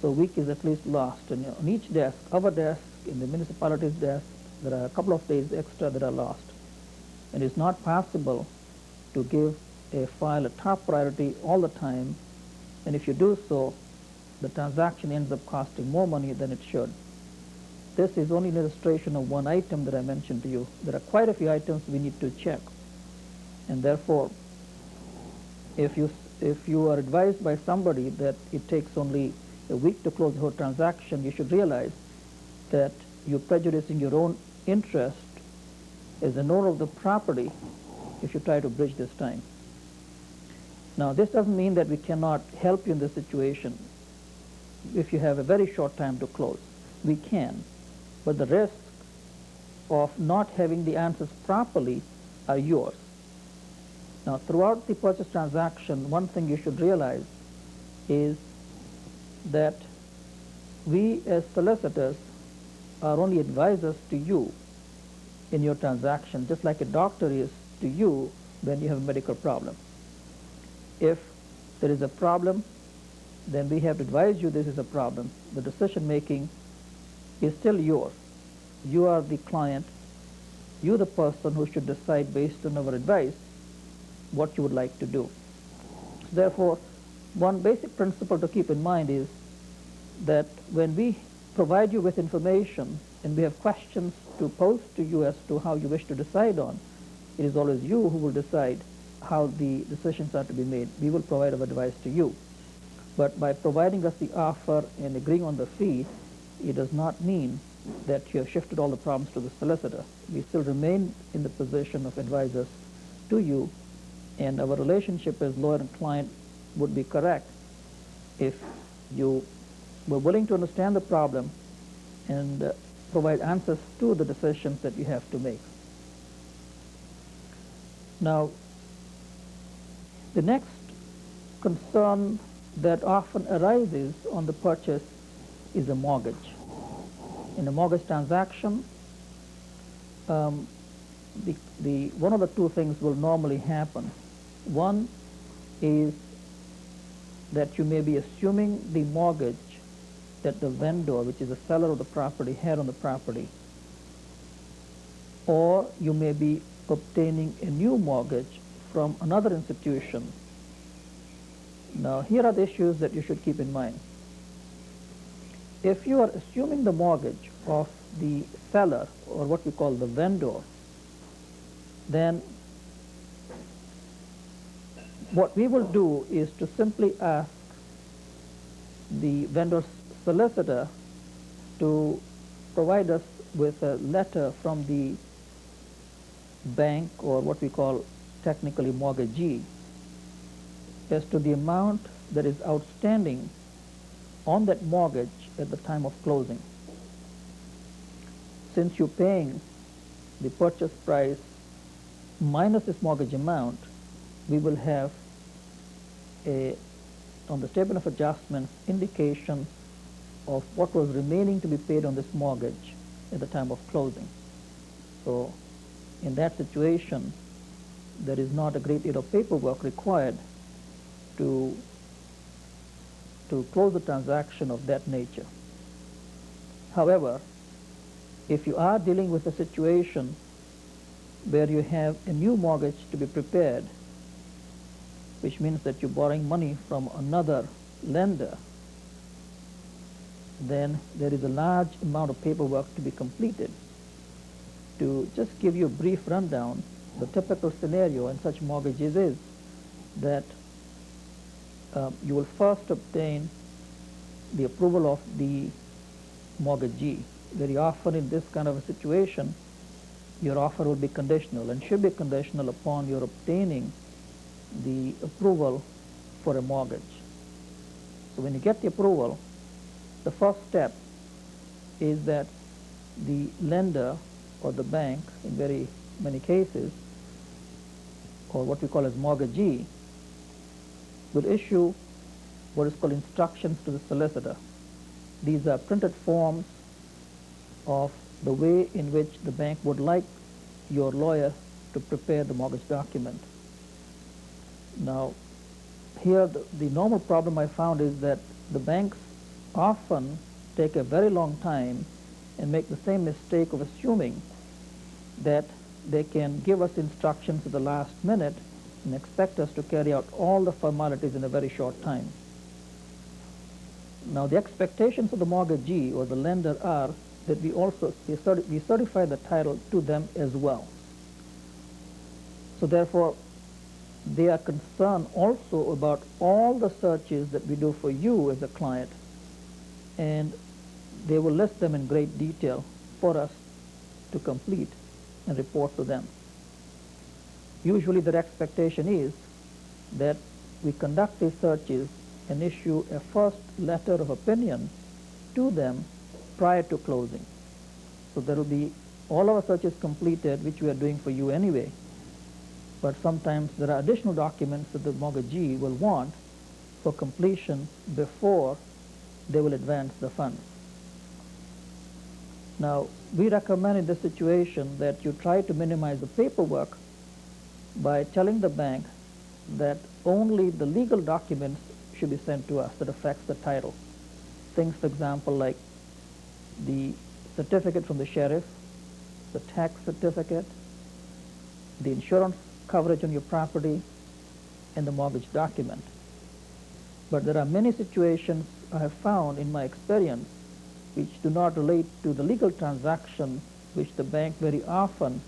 So a week is at least lost. And on each desk, our desk, in the municipality's desk, there are a couple of days extra that are lost. And it's not possible to give a file a top priority all the time, and if you do so, the transaction ends up costing more money than it should. This is only an illustration of one item that I mentioned to you. There are quite a few items we need to check, and therefore, if you are advised by somebody that it takes only a week to close the whole transaction, you should realize that you're prejudicing your own interest as an owner of the property if you try to bridge this time. Now, this doesn't mean that we cannot help you in this situation if you have a very short time to close. We can, but the risk of not having the answers properly are yours. Now, throughout the purchase transaction, one thing you should realize is that we as solicitors are only advisors to you in your transaction, just like a doctor is to you when you have a medical problem. If there is a problem, then we have to advise you this is a problem. The decision making is still yours. You are the client. You're the person who should decide based on our advice what you would like to do. Therefore, one basic principle to keep in mind is that when we provide you with information and we have questions to pose to you as to how you wish to decide on, it is always you who will decide how the decisions are to be made. We will provide our advice to you. But by providing us the offer and agreeing on the fee, it does not mean that you have shifted all the problems to the solicitor. We still remain in the position of advisors to you, and our relationship as lawyer and client would be correct if you were willing to understand the problem and provide answers to the decisions that you have to make. Now, the next concern that often arises on the purchase is a mortgage. In a mortgage transaction, one of the two things will normally happen. One is that you may be assuming the mortgage that the vendor, which is the seller of the property, had on the property, or you may be obtaining a new mortgage from another institution. Now, here are the issues that you should keep in mind. If you are assuming the mortgage of the seller, or what we call the vendor, then what we will do is to simply ask the vendor's solicitor to provide us with a letter from the bank, or what we call technically mortgagee, as to the amount that is outstanding on that mortgage at the time of closing. Since you're paying the purchase price minus this mortgage amount, we will have on the statement of adjustments, indication of what was remaining to be paid on this mortgage at the time of closing. So in that situation, there is not a great deal of paperwork required to close a transaction of that nature. However, if you are dealing with a situation where you have a new mortgage to be prepared, which means that you're borrowing money from another lender, then there is a large amount of paperwork to be completed. To just give you a brief rundown, the typical scenario in such mortgages is that you will first obtain the approval of the mortgagee. Very often in this kind of a situation, your offer will be conditional and should be conditional upon your obtaining the approval for a mortgage. So when you get the approval, the first step is that the lender or the bank, in very many cases, or what we call as mortgagee, will issue what is called instructions to the solicitor. These are printed forms of the way in which the bank would like your lawyer to prepare the mortgage document. Now, here the normal problem I found is that the banks often take a very long time and make the same mistake of assuming that they can give us instructions at the last minute and expect us to carry out all the formalities in a very short time. Now, the expectations of the mortgagee or the lender are that we certify the title to them as well. So therefore, they are concerned also about all the searches that we do for you as a client, and they will list them in great detail for us to complete and report to them. Usually their expectation is that we conduct these searches and issue a first letter of opinion to them prior to closing. So there will be all our searches completed, which we are doing for you anyway, but sometimes there are additional documents that the mortgagee will want for completion before they will advance the funds. Now, we recommend in this situation that you try to minimize the paperwork by telling the bank that only the legal documents should be sent to us that affects the title. Things, for example, like the certificate from the sheriff, the tax certificate, the insurance coverage on your property, and the mortgage document. But there are many situations I have found in my experience which do not relate to the legal transaction, which the bank very often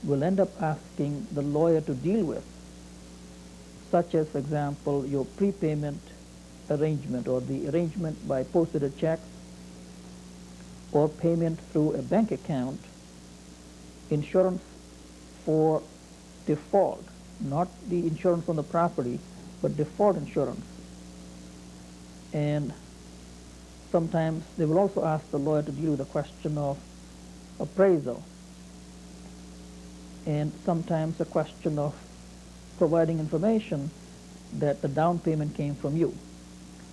will end up asking the lawyer to deal with, such as, for example, your prepayment arrangement or the arrangement by posted a check or payment through a bank account, insurance for default, not the insurance on the property, but default insurance. And sometimes they will also ask the lawyer to deal with the question of appraisal, and sometimes a question of providing information that the down payment came from you.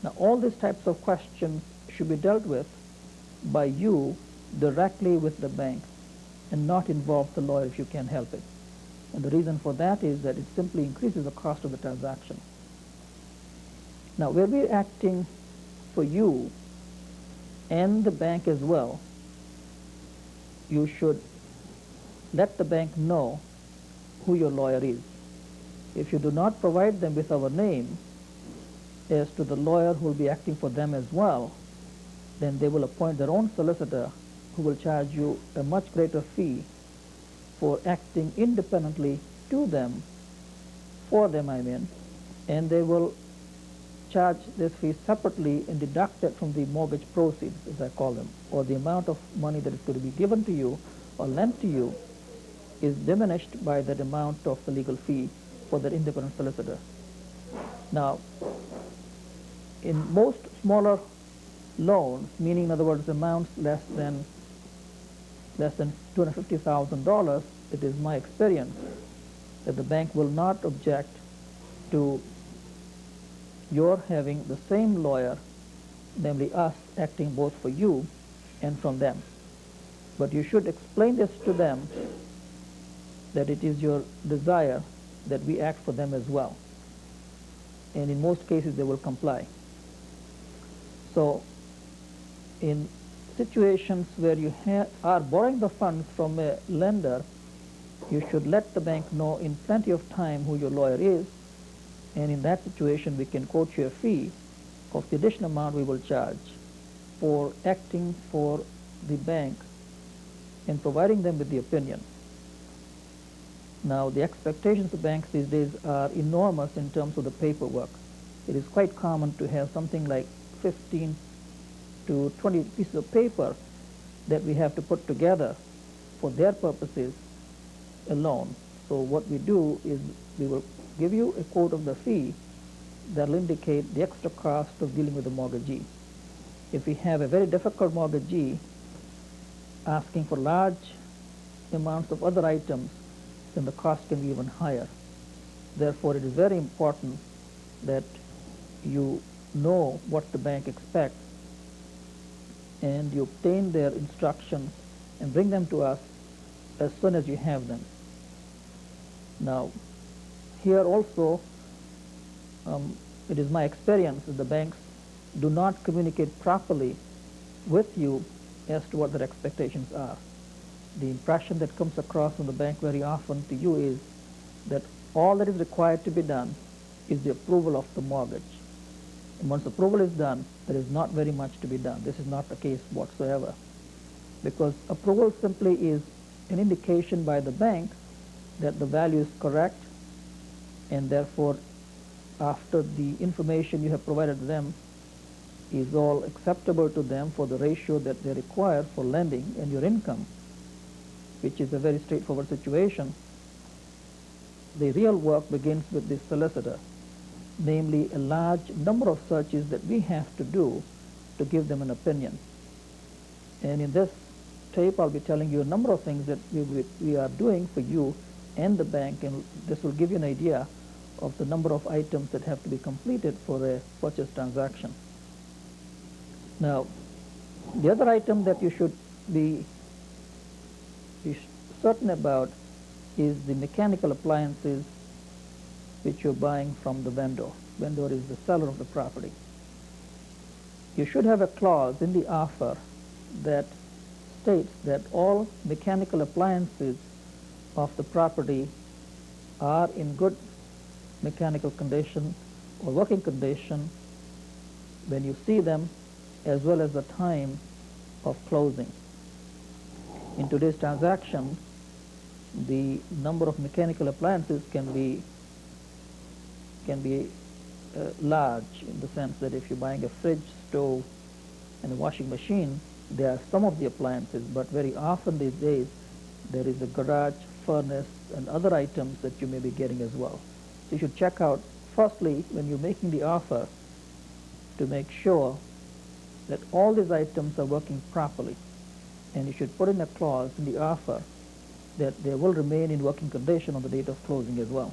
Now, all these types of questions should be dealt with by you directly with the bank and not involve the lawyer if you can help it. And the reason for that is that it simply increases the cost of the transaction. Now, where we're acting for you and the bank as well, you should let the bank know who your lawyer is. If you do not provide them with our name as to the lawyer who will be acting for them as well, then they will appoint their own solicitor who will charge you a much greater fee for acting independently to them, for them I mean, and they will charge this fee separately and deduct it from the mortgage proceeds, as I call them, or the amount of money that is going to be given to you or lent to you is diminished by that amount of the legal fee for that independent solicitor. Now, in most smaller loans, meaning in other words amounts less than $250,000, it is my experience that the bank will not object to your having the same lawyer, namely us, acting both for you and from them. But you should explain this to them, that it is your desire that we act for them as well. and in most cases they will comply. So in situations where you are borrowing the funds from a lender, you should let the bank know in plenty of time who your lawyer is, and in that situation we can quote you a fee of the additional amount we will charge for acting for the bank and providing them with the opinion. Now, the expectations of banks these days are enormous in terms of the paperwork. It is quite common to have something like 15 to 20 pieces of paper that we have to put together for their purposes alone. So what we do is we will give you a quote of the fee that will indicate the extra cost of dealing with the mortgagee. If we have a very difficult mortgagee asking for large amounts of other items, then the cost can be even higher. Therefore, it is very important that you know what the bank expects and you obtain their instructions and bring them to us as soon as you have them. Now, here also, it is my experience that the banks do not communicate properly with you as to what their expectations are. The impression that comes across from the bank very often to you is that all that is required to be done is the approval of the mortgage. And once approval is done, there is not very much to be done. This is not the case whatsoever, because approval simply is an indication by the bank that the value is correct, and therefore after the information you have provided them is all acceptable to them for the ratio that they require for lending and your income, which is a very straightforward situation, the real work begins with the solicitor, namely a large number of searches that we have to do to give them an opinion. And in this tape, I'll be telling you a number of things that we are doing for you and the bank, and this will give you an idea of the number of items that have to be completed for a purchase transaction. Now, the other item that you should be certain about is the mechanical appliances which you're buying from the vendor. Vendor is the seller of the property. You should have a clause in the offer that states that all mechanical appliances of the property are in good mechanical condition or working condition when you see them, as well as the time of closing. In today's transaction, the number of mechanical appliances can be large, in the sense that if you're buying a fridge, stove, and a washing machine, there are some of the appliances, but very often these days there is a garage, furnace, and other items that you may be getting as well. So you should check out, firstly, when you're making the offer, to make sure that all these items are working properly. And you should put in a clause in the offer that they will remain in working condition on the date of closing as well.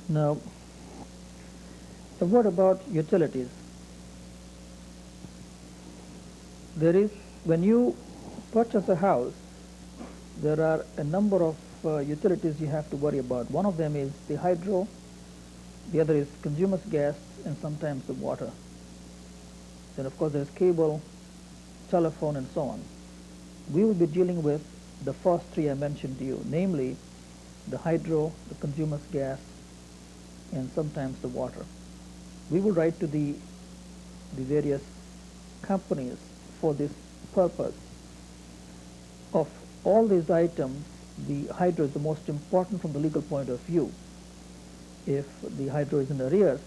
Now, a word about utilities. When you purchase a house, there are a number of utilities you have to worry about. One of them is the hydro, the other is consumer's gas, and sometimes the water. Then of course there's cable, telephone, and so on. We will be dealing with the first three I mentioned to you, namely the hydro, the consumer's gas, and sometimes the water. We will write to the various companies for this purpose. Of all these items, the hydro is the most important from the legal point of view. If the hydro is in arrears,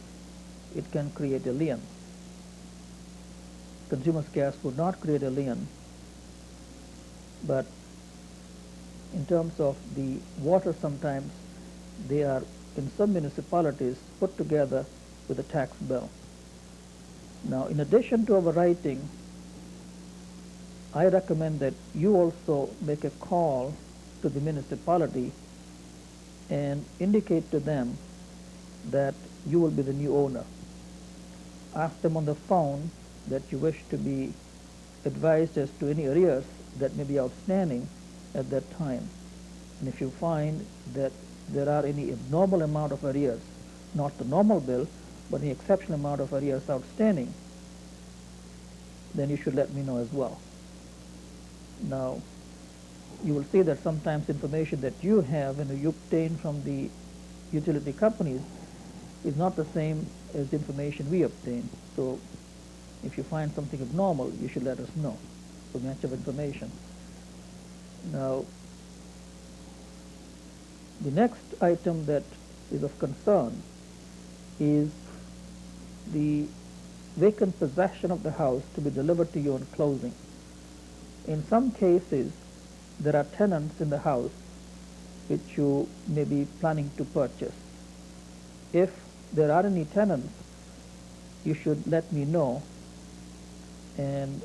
it can create a lien. Consumer's gas would not create a lien, but in terms of the water, sometimes they are, in some municipalities, put together with a tax bill. Now, in addition to our writing, I recommend that you also make a call to the municipality and indicate to them that you will be the new owner. Ask them on the phone that you wish to be advised as to any arrears that may be outstanding at that time. And if you find that there are any abnormal amount of arrears, not the normal bill, but the exceptional amount of arrears outstanding, then you should let me know as well. Now, you will see that sometimes information that you have and you obtain from the utility companies is not the same as the information we obtain. So if you find something abnormal, you should let us know for match of information. Now, the next item that is of concern is the vacant possession of the house to be delivered to you on closing. In some cases, there are tenants in the house which you may be planning to purchase. If there are any tenants, you should let me know, and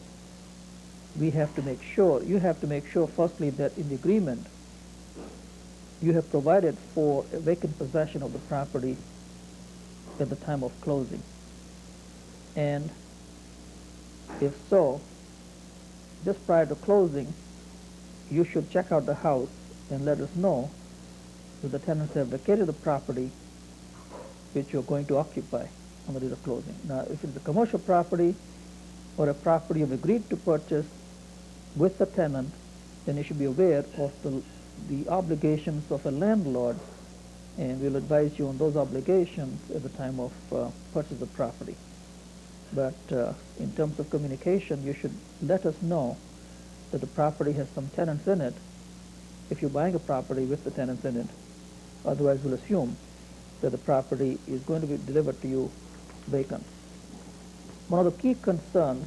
you have to make sure firstly that in the agreement you have provided for a vacant possession of the property at the time of closing. And if so, just prior to closing, you should check out the house and let us know that the tenants have vacated the property which you're going to occupy on the date of closing. Now, if it's a commercial property or a property you've agreed to purchase with the tenant, then you should be aware of the obligations of a landlord, and we'll advise you on those obligations at the time of purchase of the property. But in terms of communication, you should let us know that the property has some tenants in it if you're buying a property with the tenants in it. Otherwise, we'll assume that the property is going to be delivered to you vacant. One of the key concerns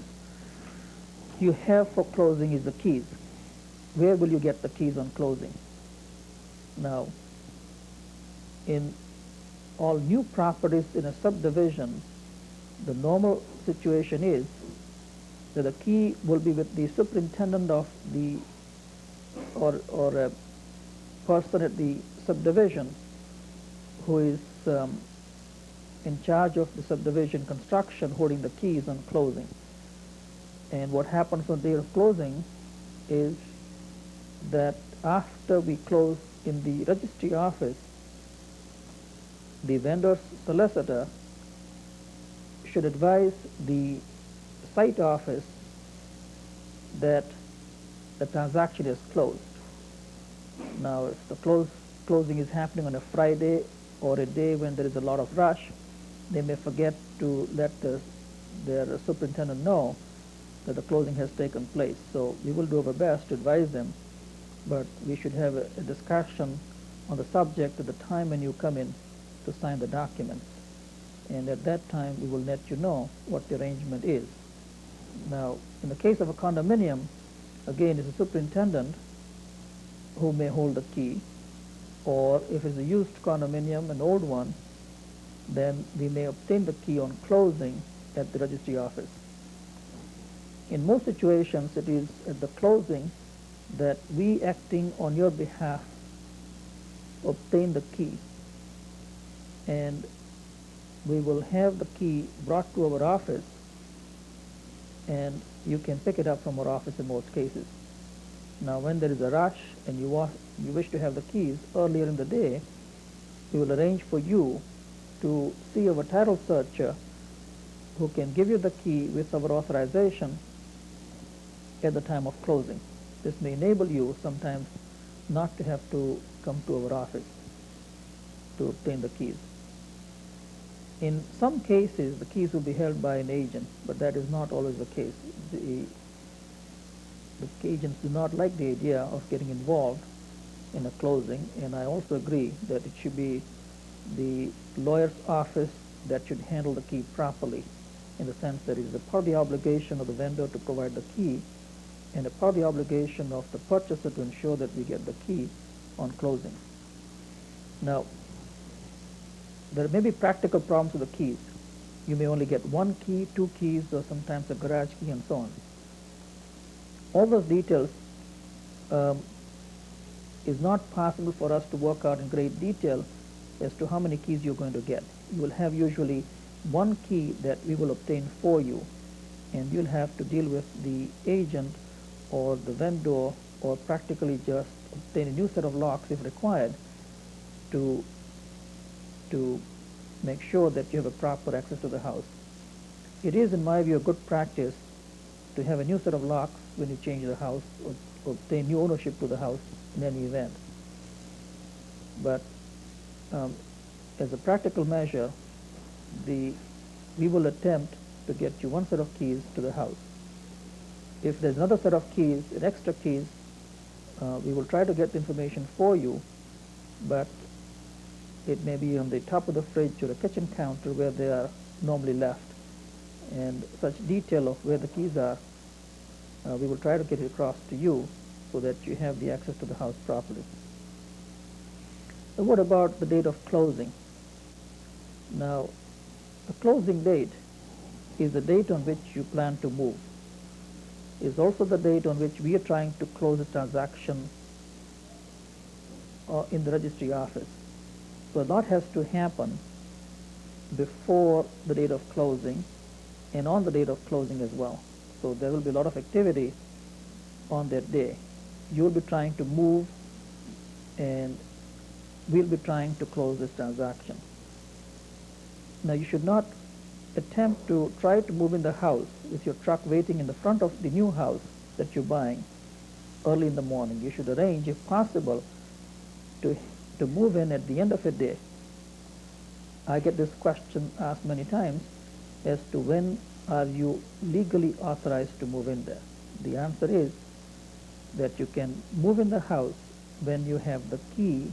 you have for closing is the keys. Where will you get the keys on closing? Now, in all new properties in a subdivision, the normal situation is that the key will be with the superintendent of the or a person at the subdivision who is in charge of the subdivision construction, holding the keys on closing. And what happens on the day of closing is that after we close in the registry office, the vendor's solicitor should advise the site office that the transaction is closed. Now, if the closing is happening on a Friday or a day when there is a lot of rush, they may forget to let their superintendent know that the closing has taken place. So we will do our best to advise them, but we should have a discussion on the subject at the time when you come in to sign the documents. And at that time, we will let you know what the arrangement is. Now, in the case of a condominium, again, it's the superintendent who may hold the key, or if it's a used condominium, an old one, then we may obtain the key on closing at the registry office. In most situations, it is at the closing that we, acting on your behalf, obtain the key, and we will have the key brought to our office, and you can pick it up from our office in most cases. Now, when there is a rush and you wish to have the keys earlier in the day, we will arrange for you to see our title searcher who can give you the key with our authorization at the time of closing. This may enable you sometimes not to have to come to our office to obtain the keys. In some cases, the keys will be held by an agent, but that is not always the case. The agents do not like the idea of getting involved in a closing, and I also agree that it should be the lawyer's office that should handle the key properly, in the sense that it is a part of the obligation of the vendor to provide the key, and a part of the obligation of the purchaser to ensure that we get the key on closing. Now, there may be practical problems with the keys. You may only get one key, two keys, or sometimes a garage key, and so on. All those details is not possible for us to work out in great detail as to how many keys you're going to get. You will have usually one key that we will obtain for you, and you'll have to deal with the agent or the vendor, or practically just obtain a new set of locks if required to make sure that you have a proper access to the house. It is, in my view, a good practice to have a new set of locks when you change the house or obtain new ownership to the house in any event. But as a practical measure, we will attempt to get you one set of keys to the house. If there's another set of keys, extra keys, we will try to get the information for you, but it may be on the top of the fridge or the kitchen counter where they are normally left. And such detail of where the keys are, we will try to get it across to you so that you have the access to the house properly. So what about the date of closing? Now, the closing date is the date on which you plan to move. Is also the date on which we are trying to close the transaction in the registry office. So a lot has to happen before the date of closing and on the date of closing as well. So there will be a lot of activity on that day. You will be trying to move and we'll be trying to close this transaction. Now you should not attempt to try to move in the house with your truck waiting in the front of the new house that you're buying early in the morning. You should arrange, if possible, to move in at the end of a day. I get this question asked many times as to when are you legally authorized to move in there. The answer is that you can move in the house when you have the key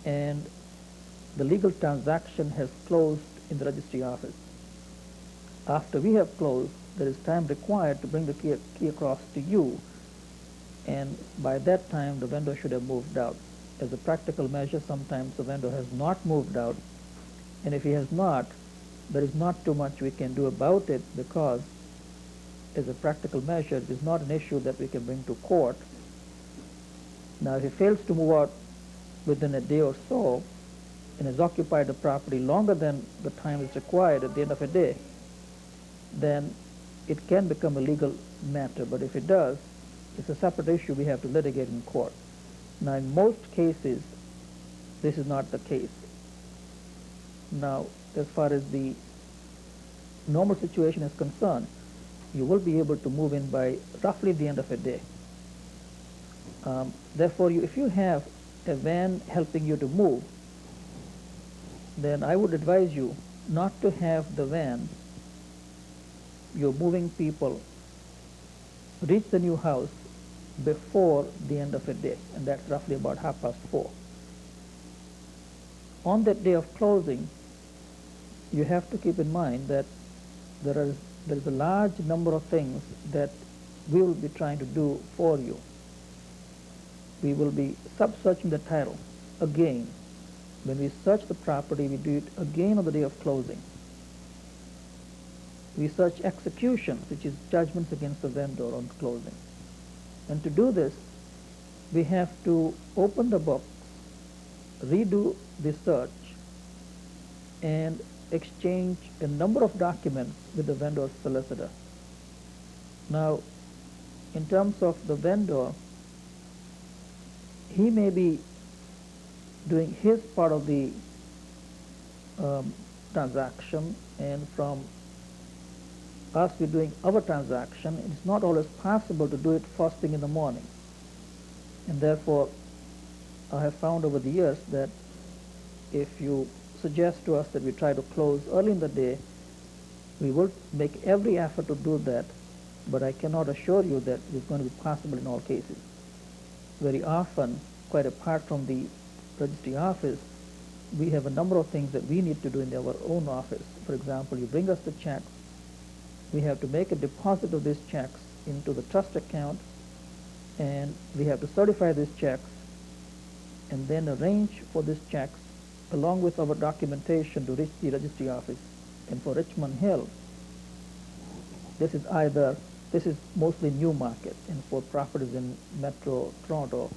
and the legal transaction has closed in the registry office. After we have closed, there is time required to bring the key across to you, and by that time the vendor should have moved out. As a practical measure, sometimes the vendor has not moved out, and if he has not, there is not too much we can do about it, because as a practical measure, it is not an issue that we can bring to court. Now, if he fails to move out within a day or so and has occupied the property longer than the time is required at the end of a day, then it can become a legal matter. But if it does, it's a separate issue we have to litigate in court. Now, in most cases, this is not the case. Now, as far as the normal situation is concerned, you will be able to move in by roughly the end of a day. Therefore, if you have a van helping you to move, then I would advise you not to have the van, your moving people, reach the new house before the end of a day, and that's roughly about 4:30. On that day of closing, you have to keep in mind that there is a large number of things that we will be trying to do for you. We will be sub-searching the title again. When we search the property, we do it again on the day of closing. We search executions, which is judgments against the vendor on closing. And to do this, we have to open the books, redo the search, and exchange a number of documents with the vendor's solicitor. Now, in terms of the vendor, he may be doing his part of the transaction, and from us we're doing our transaction. It's not always possible to do it first thing in the morning. And therefore, I have found over the years that if you suggest to us that we try to close early in the day, we will make every effort to do that, but I cannot assure you that it's going to be possible in all cases. Very often, quite apart from the registry office, we have a number of things that we need to do in our own office. For example, you bring us the checks, we have to make a deposit of these checks into the trust account, and we have to certify these checks and then arrange for these checks along with our documentation to reach the registry office. And for Richmond Hill, this is mostly Newmarket, and for properties in Metro Toronto,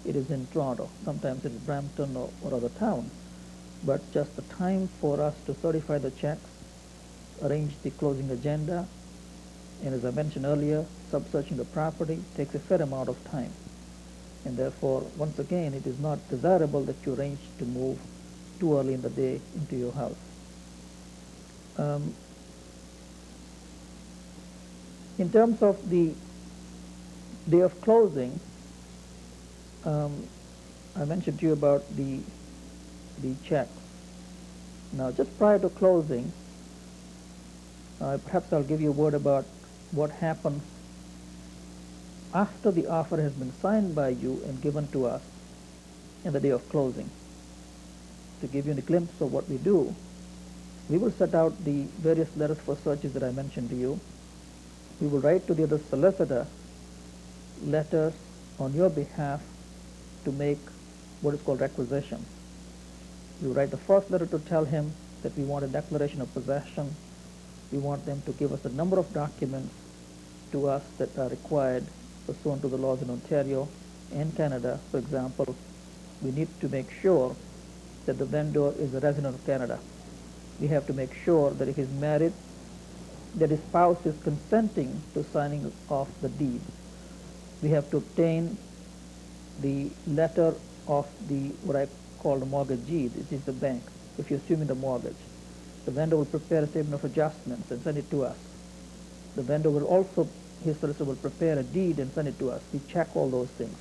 it is in Toronto. Sometimes it is Brampton or other towns. But just the time for us to certify the checks, arrange the closing agenda, and as I mentioned earlier, sub-searching the property takes a fair amount of time. And therefore, once again, it is not desirable that you arrange to move too early in the day into your house. In terms of the day of closing, I mentioned to you about the checks. Now, just prior to closing, perhaps I'll give you a word about what happens after the offer has been signed by you and given to us in the day of closing. To give you a glimpse of what we do, we will set out the various letters for searches that I mentioned to you. We will write to the other solicitor letters on your behalf to make what is called requisition. We will write the first letter to tell him that we want a declaration of possession. We want them to give us a number of documents to us that are required pursuant to the laws in Ontario and Canada. For example, we need to make sure that the vendor is a resident of Canada. We have to make sure that if he's married, that his spouse is consenting to signing off the deed. We have to obtain the letter of the what I call the mortgagee, which is the bank, if you're assuming the mortgage. The vendor will prepare a statement of adjustments and send it to us. The vendor will also, his solicitor will prepare a deed and send it to us. We check all those things.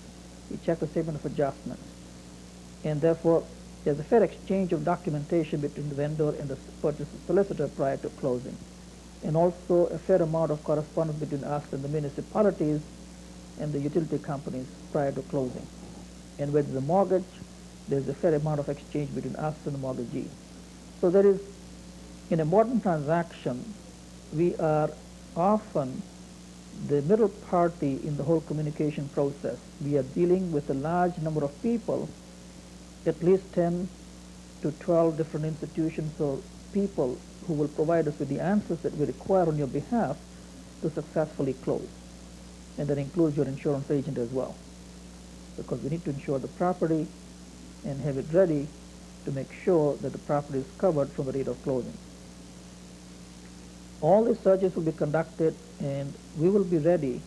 We check the statement of adjustments. And therefore, there's a fair exchange of documentation between the vendor and the purchaser solicitor prior to closing. And also a fair amount of correspondence between us and the municipalities and the utility companies prior to closing. And with the mortgage, there's a fair amount of exchange between us and the mortgagee. So there is, in a modern transaction, we are often the middle party in the whole communication process. We are dealing with a large number of people, at least 10 to 12 different institutions or people who will provide us with the answers that we require on your behalf to successfully close. And that includes your insurance agent as well, because we need to insure the property and have it ready to make sure that the property is covered from the date of closing. All these searches will be conducted, and we will be ready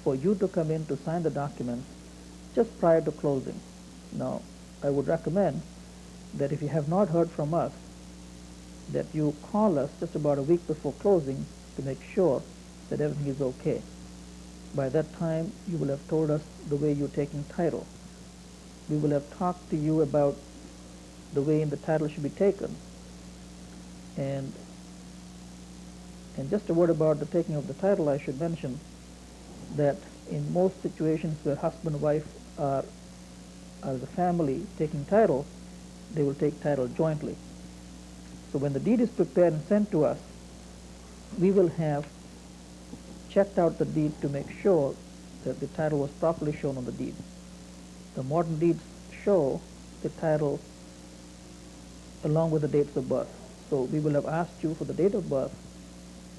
for you to come in to sign the documents just prior to closing. Now, I would recommend that if you have not heard from us, that you call us just about a week before closing to make sure that everything is okay. By that time, you will have told us the way you're taking title. We will have talked to you about the way in the title should be taken. And just a word about the taking of the title, I should mention that in most situations where husband and wife are as a family taking title, they will take title jointly. So when the deed is prepared and sent to us, we will have checked out the deed to make sure that the title was properly shown on the deed. The modern deeds show the title along with the dates of birth. So we will have asked you for the date of birth,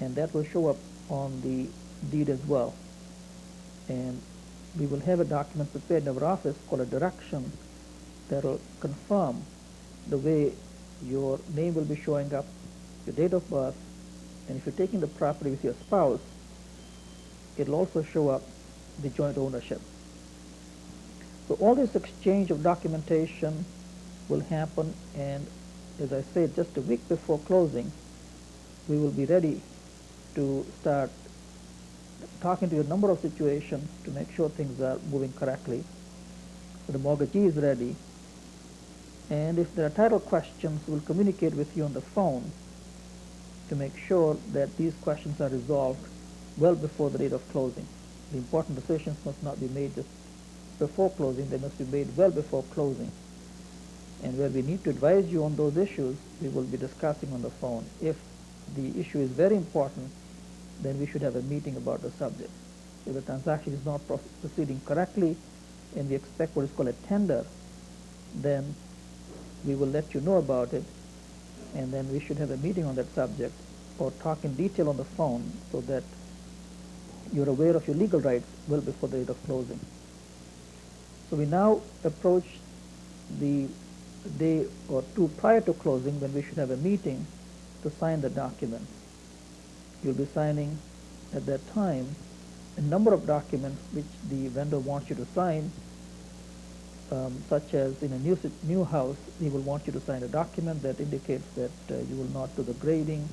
and that will show up on the deed as well. And we will have a document prepared in our office called a direction that will confirm the way your name will be showing up, your date of birth, and if you're taking the property with your spouse, it will also show up the joint ownership. So all this exchange of documentation will happen, and as I said, just a week before closing, we will be ready to start talking to you a number of situations to make sure things are moving correctly. So the mortgagee is ready, and if there are title questions, we'll communicate with you on the phone to make sure that these questions are resolved well before the date of closing. The important decisions must not be made just before closing, they must be made well before closing. And where we need to advise you on those issues, we will be discussing on the phone. If the issue is very important, then we should have a meeting about the subject. If the transaction is not proceeding correctly and we expect what is called a tender, then we will let you know about it, and then we should have a meeting on that subject or talk in detail on the phone so that you're aware of your legal rights well before the date of closing. So we now approach the day or two prior to closing when we should have a meeting to sign the documents. You'll be signing at that time a number of documents which the vendor wants you to sign, such as in a new house, he will want you to sign a document that indicates that you will not do the grading,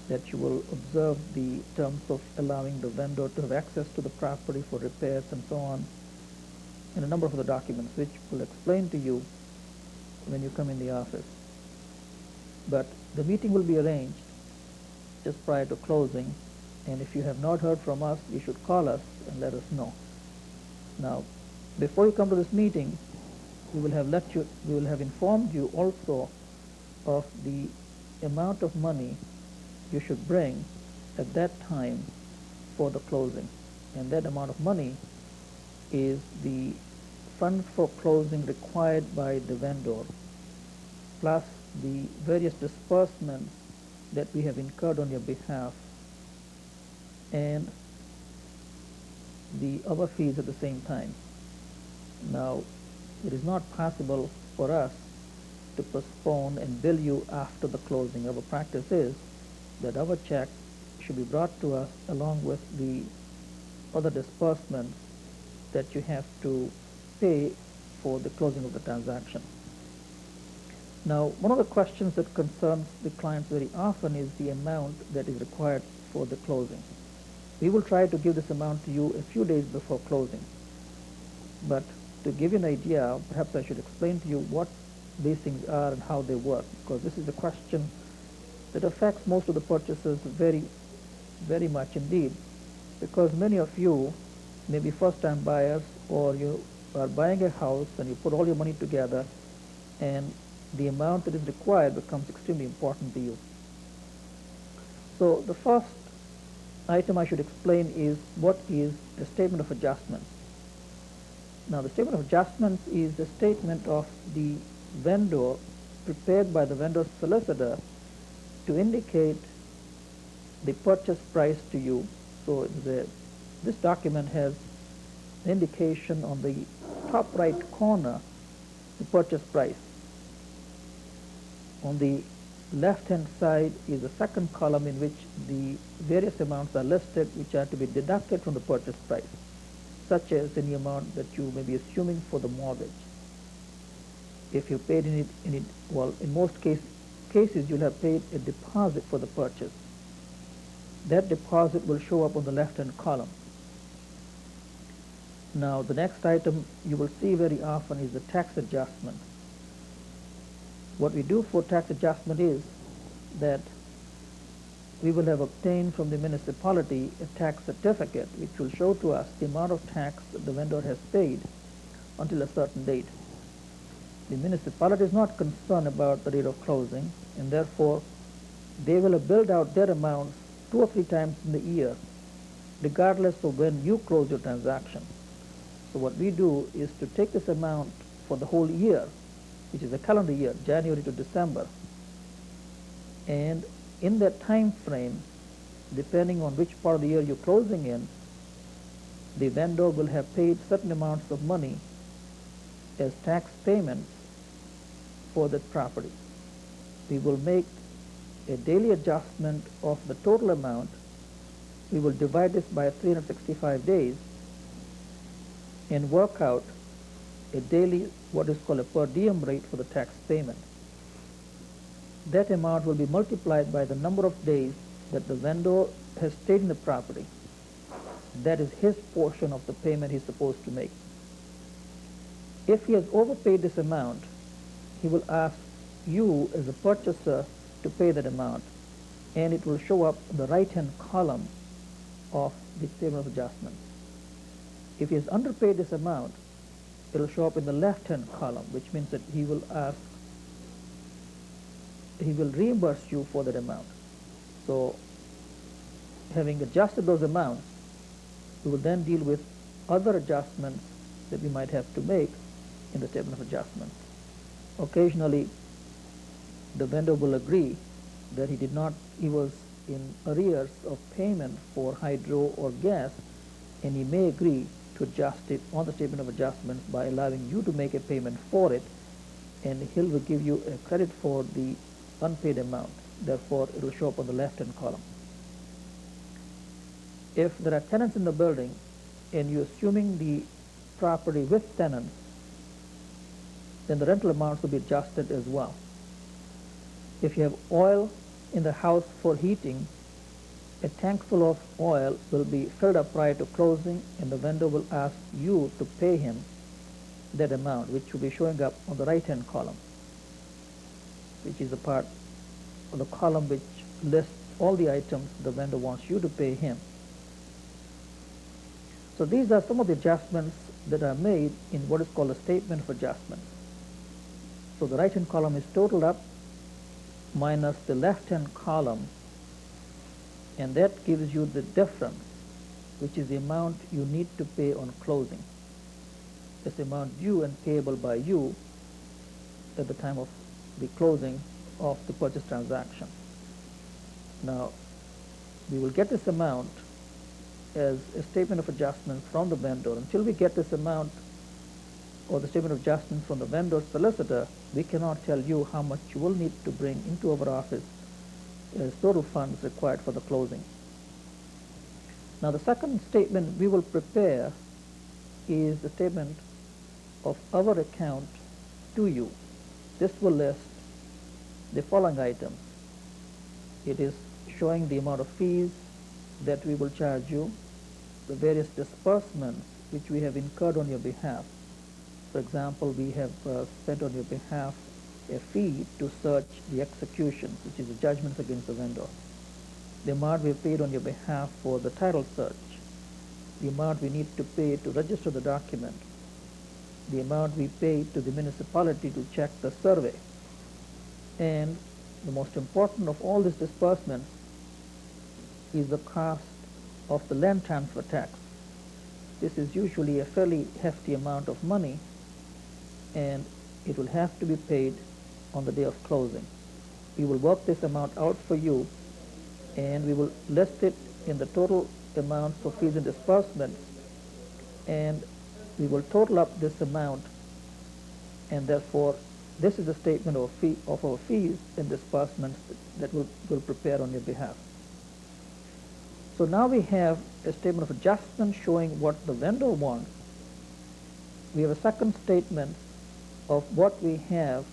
that you will observe the terms of allowing the vendor to have access to the property for repairs and so on, and a number of other documents which will explain to you when you come in the office. But the meeting will be arranged just prior to closing, and if you have not heard from us, you should call us and let us know. Now, before you come to this meeting, we will have informed you also of the amount of money you should bring at that time for the closing. And that amount of money is the fund for closing required by the vendor, plus the various disbursements that we have incurred on your behalf, and the other fees at the same time. Now, it is not possible for us to postpone and bill you after the closing. Our practice is that our check should be brought to us along with the other disbursements that you have to pay for the closing of the transaction. Now, one of the questions that concerns the clients very often is the amount that is required for the closing. We will try to give this amount to you a few days before closing. But to give you an idea, perhaps I should explain to you what these things are and how they work, because this is a question that affects most of the purchasers very, very much indeed, because many of you may be first-time buyers, or you are buying a house and you put all your money together, and the amount that is required becomes extremely important to you. So the first item I should explain is what is a statement of adjustments. Now, the statement of adjustments is the statement of the vendor prepared by the vendor's solicitor to indicate the purchase price to you. So this document has an indication on the top right corner, the purchase price. On the left-hand side is the second column in which the various amounts are listed which are to be deducted from the purchase price, such as any amount that you may be assuming for the mortgage. If you paid in most cases you'll have paid a deposit for the purchase. That deposit will show up on the left-hand column. Now, the next item you will see very often is the tax adjustment. What we do for tax adjustment is that we will have obtained from the municipality a tax certificate which will show to us the amount of tax that the vendor has paid until a certain date. The municipality is not concerned about the date of closing, and therefore they will have billed out their amounts 2 or 3 times in the year, regardless of when you close your transaction. So what we do is to take this amount for the whole year, which is a calendar year, January to December, and in that time frame, depending on which part of the year you're closing in, the vendor will have paid certain amounts of money as tax payments for that property. We will make a daily adjustment of the total amount. We will divide this by 365 days and work out a daily, what is called a per diem rate for the tax payment. That amount will be multiplied by the number of days that the vendor has stayed in the property. That is his portion of the payment he's supposed to make. If he has overpaid this amount, he will ask you as a purchaser to pay that amount, and it will show up in the right-hand column of the statement of adjustments. If he has underpaid this amount, it will show up in the left-hand column, which means that he will reimburse you for that amount. So, having adjusted those amounts, we will then deal with other adjustments that we might have to make in the statement of adjustments. Occasionally, the vendor will agree that he was in arrears of payment for hydro or gas, and he may agree to adjust it on the statement of adjustments by allowing you to make a payment for it, and he will give you a credit for the unpaid amount. Therefore, it will show up on the left-hand column. If there are tenants in the building and you're assuming the property with tenants, then the rental amounts will be adjusted as well. If you have oil in the house for heating, a tank full of oil will be filled up prior to closing, and the vendor will ask you to pay him that amount, which will be showing up on the right-hand column, which is the part of the column which lists all the items the vendor wants you to pay him. So these are some of the adjustments that are made in what is called a statement of adjustments. So the right-hand column is totaled up minus the left-hand column, and that gives you the difference, which is the amount you need to pay on closing. It's the amount due and payable by you at the time of the closing of the purchase transaction. Now, we will get this amount as a statement of adjustment from the vendor. Until we get this amount or the statement of adjustment from the vendor solicitor, we cannot tell you how much you will need to bring into our office as total funds required for the closing. Now, the second statement we will prepare is the statement of our account to you. This will list the following items. It is showing the amount of fees that we will charge you, the various disbursements which we have incurred on your behalf. For example, we have spent on your behalf a fee to search the executions, which is the judgments against the vendor. The amount we have paid on your behalf for the title search. The amount we need to pay to register the document. The amount we pay to the municipality to check the survey. And the most important of all these disbursements is the cost of the land transfer tax. This is usually a fairly hefty amount of money, and it will have to be paid on the day of closing. We will work this amount out for you, and we will list it in the total amount for fees and disbursements, and we will total up this amount, and therefore this is the statement of our fees and disbursements that we'll prepare on your behalf. So now we have a statement of adjustment showing what the vendor wants. We have a second statement of what we have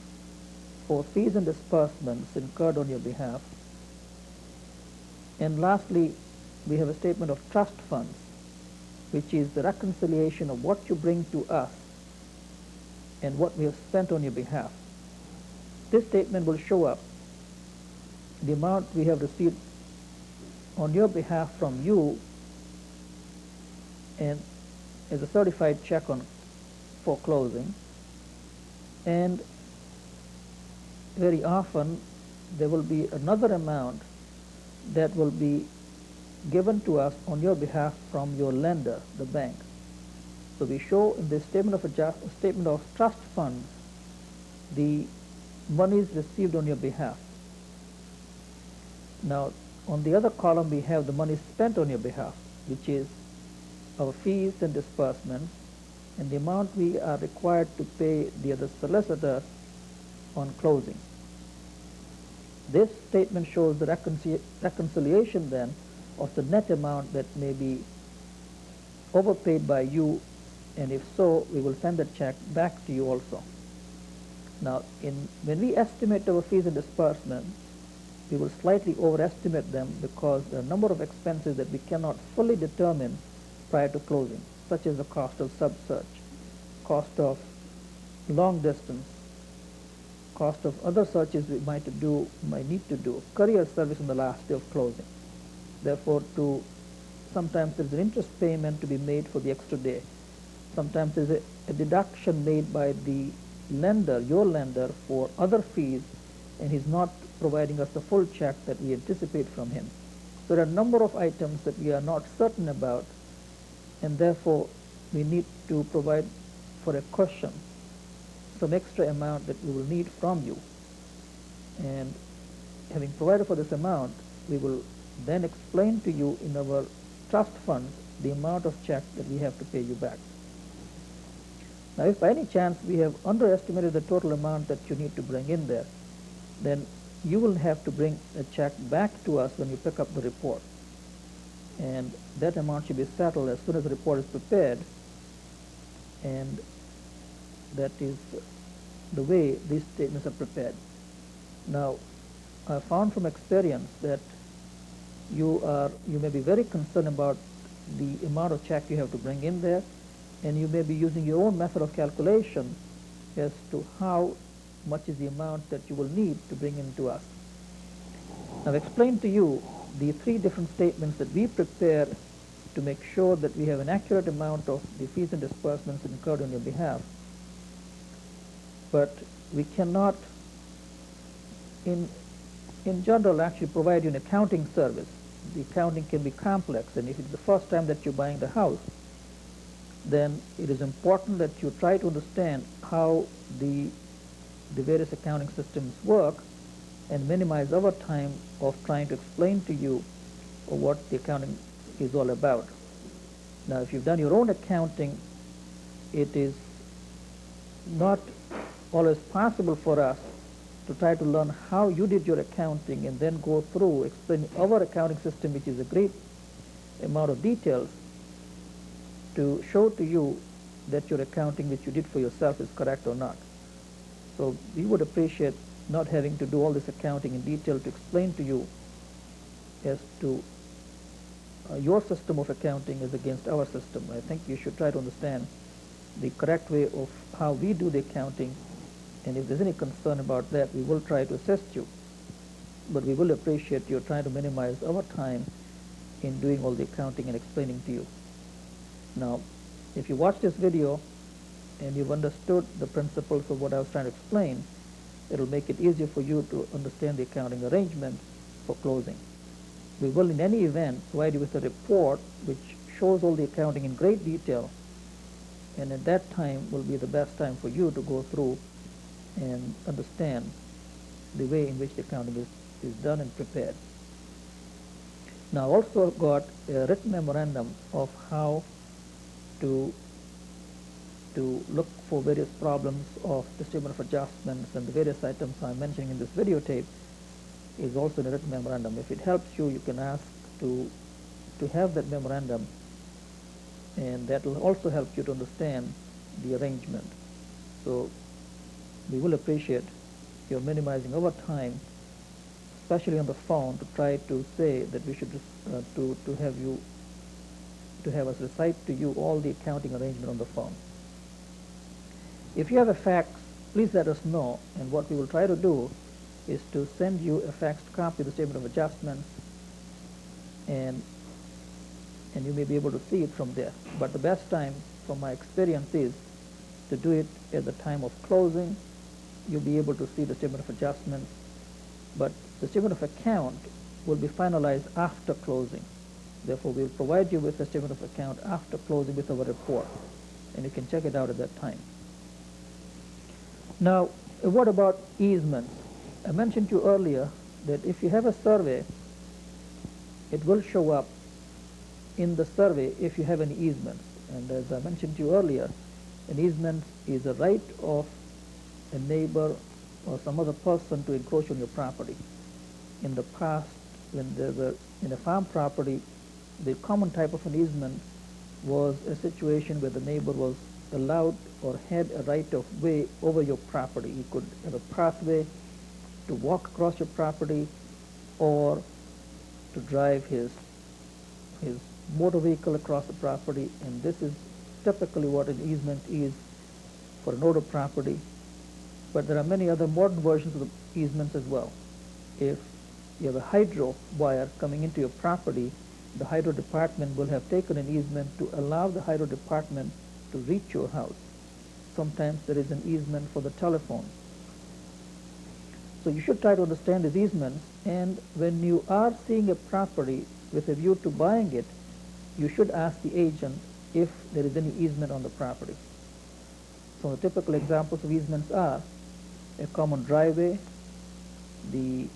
for fees and disbursements incurred on your behalf. And lastly, we have a statement of trust funds, which is the reconciliation of what you bring to us and what we have spent on your behalf. This statement will show up the amount we have received on your behalf from you and as a certified check for closing, and very often there will be another amount that will be given to us on your behalf from your lender, the bank. So we show in this statement of trust funds the monies received on your behalf. Now, on the other column we have the money spent on your behalf, which is our fees and disbursements and the amount we are required to pay the other solicitor on closing. This statement shows the reconciliation then of the net amount that may be overpaid by you, and if so, we will send the check back to you also. Now, when we estimate our fees and disbursements, we will slightly overestimate them because there are a number of expenses that we cannot fully determine prior to closing, such as the cost of sub-search, cost of long distance, cost of other searches we might need to do, courier service on the last day of closing. Therefore, sometimes there is an interest payment to be made for the extra day. Sometimes there is a deduction made by the lender, your lender, for other fees, and he's not providing us the full check that we anticipate from him. So there are a number of items that we are not certain about, and therefore we need to provide for a cushion, some extra amount that we will need from you. And having provided for this amount, we will then explain to you in our trust funds the amount of check that we have to pay you back. Now, if by any chance we have underestimated the total amount that you need to bring in there, then you will have to bring a check back to us when you pick up the report. And that amount should be settled as soon as the report is prepared, and that is the way these statements are prepared. Now, I found from experience that you may be very concerned about the amount of check you have to bring in there, and you may be using your own method of calculation as to how much is the amount that you will need to bring in to us. I've explained to you the three different statements that we prepare to make sure that we have an accurate amount of the fees and disbursements incurred on your behalf. But we cannot, in general, actually provide you an accounting service. The accounting can be complex, and if it's the first time that you're buying the house, then it is important that you try to understand how the various accounting systems work and minimize our time of trying to explain to you what the accounting is all about. Now, if you've done your own accounting, it is not always possible for us to try to learn how you did your accounting and then go through explaining our accounting system, which is a great amount of details, to show to you that your accounting which you did for yourself is correct or not. So we would appreciate not having to do all this accounting in detail to explain to you as to your system of accounting is against our system. I think you should try to understand the correct way of how we do the accounting, and if there's any concern about that, we will try to assist you. But we will appreciate you trying to minimize our time in doing all the accounting and explaining to you. Now, if you watch this video and you've understood the principles of what I was trying to explain, it'll make it easier for you to understand the accounting arrangement for closing. We will in any event provide you with a report which shows all the accounting in great detail, and at that time will be the best time for you to go through and understand the way in which the accounting is done and prepared. Now, I also got a written memorandum of how to look for various problems of the statement of adjustments, and the various items I'm mentioning in this videotape is also in a written memorandum. If it helps you, you can ask to have that memorandum, and that will also help you to understand the arrangement. So we will appreciate your minimizing our time, especially on the phone, to try to say that we should to have us recite to you all the accounting arrangement on the phone. If you have a fax, please let us know, and what we will try to do is to send you a faxed copy of the statement of adjustments, and you may be able to see it from there. But the best time, from my experience, is to do it at the time of closing. You'll be able to see the statement of adjustments, but the statement of account will be finalized after closing. Therefore, we'll provide you with a statement of account after closing with our report, and you can check it out at that time. Now, what about easements? I mentioned to you earlier that if you have a survey, it will show up in the survey if you have any easements. And as I mentioned to you earlier, an easement is a right of a neighbor or some other person to encroach on your property. In the past, when there were in a farm property, the common type of an easement was a situation where the neighbor was allowed or had a right of way over your property. He could have a pathway to walk across your property or to drive his motor vehicle across the property, and this is typically what an easement is for an older property. But there are many other modern versions of the easements as well. If you have a hydro wire coming into your property, the hydro department will have taken an easement to allow the hydro department to reach your house. Sometimes there is an easement for the telephone. So you should try to understand these easements, and when you are seeing a property with a view to buying it, you should ask the agent if there is any easement on the property. So the typical examples of easements are a common driveway, the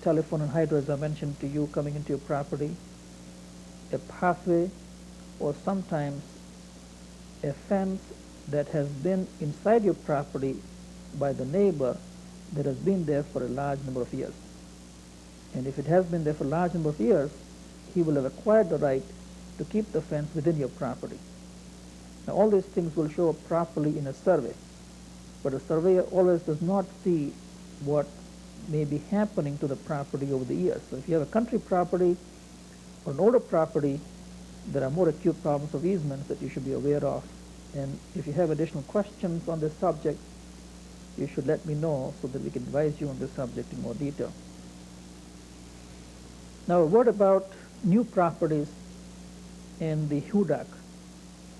telephone and hydro, as I mentioned to you, coming into your property, a pathway, or sometimes a fence that has been inside your property by the neighbor that has been there for a large number of years. And if it has been there for a large number of years, he will have acquired the right to keep the fence within your property. Now, all these things will show up properly in a survey. but a surveyor always does not see what may be happening to the property over the years. So if you have a country property or an older property, there are more acute problems of easements that you should be aware of. And if you have additional questions on this subject, you should let me know so that we can advise you on this subject in more detail. Now, a word about new properties and the HUDAC.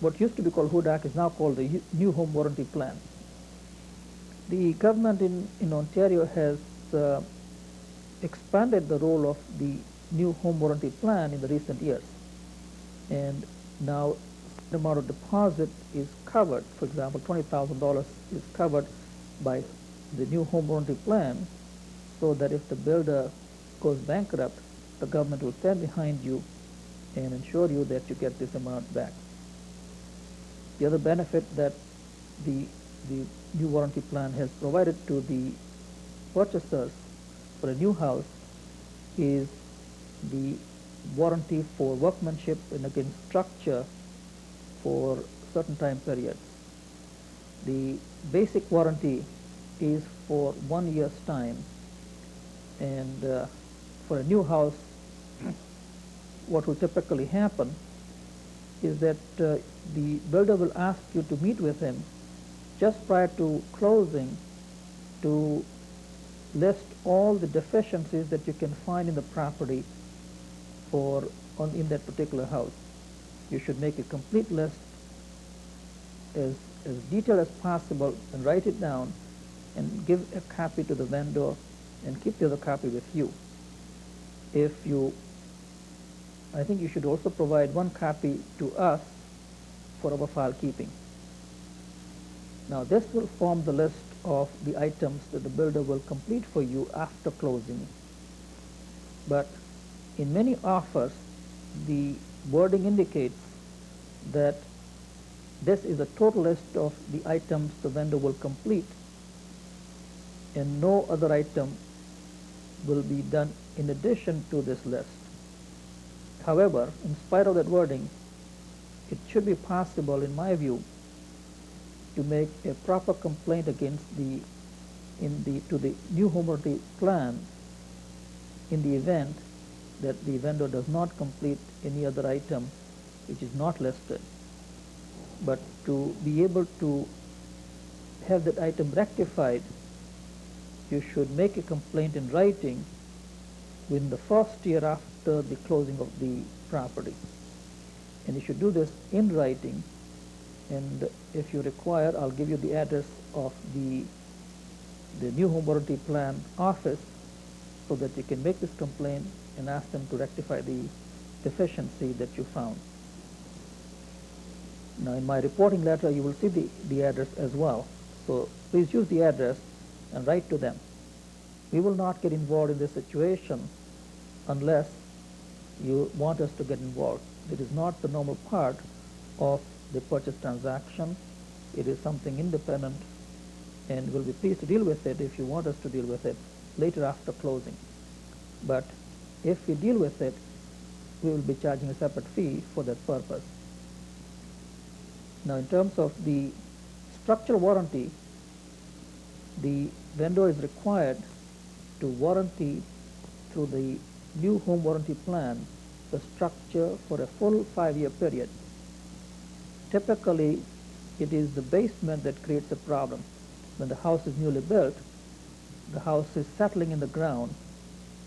What used to be called HUDAC is now called the New Home Warranty Plan. The government in Ontario has expanded the role of the New Home Warranty Plan in the recent years. And now the amount of deposit is covered. For example, $20,000 is covered by the New Home Warranty Plan, so that if the builder goes bankrupt, the government will stand behind you and ensure you that you get this amount back. The other benefit that the new warranty plan has provided to the purchasers for a new house is the warranty for workmanship and against structure for certain time periods. The basic warranty is for 1 year's time, and for a new house, what will typically happen is that the builder will ask you to meet with him just prior to closing to list all the deficiencies that you can find in the property in that particular house. You should make a complete list as detailed as possible and write it down and give a copy to the vendor and keep the other copy with you. I think you should also provide one copy to us for our file keeping. Now this will form the list of the items that the builder will complete for you after closing. But in many offers, the wording indicates that this is a total list of the items the vendor will complete, and no other item will be done in addition to this list. However, in spite of that wording, it should be possible, in my view, to make a proper complaint against to the new home warranty plan in the event that the vendor does not complete any other item which is not listed. But to be able to have that item rectified, you should make a complaint in writing within the first year after the closing of the property. And you should do this in writing, and if you require, I'll give you the address of the new home warranty plan office so that you can make this complaint and ask them to rectify the deficiency that you found. Now in my reporting letter you will see the address as well, so please use the address and write to them. We will not get involved in this situation unless you want us to get involved. It is not the normal part of the purchase transaction. It is something independent, and we'll be pleased to deal with it if you want us to deal with it later after closing. But if we deal with it, we will be charging a separate fee for that purpose. Now in terms of the structural warranty, the vendor is required to warranty through the new home warranty plan the structure for a full 5-year period. Typically, it is the basement that creates a problem. When the house is newly built, the house is settling in the ground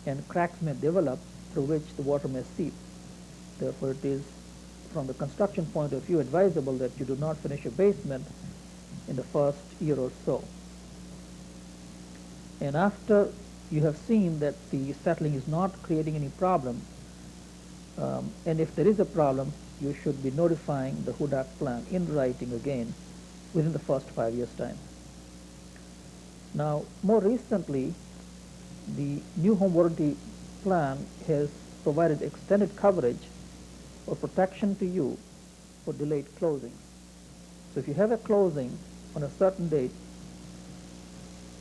and cracks may develop through which the water may seep. Therefore, it is, from the construction point of view, advisable that you do not finish a basement in the first year or so. And after you have seen that the settling is not creating any problem, and if there is a problem, you should be notifying the HUDAC plan in writing again within the first 5 years' time. Now, more recently, the new home warranty plan has provided extended coverage or protection to you for delayed closing. So if you have a closing on a certain date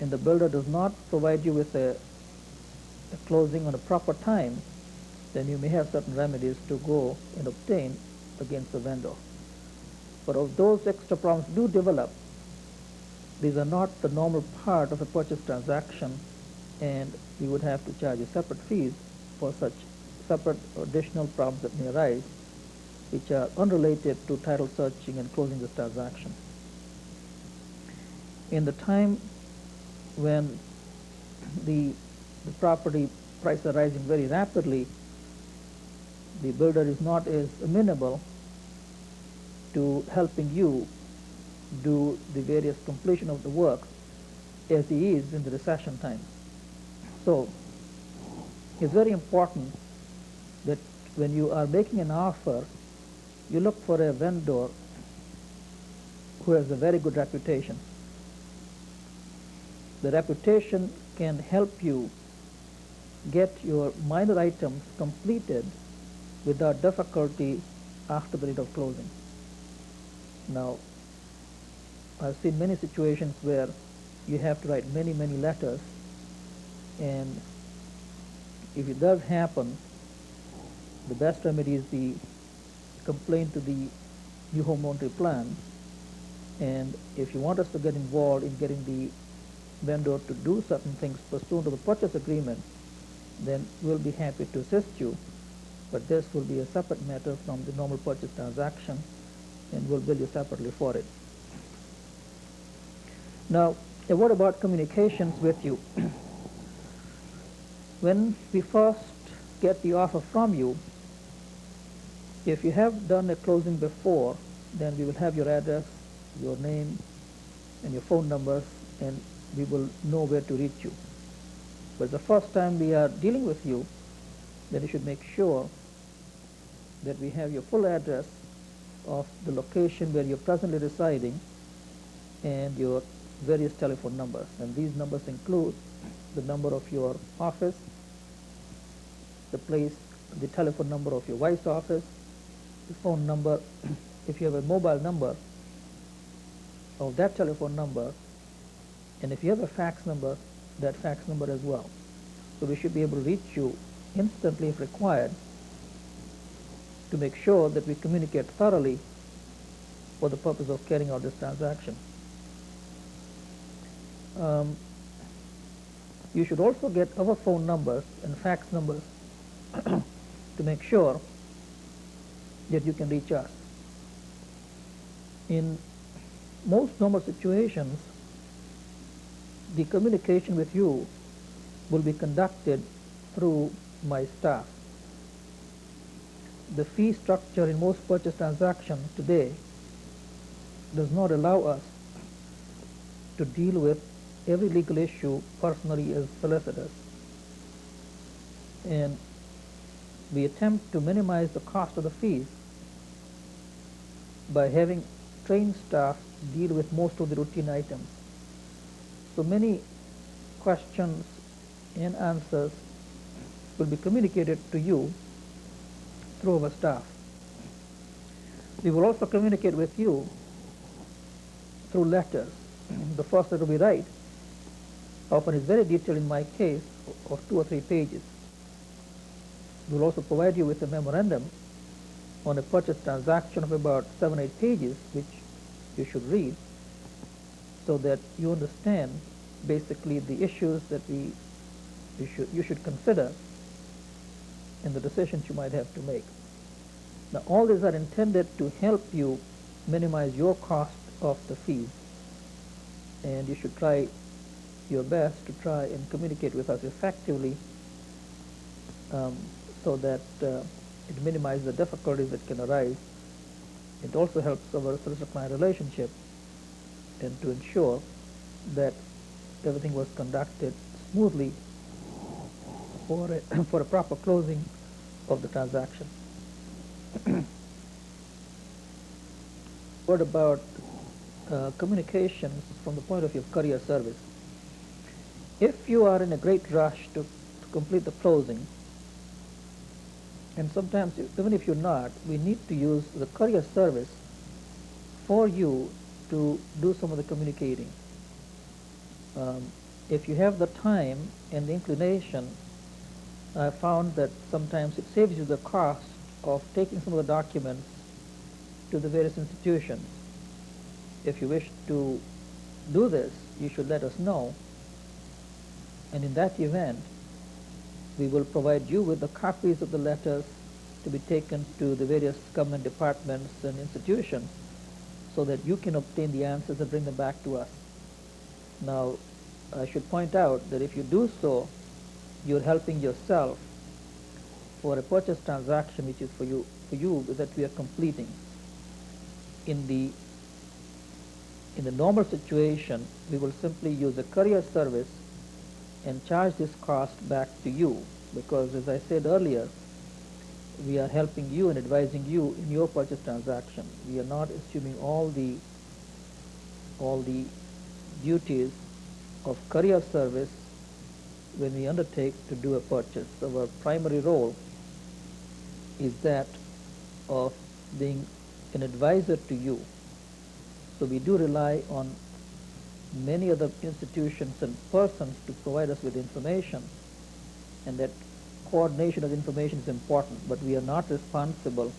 and the builder does not provide you with a closing on a proper time, then you may have certain remedies to go and obtain against the vendor. But if those extra problems do develop, these are not the normal part of a purchase transaction, and we would have to charge you separate fees for such separate additional problems that may arise, which are unrelated to title searching and closing this transaction. In the time when the property prices are rising very rapidly, the builder is not as amenable to helping you do the various completion of the work as he is in the recession times. So it's very important that when you are making an offer, you look for a vendor who has a very good reputation. The reputation can help you get your minor items completed without difficulty after the date of closing. Now, I've seen many situations where you have to write many letters, and if it does happen, the best remedy is the complaint to the new home ownership plan. And if you want us to get involved in getting the vendor to do certain things pursuant to the purchase agreement, then we'll be happy to assist you. But this will be a separate matter from the normal purchase transaction, and we'll bill you separately for it. Now, a word about communications with you. When we first get the offer from you, if you have done a closing before, then we will have your address, your name, and your phone numbers, and we will know where to reach you. But the first time we are dealing with you, then you should make sure that we have your full address of the location where you're presently residing and your various telephone numbers. And these numbers include the number of your office, the telephone number of your wife's office, the phone number, if you have a mobile number, of that telephone number, and if you have a fax number, that fax number as well. So we should be able to reach you instantly if required to make sure that we communicate thoroughly for the purpose of carrying out this transaction. You should also get our phone numbers and fax numbers to make sure that you can reach us. In most normal situations, the communication with you will be conducted through my staff. The fee structure in most purchase transactions today does not allow us to deal with every legal issue personally as solicitors. And we attempt to minimize the cost of the fees by having trained staff deal with most of the routine items. So many questions and answers will be communicated to you through our staff. We will also communicate with you through letters. The first letter we write often is very detailed in my case of 2 or 3 pages. We will also provide you with a memorandum on a purchase transaction of about 7 or 8 pages, which you should read so that you understand basically the issues that you should consider in the decisions you might have to make. Now, all these are intended to help you minimize your cost of the fees, and you should try your best to try and communicate with us effectively so that it minimizes the difficulties that can arise. It also helps our solicitor-client relationship and to ensure that everything was conducted smoothly for a proper closing of the transaction. What about communications from the point of view of courier service? If you are in a great rush to complete the closing, and sometimes even if you're not, we need to use the courier service for you to do some of the communicating. If you have the time and the inclination, I found that sometimes it saves you the cost of taking some of the documents to the various institutions. If you wish to do this, you should let us know, and in that event, we will provide you with the copies of the letters to be taken to the various government departments and institutions so that you can obtain the answers and bring them back to us. Now, I should point out that if you do so, you're helping yourself for a purchase transaction which is for you that we are completing. In the normal situation, we will simply use a courier service and charge this cost back to you, because as I said earlier, we are helping you and advising you in your purchase transaction. We are not assuming all the duties of courier service when we undertake to do a purchase. Our primary role is that of being an advisor to you. So we do rely on many other institutions and persons to provide us with information, and that coordination of information is important, but we are not responsible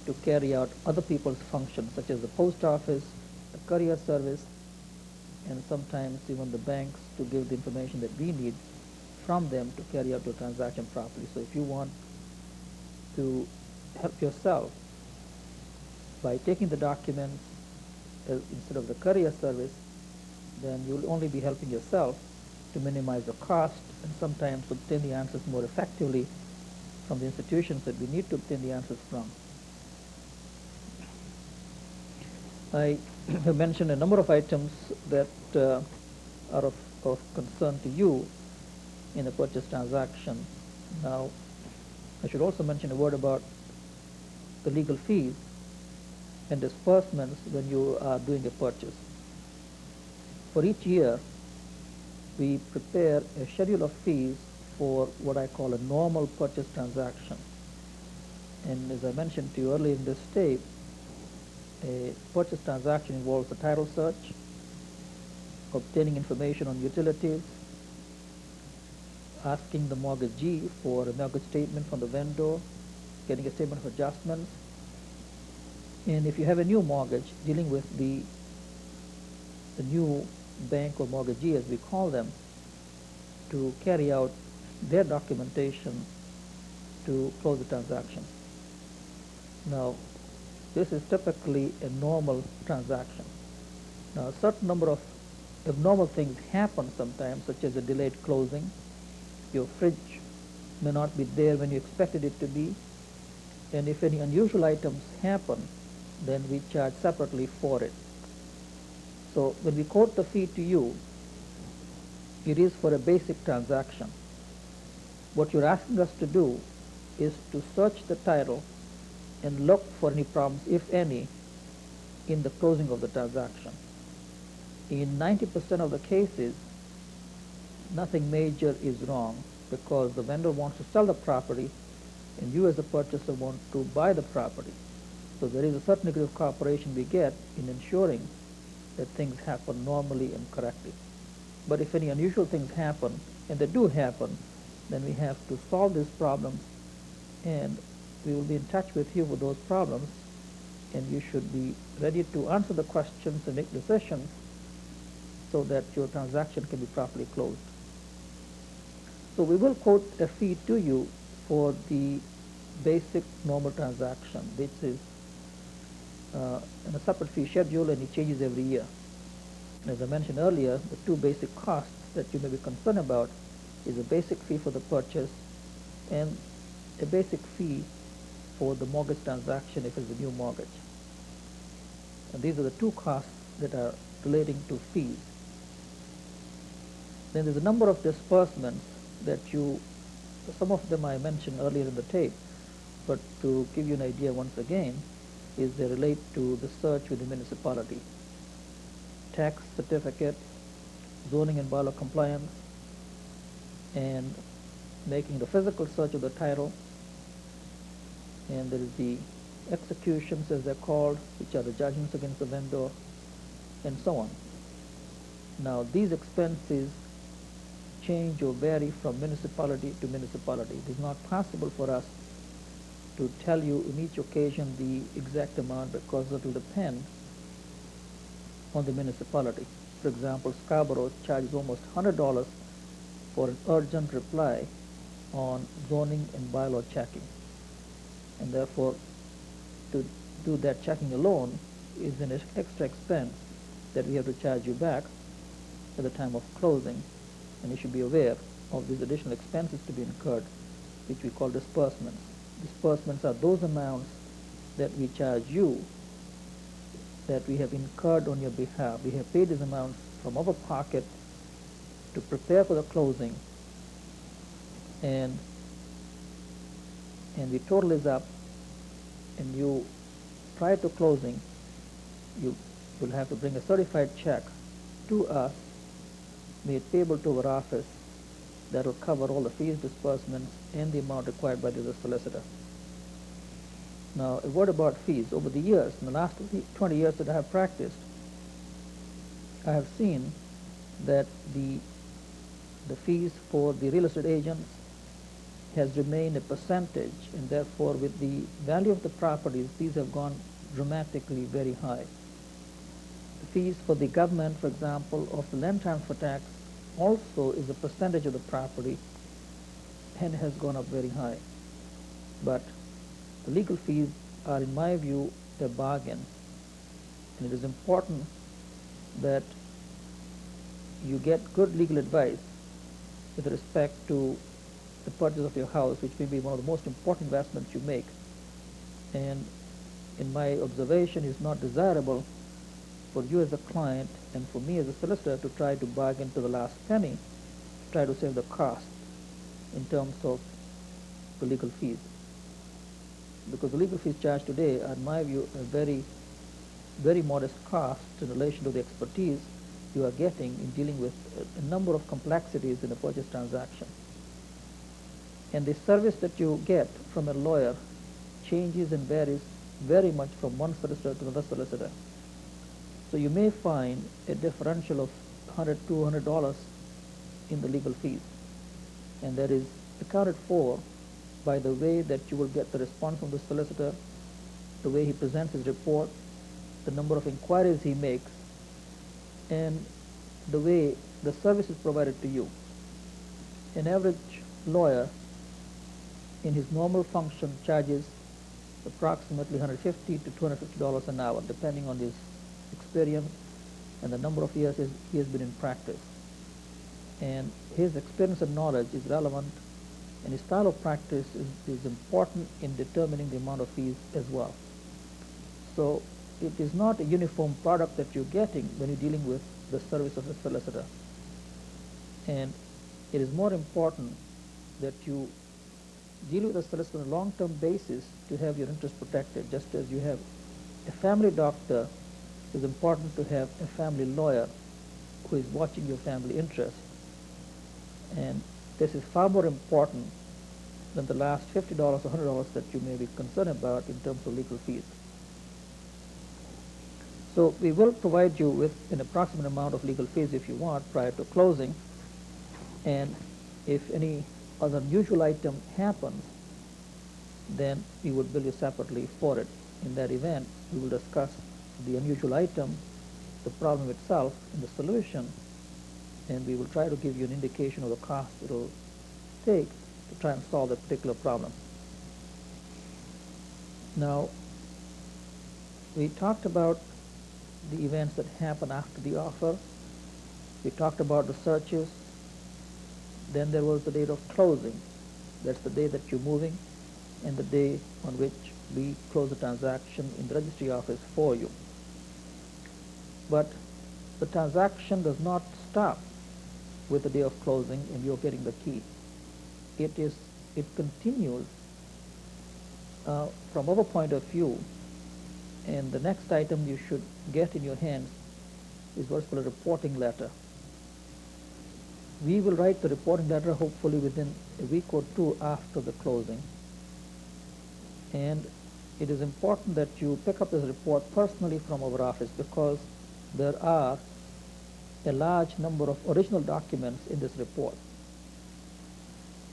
to carry out other people's functions, such as the post office, the courier service, and sometimes even the banks, to give the information that we need from them to carry out your transaction properly. So if you want to help yourself by taking the documents instead of the courier service, then you'll only be helping yourself to minimize the cost and sometimes obtain the answers more effectively from the institutions that we need to obtain the answers from. I have mentioned a number of items that are of concern to you in a purchase transaction. Now, I should also mention a word about the legal fees and disbursements when you are doing a purchase. For each year, we prepare a schedule of fees for what I call a normal purchase transaction. And as I mentioned to you earlier in this tape, a purchase transaction involves a title search, obtaining information on utilities, asking the mortgagee for a mortgage statement from the vendor, getting a statement of adjustments, and if you have a new mortgage, dealing with the new bank or mortgagee, as we call them, to carry out their documentation to close the transaction. Now, this is typically a normal transaction. Now, a certain number of abnormal things happen sometimes, such as a delayed closing. Your fridge may not be there when you expected it to be, and if any unusual items happen, then we charge separately for it. So when we quote the fee to you, it is for a basic transaction. What you're asking us to do is to search the title and look for any problems, if any, in the closing of the transaction. In 90% of the cases, nothing major is wrong, because the vendor wants to sell the property and you as a purchaser want to buy the property. So there is a certain degree of cooperation we get in ensuring that things happen normally and correctly. But if any unusual things happen, and they do happen, then we have to solve these problems, and we will be in touch with you with those problems, and you should be ready to answer the questions and make decisions so that your transaction can be properly closed. So we will quote a fee to you for the basic normal transaction, which is in a separate fee schedule, and it changes every year. As I mentioned earlier, the two basic costs that you may be concerned about is a basic fee for the purchase and a basic fee for the mortgage transaction if it's a new mortgage. And these are the two costs that are relating to fees. Then there's a number of disbursements that some of them I mentioned earlier in the tape, but to give you an idea once again, is they relate to the search with the municipality. Tax certificate, zoning and bylaw compliance, and making the physical search of the title, and there is the executions, as they're called, which are the judgments against the vendor, and so on. Now, these expenses change or vary from municipality to municipality. It is not possible for us to tell you in each occasion the exact amount, because it will depend on the municipality. For example, Scarborough charges almost $100 for an urgent reply on zoning and bylaw checking. And therefore, to do that checking alone is an extra expense that we have to charge you back at the time of closing. And you should be aware of these additional expenses to be incurred, which we call disbursements. Disbursements are those amounts that we charge you that we have incurred on your behalf. We have paid these amounts from our pocket to prepare for the closing, and the total is up, and you, prior to closing, you will have to bring a certified check to us, made payable to our office, that will cover all the fees, disbursements, and the amount required by the solicitor. Now, a word about fees. Over the years, in the last 20 years that I have practiced, I have seen that the fees for the real estate agents has remained a percentage, and therefore with the value of the properties, these have gone dramatically very high. The fees for the government, for example, of the land transfer tax also is a percentage of the property and has gone up very high. But the legal fees are, in my view, a bargain, and it is important that you get good legal advice with respect to the purchase of your house, which may be one of the most important investments you make. And in my observation, it's not desirable for you as a client and for me as a solicitor to try to bargain to the last penny to try to save the cost in terms of the legal fees. Because the legal fees charged today are, in my view, a very, very modest cost in relation to the expertise you are getting in dealing with a number of complexities in a purchase transaction. And the service that you get from a lawyer changes and varies very much from one solicitor to another solicitor. So you may find a differential of $100, $200 in the legal fees. And that is accounted for by the way that you will get the response from the solicitor, the way he presents his report, the number of inquiries he makes, and the way the service is provided to you. An average lawyer in his normal function charges approximately $150 to $250 an hour, depending on his experience and the number of years he has been in practice. And his experience and knowledge is relevant, and his style of practice is important in determining the amount of fees as well. So it is not a uniform product that you're getting when you're dealing with the service of a solicitor. And it is more important that you deal with a solicitor on a long-term basis to have your interests protected. Just as you have a family doctor, it's important to have a family lawyer who is watching your family interests. And this is far more important than the last $50 or $100 that you may be concerned about in terms of legal fees. So we will provide you with an approximate amount of legal fees if you want prior to closing, and if any other unusual item happens, then we would bill you separately for it. In that event, we will discuss the unusual item, the problem itself, and the solution, and we will try to give you an indication of the cost it will take to try and solve that particular problem. Now, we talked about the events that happen after the offer. We talked about the searches. Then there was the date of closing. That's the day that you're moving and the day on which we close the transaction in the registry office for you. But the transaction does not stop with the day of closing and you're getting the key. It continues from our point of view, and the next item you should get in your hands is what's called a reporting letter. We will write the reporting letter hopefully within a week or two after the closing. And it is important that you pick up this report personally from our office, because there are a large number of original documents in this report.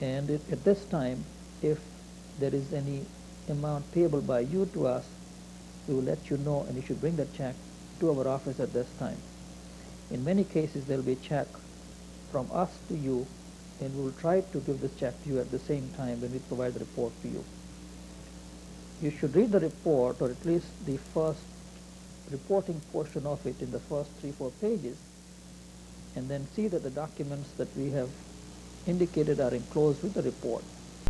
And at this time, if there is any amount payable by you to us, we will let you know, and you should bring that check to our office at this time. In many cases, there will be a check from us to you, and we will try to give this check to you at the same time when we provide the report to you. You should read the report, or at least the first reporting portion of it in the first 3-4 pages, and then see that the documents that we have indicated are enclosed with the report.